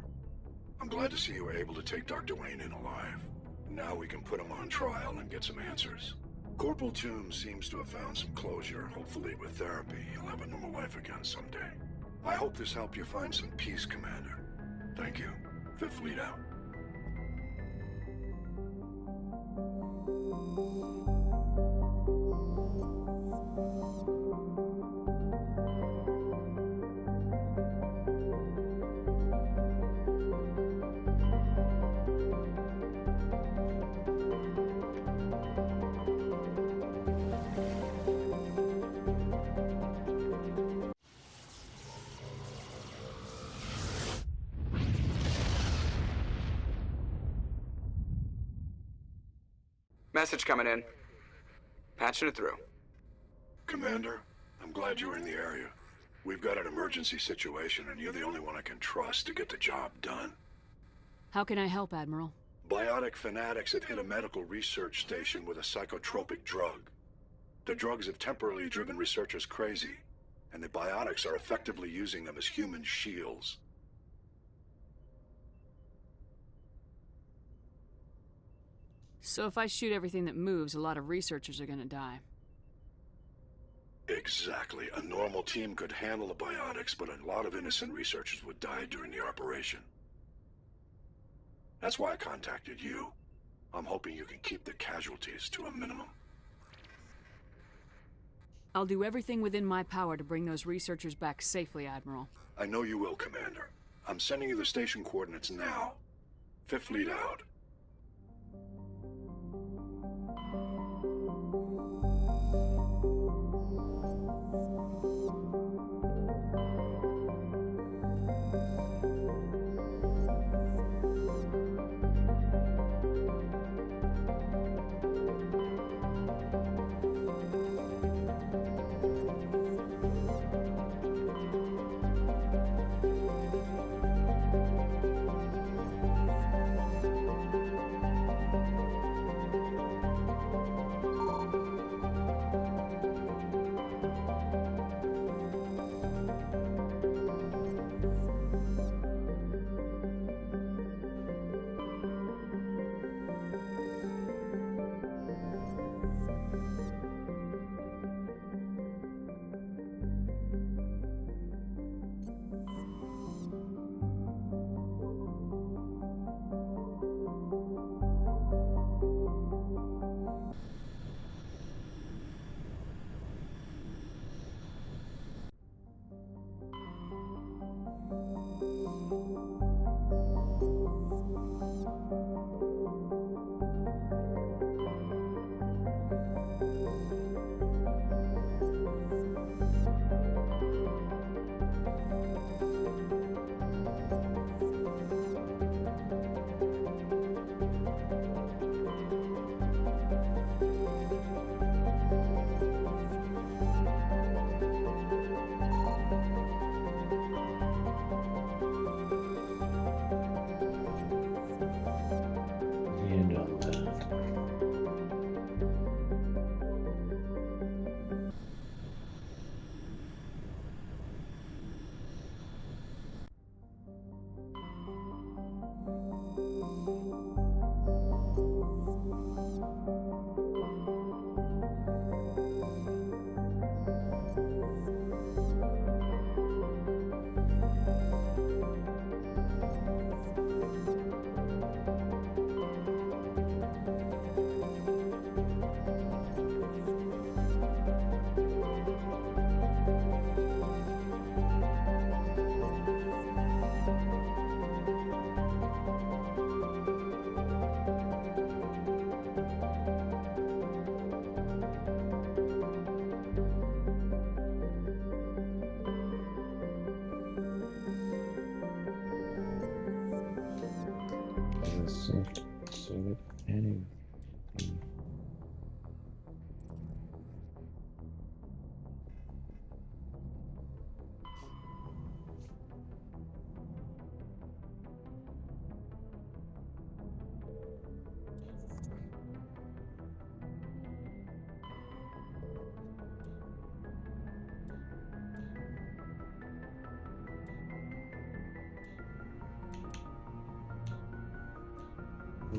I'm glad to see you were able to take Dr. Wayne in alive. Now we can put him on trial and get some answers. Corporal Toombs seems to have found some closure. Hopefully with therapy, he'll have a normal life again someday. I hope this helped you find some peace, Commander. Thank you. Fifth Fleet out. Message coming in. Patching it through. Commander, I'm glad you were in the area. We've got an emergency situation, and you're the only one I can trust to get the job done. How can I help, Admiral? Biotic fanatics have hit a medical research station with a psychotropic drug. The drugs have temporarily driven researchers crazy, and the biotics are effectively using them as human shields. So if I shoot everything that moves, a lot of researchers are gonna die. Exactly. A normal team could handle the biotics, but a lot of innocent researchers would die during the operation. That's why I contacted you. I'm hoping you can keep the casualties to a minimum. I'll do everything within my power to bring those researchers back safely, Admiral. I know you will, Commander. I'm sending you the station coordinates now. Fifth Fleet out.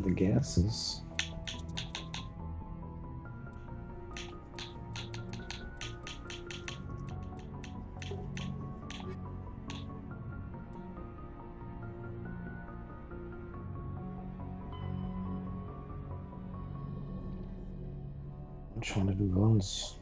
The gases. I'm trying to do runs.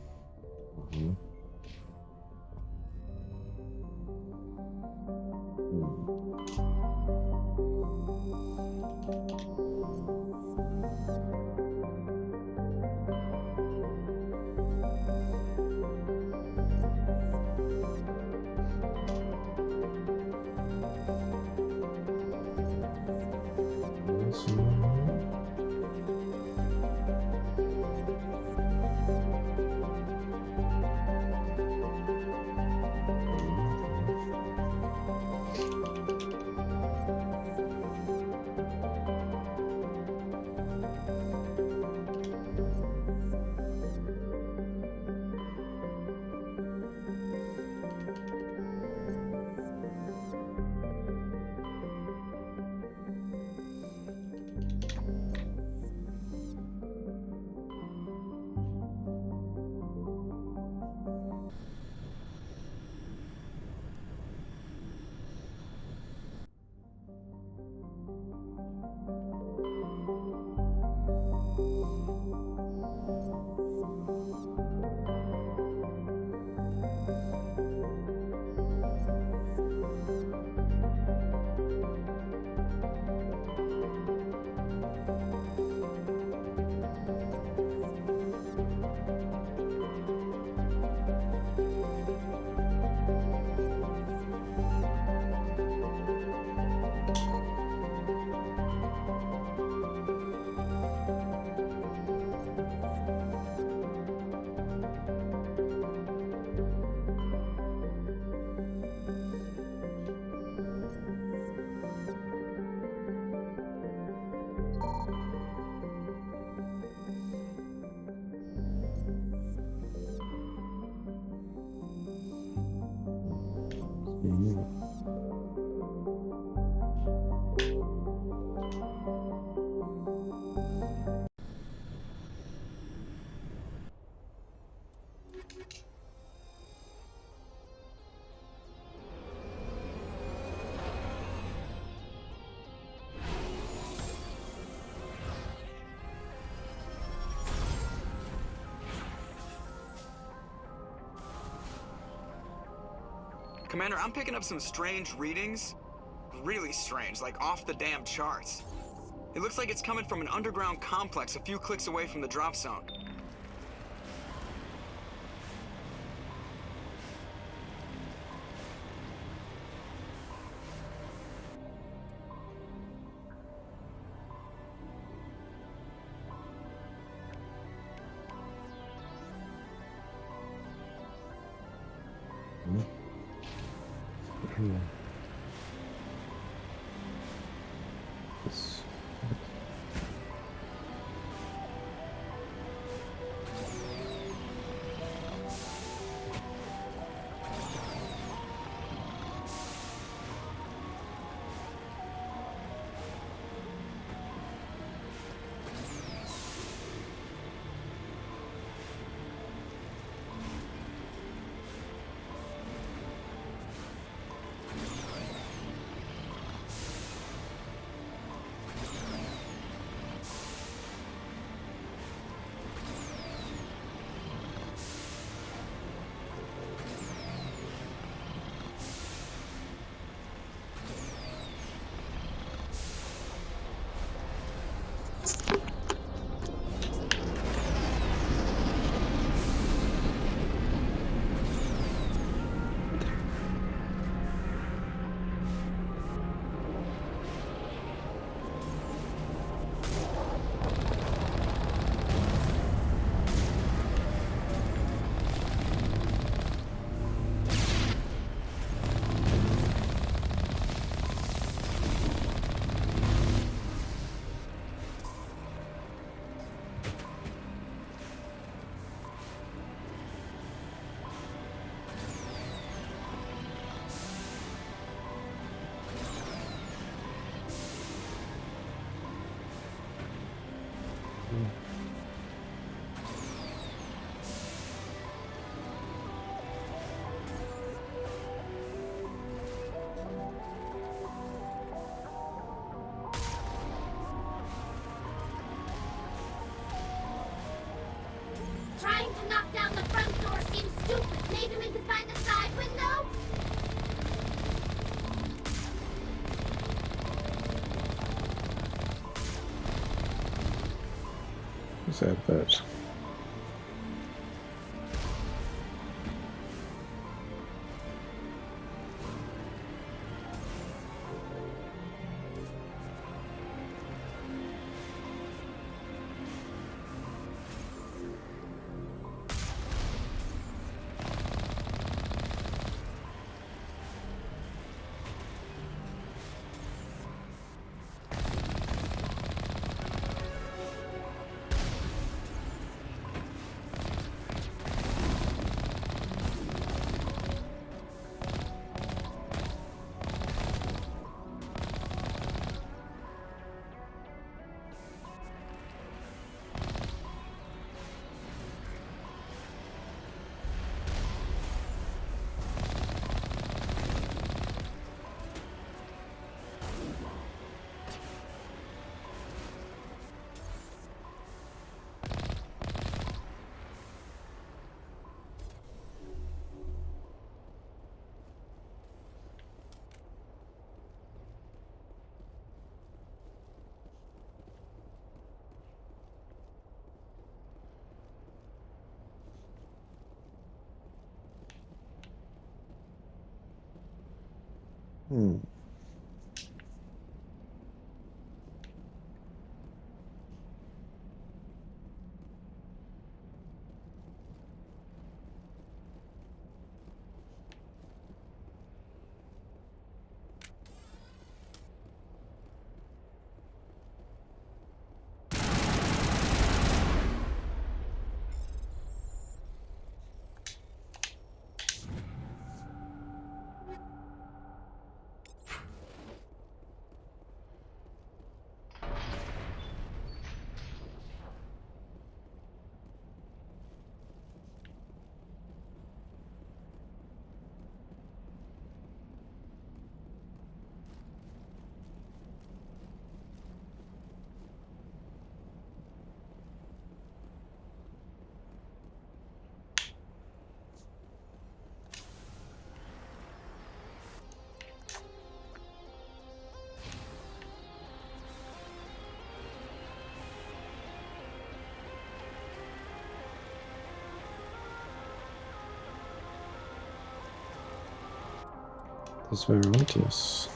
Commander, I'm picking up some strange readings. Really strange, like off the damn charts. It looks like it's coming from an underground complex a few clicks away from the drop zone. Let's add that. That's very right, yes.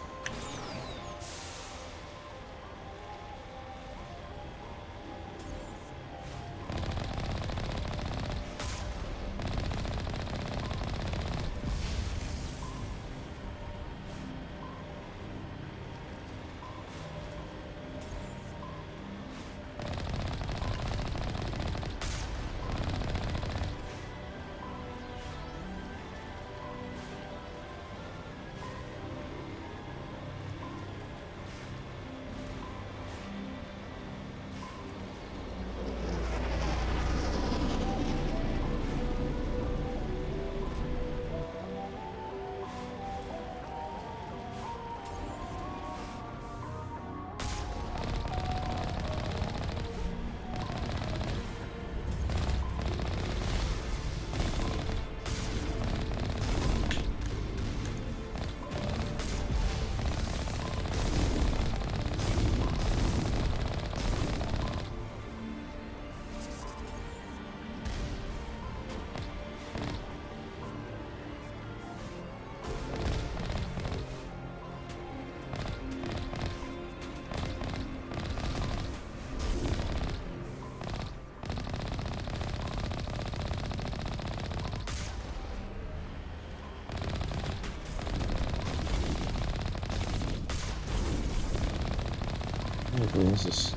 What is this?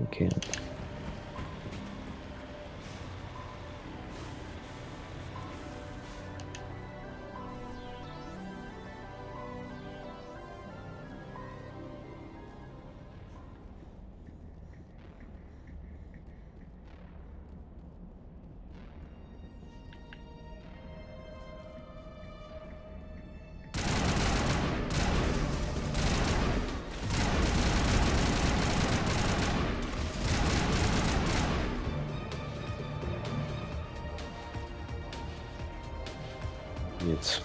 You can't. It's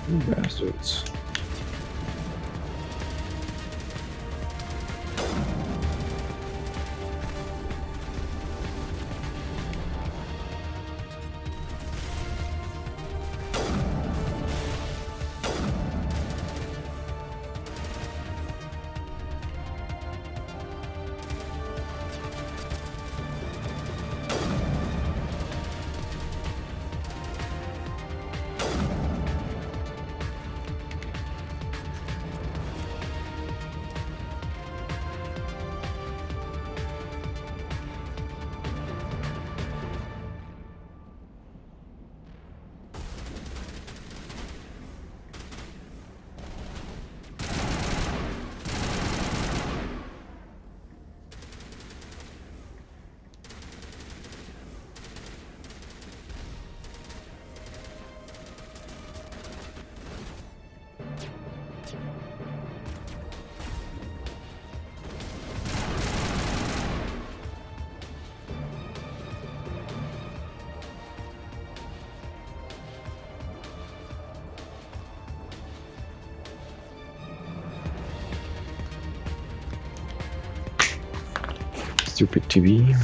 you bastards. Stupid TV.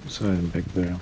What's hiding back there?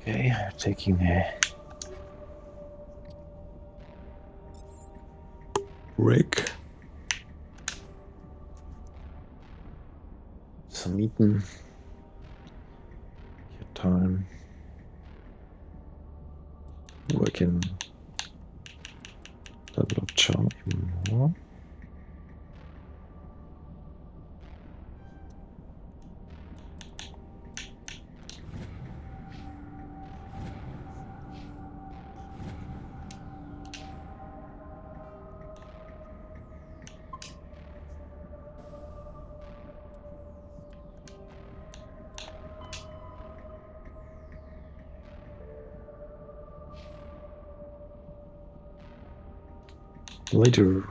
Okay, I'm taking a break. Some eating. Your time. Working. Level of charm even more. Later.